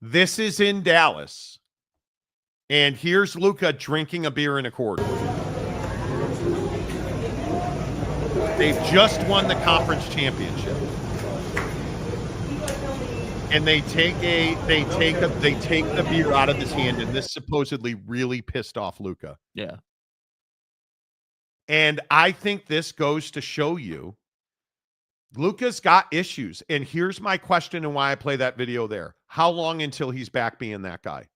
This is in Dallas. And here's Luka drinking a beer in a quarter. They've just won the conference championship. And they take the beer out of his hand, and this supposedly really pissed off Luka. Yeah. And I think this goes to show you Luka's got issues. And here's my question and why I play that video there. How long until he's back being that guy?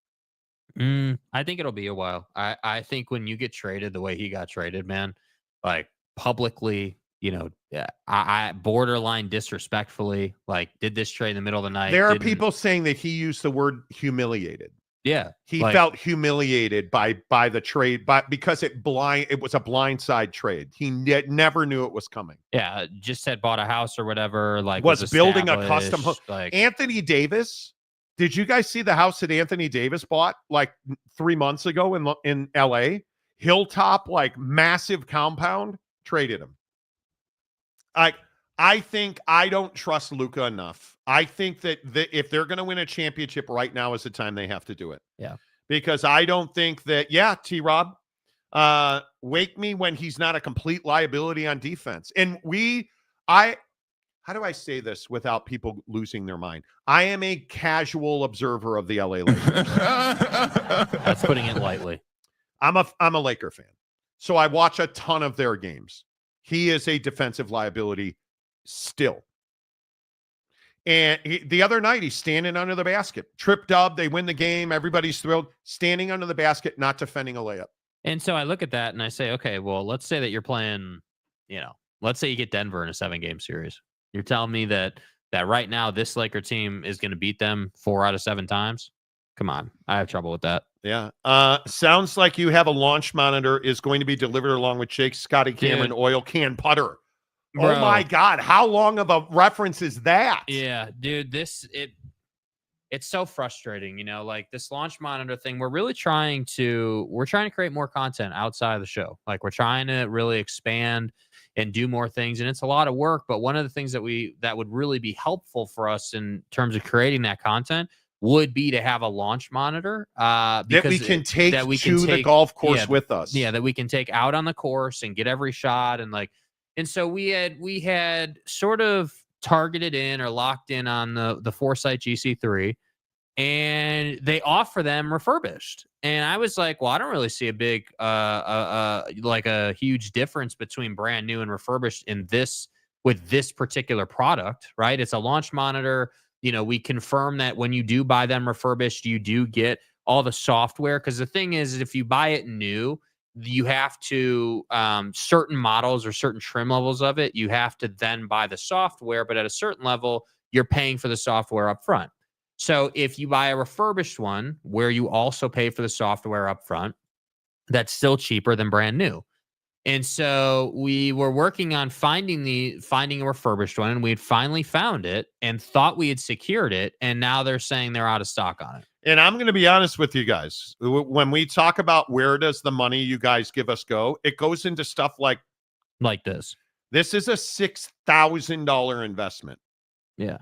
I think it'll be a while. I think when you get traded the way he got traded, man, like publicly, you know, I borderline disrespectfully, like, did this trade in the middle of the night. There are people saying that he used the word humiliated. Yeah. He felt humiliated by the trade, because it was a blindside trade. He never knew it was coming. Yeah. Just had bought a house or whatever, like was building a custom home. Like Anthony Davis. Did you guys see the house that Anthony Davis bought like 3 months ago in LA? Hilltop, like massive compound, traded him. I think I don't trust Luka enough. I think that if they're going to win a championship right now is the time they have to do it. Yeah. Because I don't think that, T-Rob, wake me when he's not a complete liability on defense. And how do I say this without people losing their mind? I am a casual observer of the LA Lakers. That's putting it lightly. I'm a Laker fan. So I watch a ton of their games. He is a defensive liability still. And the other night, he's standing under the basket. Trip dub, they win the game. Everybody's thrilled. Standing under the basket, not defending a layup. And so I look at that and I say, okay, well, let's say that you're playing, let's say you get Denver in a 7-game series. You're telling me that right now this Laker team is going to beat them 4 out of 7 times? Come on. I have trouble with that. Yeah. Sounds like you have a launch monitor is going to be delivered along with Jake Scotty Cameron oil can putter. Bro. Oh my God. How long of a reference is that? Yeah, dude, it's so frustrating, like this launch monitor thing. We're trying to create more content outside of the show. Like we're trying to really expand and do more things. And it's a lot of work. But one of the things that would really be helpful for us in terms of creating that content would be to have a launch monitor that we can take to the golf course with us. Yeah, that we can take out on the course and get every shot. And so we had sort of targeted in or locked in on the Foresight GC3, and they offer them refurbished. And I was like, well, I don't really see a big like a huge difference between brand new and refurbished with this particular product, right? It's a launch monitor. We confirm that when you do buy them refurbished, you do get all the software. Because the thing is, if you buy it new, you have to certain models or certain trim levels of it, you have to then buy the software. But at a certain level, you're paying for the software up front. So if you buy a refurbished one where you also pay for the software up front, that's still cheaper than brand new. And so we were working on finding a refurbished one, and we had finally found it and thought we had secured it. And now they're saying they're out of stock on it. And I'm going to be honest with you guys. When we talk about where does the money you guys give us go, it goes into stuff like this. This is a $6,000 investment. Yeah.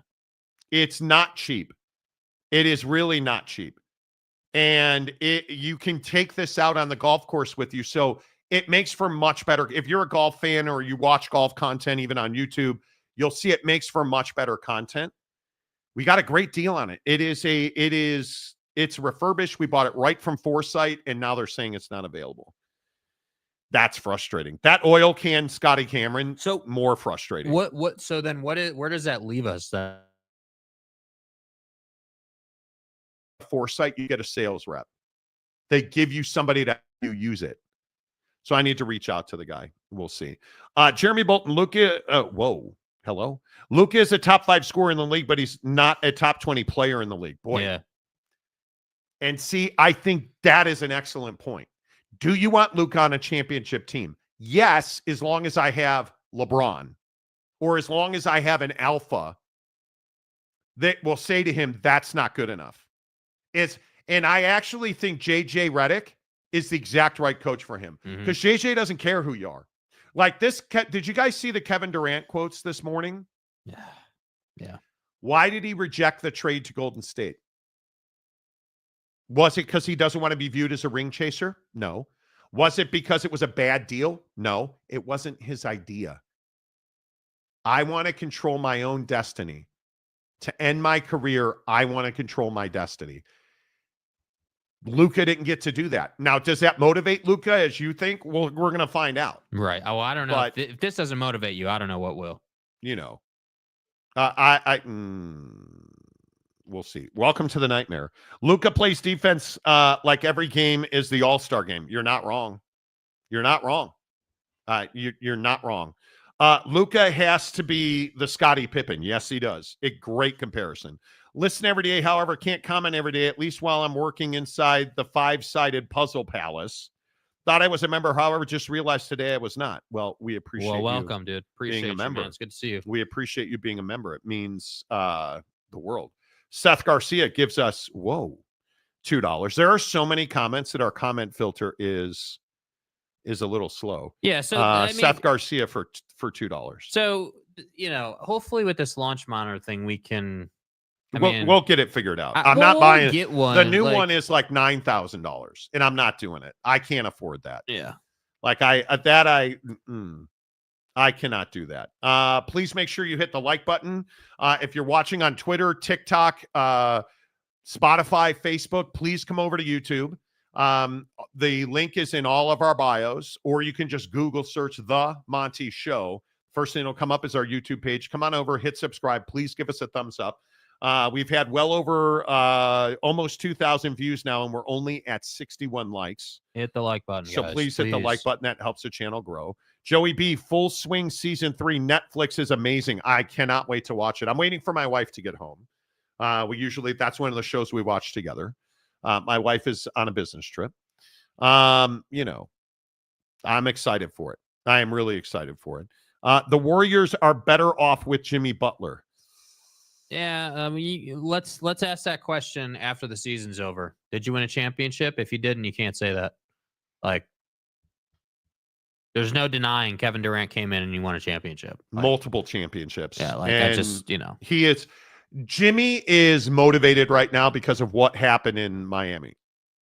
It's not cheap. It is really not cheap. And you can take this out on the golf course with you. So it makes for much better. If you're a golf fan or you watch golf content, even on YouTube, you'll see it makes for much better content. We got a great deal on it. It's refurbished. We bought it right from Foresight, and now they're saying it's not available. That's frustrating. That oil can Scotty Cameron, so more frustrating. Where does that leave us then? Foresight, you get a sales rep. They give you somebody to use it. So I need to reach out to the guy. We'll see. Jeremy Bolton, Luka. Hello. Luka is a top 5 scorer in the league, but he's not a top 20 player in the league. Boy. Yeah. And see, I think that is an excellent point. Do you want Luka on a championship team? Yes, as long as I have LeBron, or as long as I have an alpha that will say to him, that's not good enough. And I actually think JJ Redick is the exact right coach for him, because JJ doesn't care who you are. Like this, did you guys see the Kevin Durant quotes this morning? Yeah. Why did he reject the trade to Golden State? Was it because he doesn't want to be viewed as a ring chaser? No. Was it because it was a bad deal? No, it wasn't his idea. I want to control my own destiny. To end my career, I want to control my destiny. Luka didn't get to do that. Now, does that motivate Luka as you think? Well, we're going to find out. Right. Oh, I don't know. But if this doesn't motivate you, I don't know what will. We'll see. Welcome to the nightmare. Luka plays defense like every game is the All-Star game. You're not wrong. You're not wrong. You're not wrong. Luka has to be the Scottie Pippen. Yes, he does. A great comparison. Listen every day, however, can't comment every day, at least while I'm working inside the 5-sided puzzle palace. Thought I was a member, however, just realized today I was not. Well, we appreciate you. Well, welcome, dude. Appreciate being a member. Man. It's good to see you. We appreciate you being a member. It means the world. Seth Garcia gives us, $2. There are so many comments that our comment filter is a little slow. Yeah. So Seth Garcia for $2. So, hopefully with this launch monitor thing, we can. We'll get it figured out. I'm not buying it. Get one. The new one is like $9,000, and I'm not doing it. I can't afford that. Yeah. Like I cannot do that. Please make sure you hit the like button. If you're watching on Twitter, TikTok, Spotify, Facebook, please come over to YouTube. The link is in all of our bios, or you can just Google search The Monty Show. First thing that'll come up is our YouTube page. Come on over, hit subscribe. Please give us a thumbs up. We've had well over almost 2,000 views now, and we're only at 61 likes. Hit the like button, So guys. please hit the like button. That helps the channel grow. Joey B, Full Swing Season 3. Netflix is amazing. I cannot wait to watch it. I'm waiting for my wife to get home. That's one of the shows we watch together. My wife is on a business trip. I'm excited for it. I am really excited for it. The Warriors are better off with Jimmy Butler. Yeah, let's ask that question after the season's over. Did you win a championship? If you didn't, you can't say that. Like, there's no denying Kevin Durant came in and you won a championship. Like, multiple championships. Yeah, like and I just, Jimmy is motivated right now because of what happened in Miami.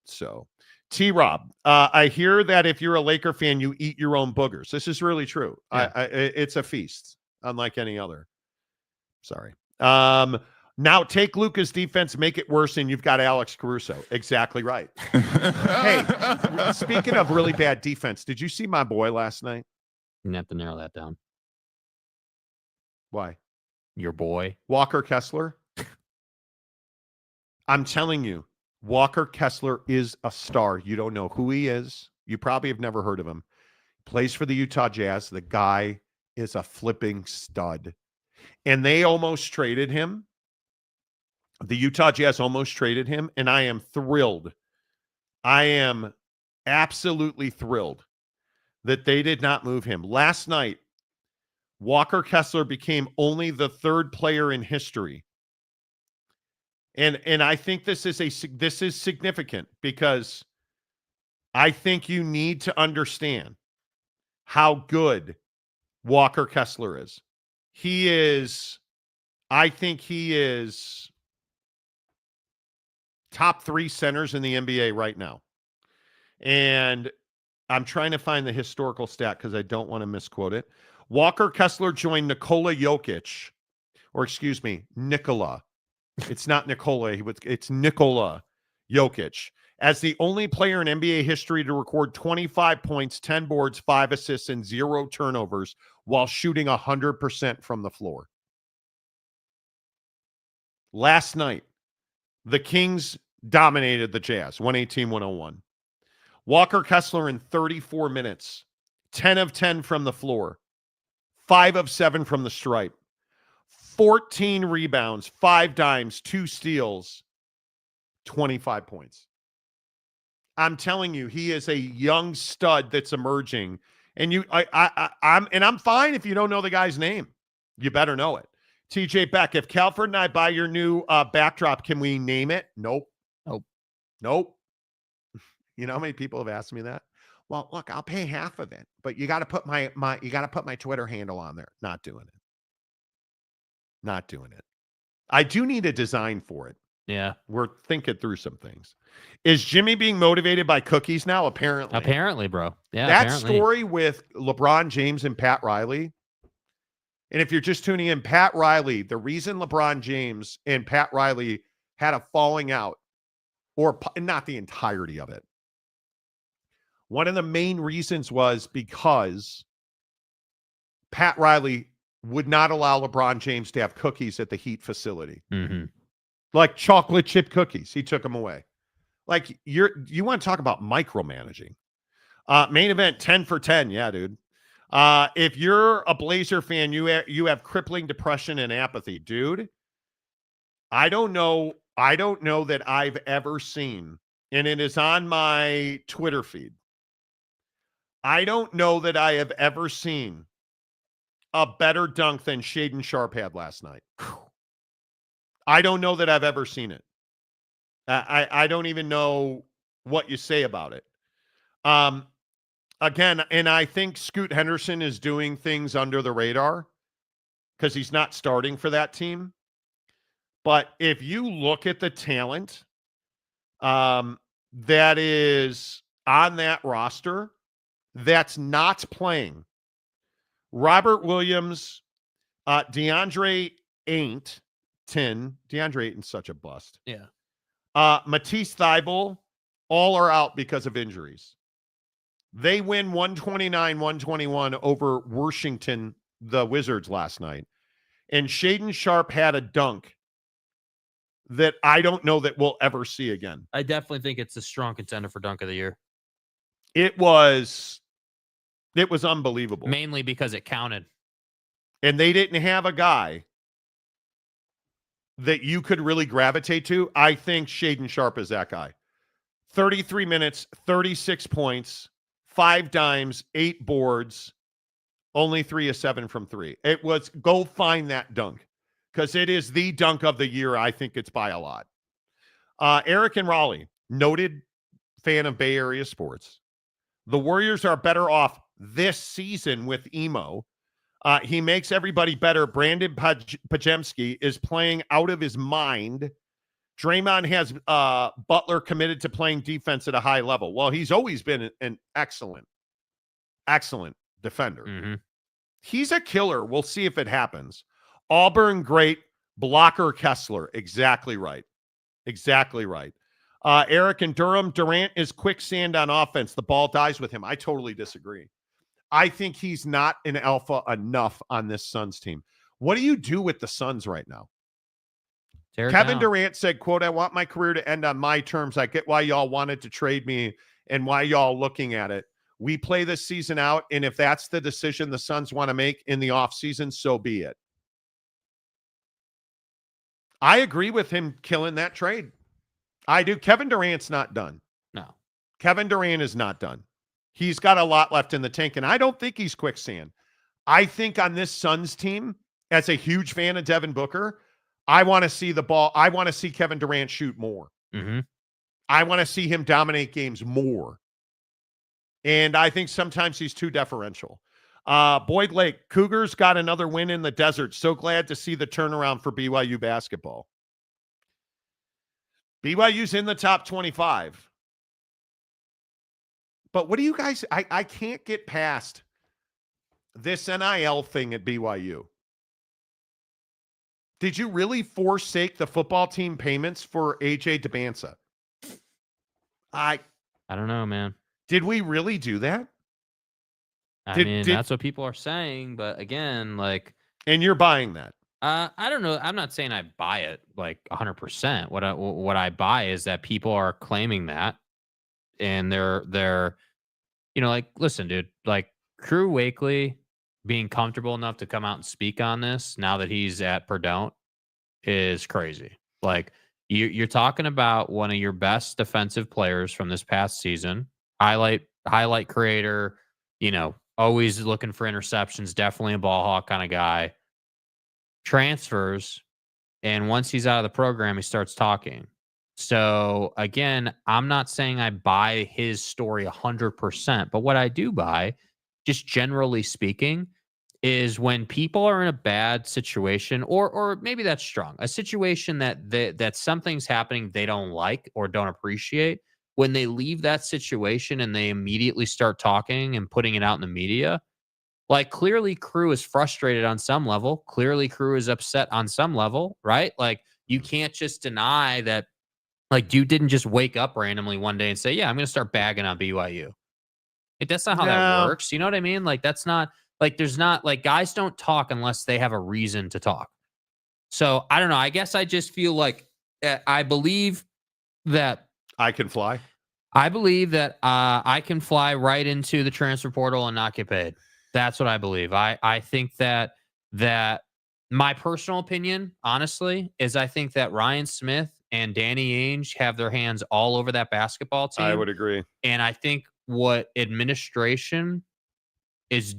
So, T-Rob, I hear that if you're a Laker fan, you eat your own boogers. This is really true. Yeah. It's a feast, unlike any other. Sorry. Now take Luka's defense, make it worse, and you've got Alex Caruso. Exactly right. Hey, speaking of really bad defense, did you see my boy last night? You have to narrow that down. Why? Your boy. Walker Kessler. I'm telling you, Walker Kessler is a star. You don't know who he is. You probably have never heard of him. Plays for the Utah Jazz. The guy is a flipping stud. And they almost traded him. The Utah Jazz almost traded him, and I am thrilled. I am absolutely thrilled that they did not move him. Last night, Walker Kessler became only the third player in history. And I think this is significant because I think you need to understand how good Walker Kessler is. I think he is top 3 centers in the NBA right now. And I'm trying to find the historical stat because I don't want to misquote it. Walker Kessler joined Nikola Jokic, or excuse me, Nikola. It's not Nikola. It's Nikola Jokic as the only player in NBA history to record 25 points, 10 boards, 5 assists, and 0 turnovers while shooting 100% from the floor. Last night, the Kings dominated the Jazz, 118-101. Walker Kessler in 34 minutes, 10 of 10 from the floor, 5 of 7 from the stripe, 14 rebounds, 5 dimes, 2 steals, 25 points. I'm telling you, he is a young stud that's emerging. And I'm fine if you don't know the guy's name. You better know it. TJ Beck, if Calford and I buy your new backdrop, can we name it? Nope. You know how many people have asked me that? Well, look, I'll pay half of it, but you got to put my Twitter handle on there. Not doing it. I do need a design for it. Yeah. We're thinking through some things. Is Jimmy being motivated by cookies now? Apparently, bro. Yeah. That story with LeBron James and Pat Riley. And if you're just tuning in, Pat Riley, the reason LeBron James and Pat Riley had a falling out, or not the entirety of it, one of the main reasons was because Pat Riley would not allow LeBron James to have cookies at the Heat facility. Mm-hmm. Like chocolate chip cookies. He took them away. Like you want to talk about micromanaging. Main event 10 for 10. Yeah, dude. If you're a Blazer fan, you have crippling depression and apathy, dude. I don't know that I've ever seen, and it is on my Twitter feed. I don't know that I have ever seen a better dunk than Shaedon Sharpe had last night. I don't know that I've ever seen it. I don't even know what you say about it. Again, and I think Scoot Henderson is doing things under the radar because he's not starting for that team. But if you look at the talent that is on that roster that's not playing, Robert Williams, DeAndre Ayton's such a bust. Yeah. Matisse Thybulle, all are out because of injuries. They win 129-121 over Washington the Wizards last night, and Shaden Sharp had a dunk that I don't know that we'll ever see again. I definitely think it's a strong contender for dunk of the year. It was unbelievable. Mainly because it counted. And they didn't have a guy that you could really gravitate to. I think Shaden Sharp is that guy. 33 minutes, 36 points, 5 dimes, 8 boards, only 3 of 7 from 3. It was, go find that dunk, because it is the dunk of the year. I think it's by a lot. Eric and Raleigh, noted fan of Bay Area sports. The Warriors are better off this season with Emo. He makes everybody better. Brandon Pajemski is playing out of his mind. Draymond has Butler committed to playing defense at a high level. Well, he's always been an excellent defender. Mm-hmm. He's a killer. We'll see if it happens. Auburn, great. Blocker Kessler. Exactly right. Exactly right. Eric and Durham, Durant is quicksand on offense. The ball dies with him. I totally disagree. I think he's not an alpha enough on this Suns team. What do you do with the Suns right now? Kevin Durant said, quote, I want my career to end on my terms. I get why y'all wanted to trade me and why y'all looking at it. We play this season out, and if that's the decision the Suns want to make in the offseason, so be it. I agree with him killing that trade. I do. Kevin Durant's not done. No. Kevin Durant is not done. He's got a lot left in the tank, and I don't think he's quicksand. I think on this Suns team, as a huge fan of Devin Booker, I want to see the ball. I want to see Kevin Durant shoot more. Mm-hmm. I want to see him dominate games more. And I think sometimes he's too deferential. Boyd Lake, Cougars got another win in the desert. So glad to see the turnaround for BYU basketball. BYU's in the top 25. But what do you guys, I can't get past this NIL thing at BYU. Did you really forsake the football team payments for AJ DeBansa? I don't know, man. Did we really do that? I mean, that's what people are saying, but again, like, and you're buying that. I don't know. I'm not saying I buy it like 100%. What I buy is that people are claiming that, and they're, you know, like, listen, dude, like Crew Wakely being comfortable enough to come out and speak on this now that he's at Purdue is crazy. Like, you're talking about one of your best defensive players from this past season, highlight creator, you know, always looking for interceptions, definitely a ball hawk kind of guy. Transfers, and once he's out of the program, he starts talking. So again, I'm not saying I buy his story 100%, but what I do buy, just generally speaking, is when people are in a bad situation, or maybe that's strong, a situation that something's happening they don't like or don't appreciate. When they leave that situation and they immediately start talking and putting it out in the media, like, clearly Crew is frustrated on some level. Clearly Crew is upset on some level, right? Like, you can't just deny that, like, you didn't just wake up randomly one day and say, yeah, I'm going to start bagging on BYU. Like, that's not how that works. You know what I mean? Like, that's not, like, there's not, like, guys don't talk unless they have a reason to talk. So, I don't know. I guess I just feel like I believe that I can fly. I believe that I can fly right into the transfer portal and not get paid. That's what I believe. I think that my personal opinion, honestly, is I think that Ryan Smith and Danny Ainge have their hands all over that basketball team. I would agree. And I think what administration is,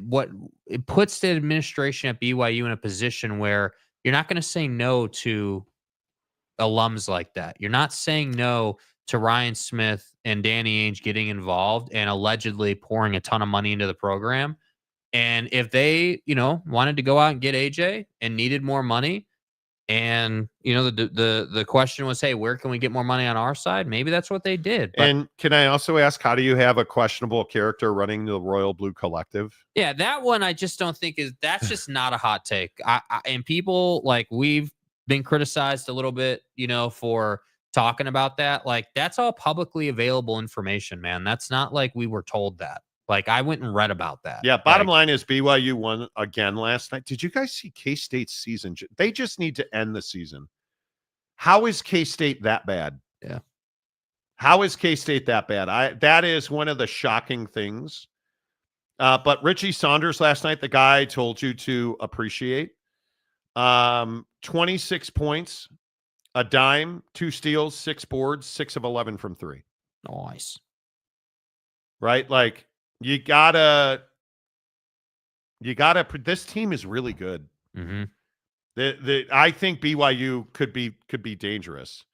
what it puts the administration at BYU in a position where you're not going to say no to alums like that. You're not saying no to Ryan Smith and Danny Ainge getting involved and allegedly pouring a ton of money into the program. And if they, you know, wanted to go out and get AJ and needed more money, and, you know, the question was, hey, where can we get more money on our side? Maybe that's what they did. But, and can I also ask, how do you have a questionable character running the Royal Blue Collective? Yeah, that one I just don't think that's just not a hot take. And people, like, we've been criticized a little bit, you know, for talking about that. Like, that's all publicly available information, man. That's not like we were told that. Like, I went and read about that. Yeah, bottom line is BYU won again last night. Did you guys see K-State's season? They just need to end the season. How is K-State that bad? Yeah. How is K-State that bad? That is one of the shocking things. But Richie Saunders last night, the guy I told you to appreciate, 26 points, a dime, 2 steals, 6 boards, 6 of 11 from 3. Nice. Right? Like, you gotta, this team is really good. Mm-hmm. I think BYU could be dangerous.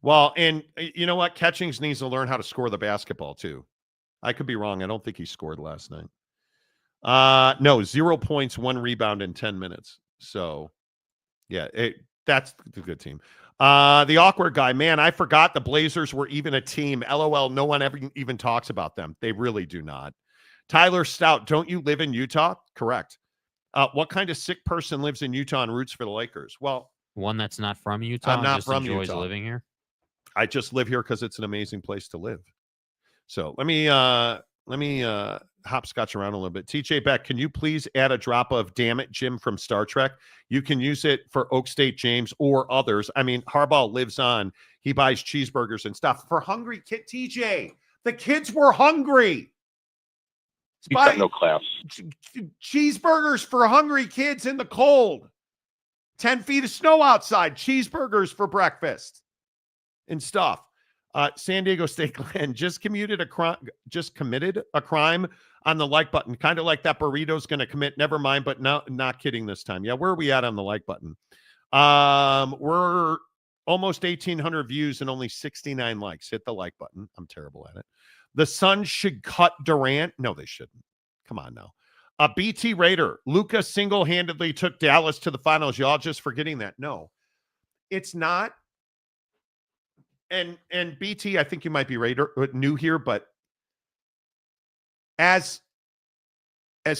Well, and you know what? Catchings needs to learn how to score the basketball too. I could be wrong. I don't think he scored last night. No, 0 points, 1 rebound in 10 minutes. So, yeah, that's a good team. The awkward guy, man, I forgot the Blazers were even a team. LOL, no one ever even talks about them. They really do not. Tyler Stout, don't you live in Utah? Correct. What kind of sick person lives in Utah and roots for the Lakers? Well, one that's not from Utah. I'm not just from enjoys Utah. living here. I just live here because it's an amazing place to live. So let me hopscotch around a little bit. TJ Beck, can you please add a drop of "Damn It, Jim" from Star Trek? You can use it for Oak State James or others. I mean, Harbaugh lives on. He buys cheeseburgers and stuff for hungry kid. TJ, the kids were hungry. You've got no class. Cheeseburgers for hungry kids in the cold. 10 feet of snow outside. Cheeseburgers for breakfast and stuff. San Diego State Glenn just committed a crime on the like button, kind of like that burrito's going to commit. Never mind, but no, not kidding this time. Yeah, where are we at on the like button? We're almost 1,800 views and only 69 likes. Hit the like button. I'm terrible at it. The Suns should cut Durant. No, they shouldn't. Come on now. BT Raider, Luka single-handedly took Dallas to the finals. Y'all just forgetting that. No, it's not. And BT, I think you might be new here, but as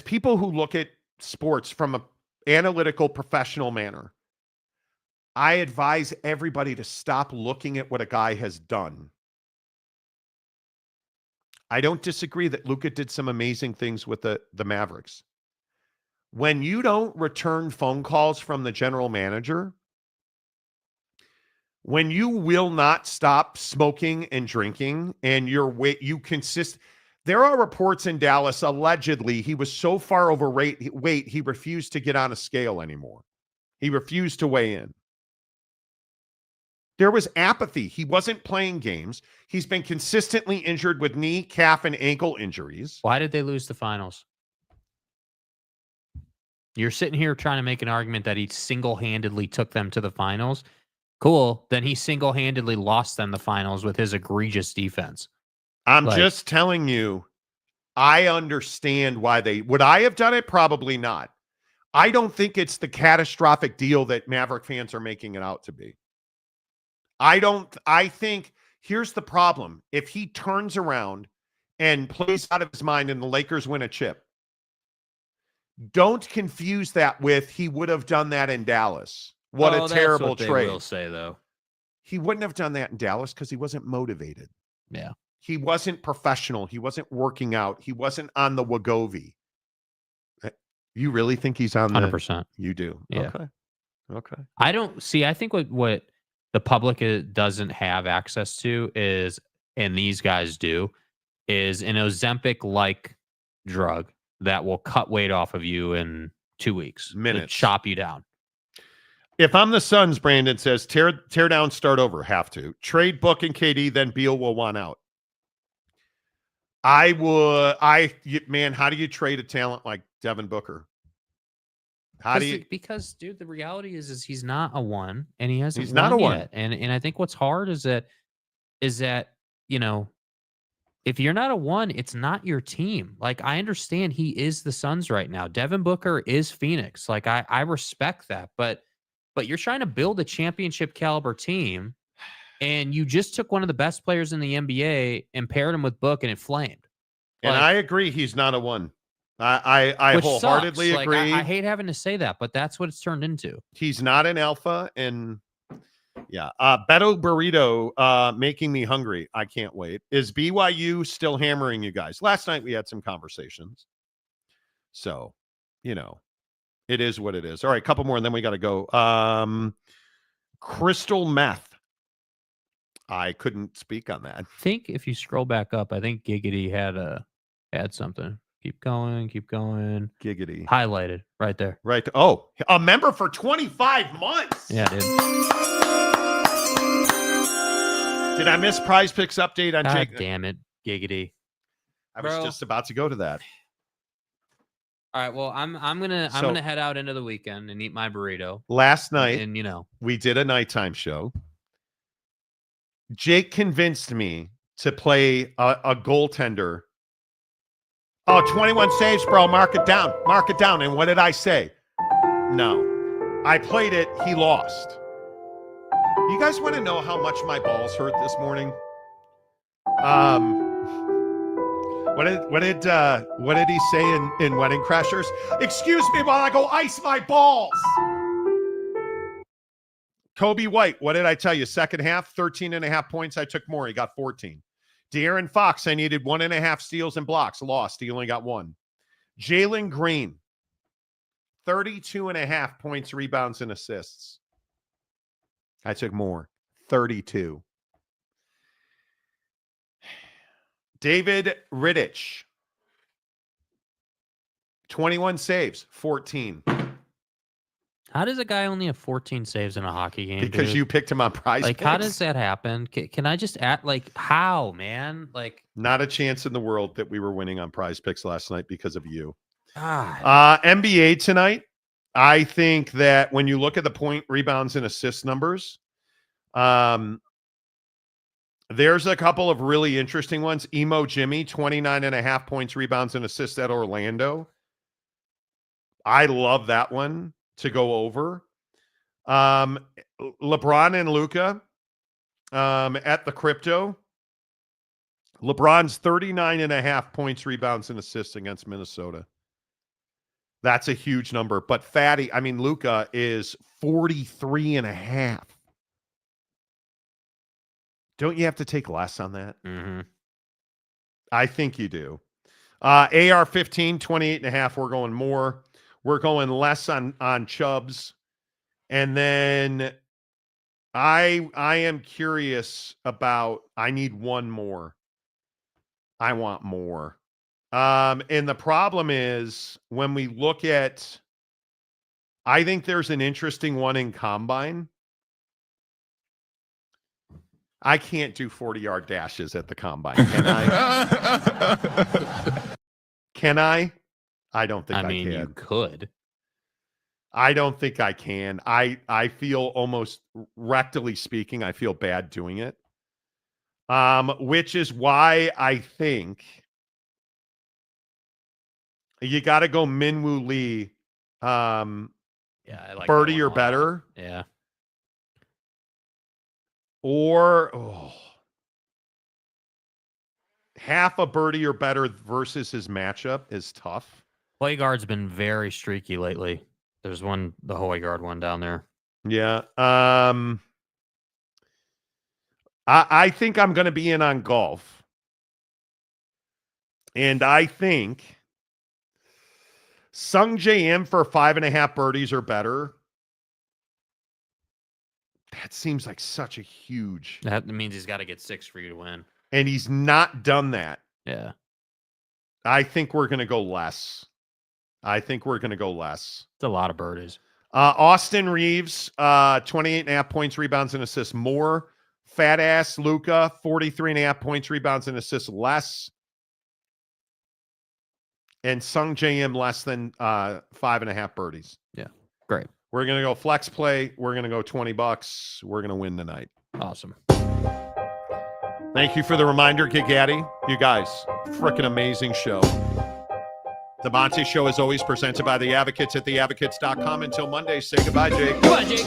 people who look at sports from an analytical, professional manner, I advise everybody to stop looking at what a guy has done. I don't disagree that Luka did some amazing things with the Mavericks. When you don't return phone calls from the general manager, when you will not stop smoking and drinking, and you consist. There are reports in Dallas, allegedly, he was so far overweight, he refused to get on a scale anymore. He refused to weigh in. There was apathy. He wasn't playing games. He's been consistently injured with knee, calf, and ankle injuries. Why did they lose the finals? You're sitting here trying to make an argument that he single-handedly took them to the finals. Cool. Then he single-handedly lost them the finals with his egregious defense. I'm just telling you, I understand why would I have done it? Probably not. I don't think it's the catastrophic deal that Maverick fans are making it out to be. I think here's the problem. If he turns around and plays out of his mind and the Lakers win a chip, don't confuse that with he would have done that in Dallas. What a terrible trade. trade. They will say, though. He wouldn't have done that in Dallas because he wasn't motivated. Yeah. He wasn't professional. He wasn't working out. He wasn't on the Wegovy. You really think he's on 100%. You do? Yeah. Okay. I don't see. I think what the public doesn't have access to is, and these guys do, is an Ozempic-like drug that will cut weight off of you in 2 weeks. Minutes. Chop you down. If I'm the Suns, Brandon says, tear down, start over. Have to. Trade Book and KD, then Beal will want out. Man, how do you trade a talent like Devin Booker? Because, dude, the reality is he's not a one, and he hasn't. He's not a one. And I think what's hard is that you know, if you're not a one, it's not your team. Like, I understand he is the Suns right now. Devin Booker is Phoenix. Like, I respect that, but you're trying to build a championship caliber team, and you just took one of the best players in the NBA and paired him with Book, and it flamed. And I agree, he's not a one. I wholeheartedly agree. I hate having to say that, but that's what it's turned into. He's not an alpha, and Yeah. Beto Burrito making me hungry. I can't wait. Is BYU still hammering you guys? Last night we had some conversations. So, it is what it is. All right, a couple more and then we got to go. Crystal meth. I couldn't speak on that. I think if you scroll back up, I think Giggity had something. Keep going. Giggity. Highlighted right there. Right. Oh, a member for 25 months. Yeah, dude. Did I miss Prize Picks update on God Jake? damn it, Giggity. I was just about to go to that. All right, well, I'm gonna head out into the weekend and eat my burrito. Last night, and we did a nighttime show. Jake convinced me to play a goaltender. Oh, 21 saves, bro. Mark it down. And what did I say? No. I played it. He lost. You guys want to know how much my balls hurt this morning? What did he say in Wedding Crashers? Excuse me while I go ice my balls. Kobe White, what did I tell you? Second half, 13.5 points. I took more. He got 14. De'Aaron Fox, I needed 1.5 steals and blocks. Lost. He only got 1. Jalen Green, 32.5 points, rebounds, and assists. I took more. 32. David Riddich, 21 saves, 14. How does a guy only have 14 saves in a hockey game? Because you picked him on Prize Picks. How does that happen? Can I just act how, man? Not a chance in the world that we were winning on Prize Picks last night because of you. God. NBA tonight. I think that when you look at the point, rebounds, and assist numbers, there's a couple of really interesting ones. Emo Jimmy, 29.5 points, rebounds, and assists at Orlando. I love that one to go over. LeBron and Luka at the crypto. LeBron's 39.5 points, rebounds, and assists against Minnesota. That's a huge number. But Luka is 43.5. Don't you have to take less on that? Mm-hmm. I think you do. AR-15, 28.5. We're going more. We're going less on Chubbs. And then I am curious about, I need one more. I want more. And the problem is when we look at, I think there's an interesting one in Combine. I can't do 40-yard dashes at the Combine. Can I? Can I? I don't think I can. You could. I don't think I can. I feel almost, rectally speaking, I feel bad doing it. Which is why I think you got to go Minwoo Lee. Yeah, I like Birdie or better. Yeah. Or half a birdie or better versus his matchup is tough. Hoygaard's been very streaky lately. There's the Hoygaard one down there. Yeah. I think I'm going to be in on golf. And I think Sung J M for 5.5 birdies or better. That seems like such a huge. That means he's got to get 6 for you to win. And he's not done that. Yeah. I think we're going to go less. It's a lot of birdies. Austin Reeves, 28.5 points, rebounds, and assists more. Fat ass Luka, 43.5 points, rebounds, and assists less. And Sung JM less than 5.5 birdies. Yeah. Great. We're going to go flex play. We're going to go $20. We're going to win tonight. Awesome. Thank you for the reminder, Gigatti. You guys, freaking amazing show. The Monty Show is always presented by The Advocates at theadvocates.com. Until Monday, say goodbye, Jake. Goodbye, Jake.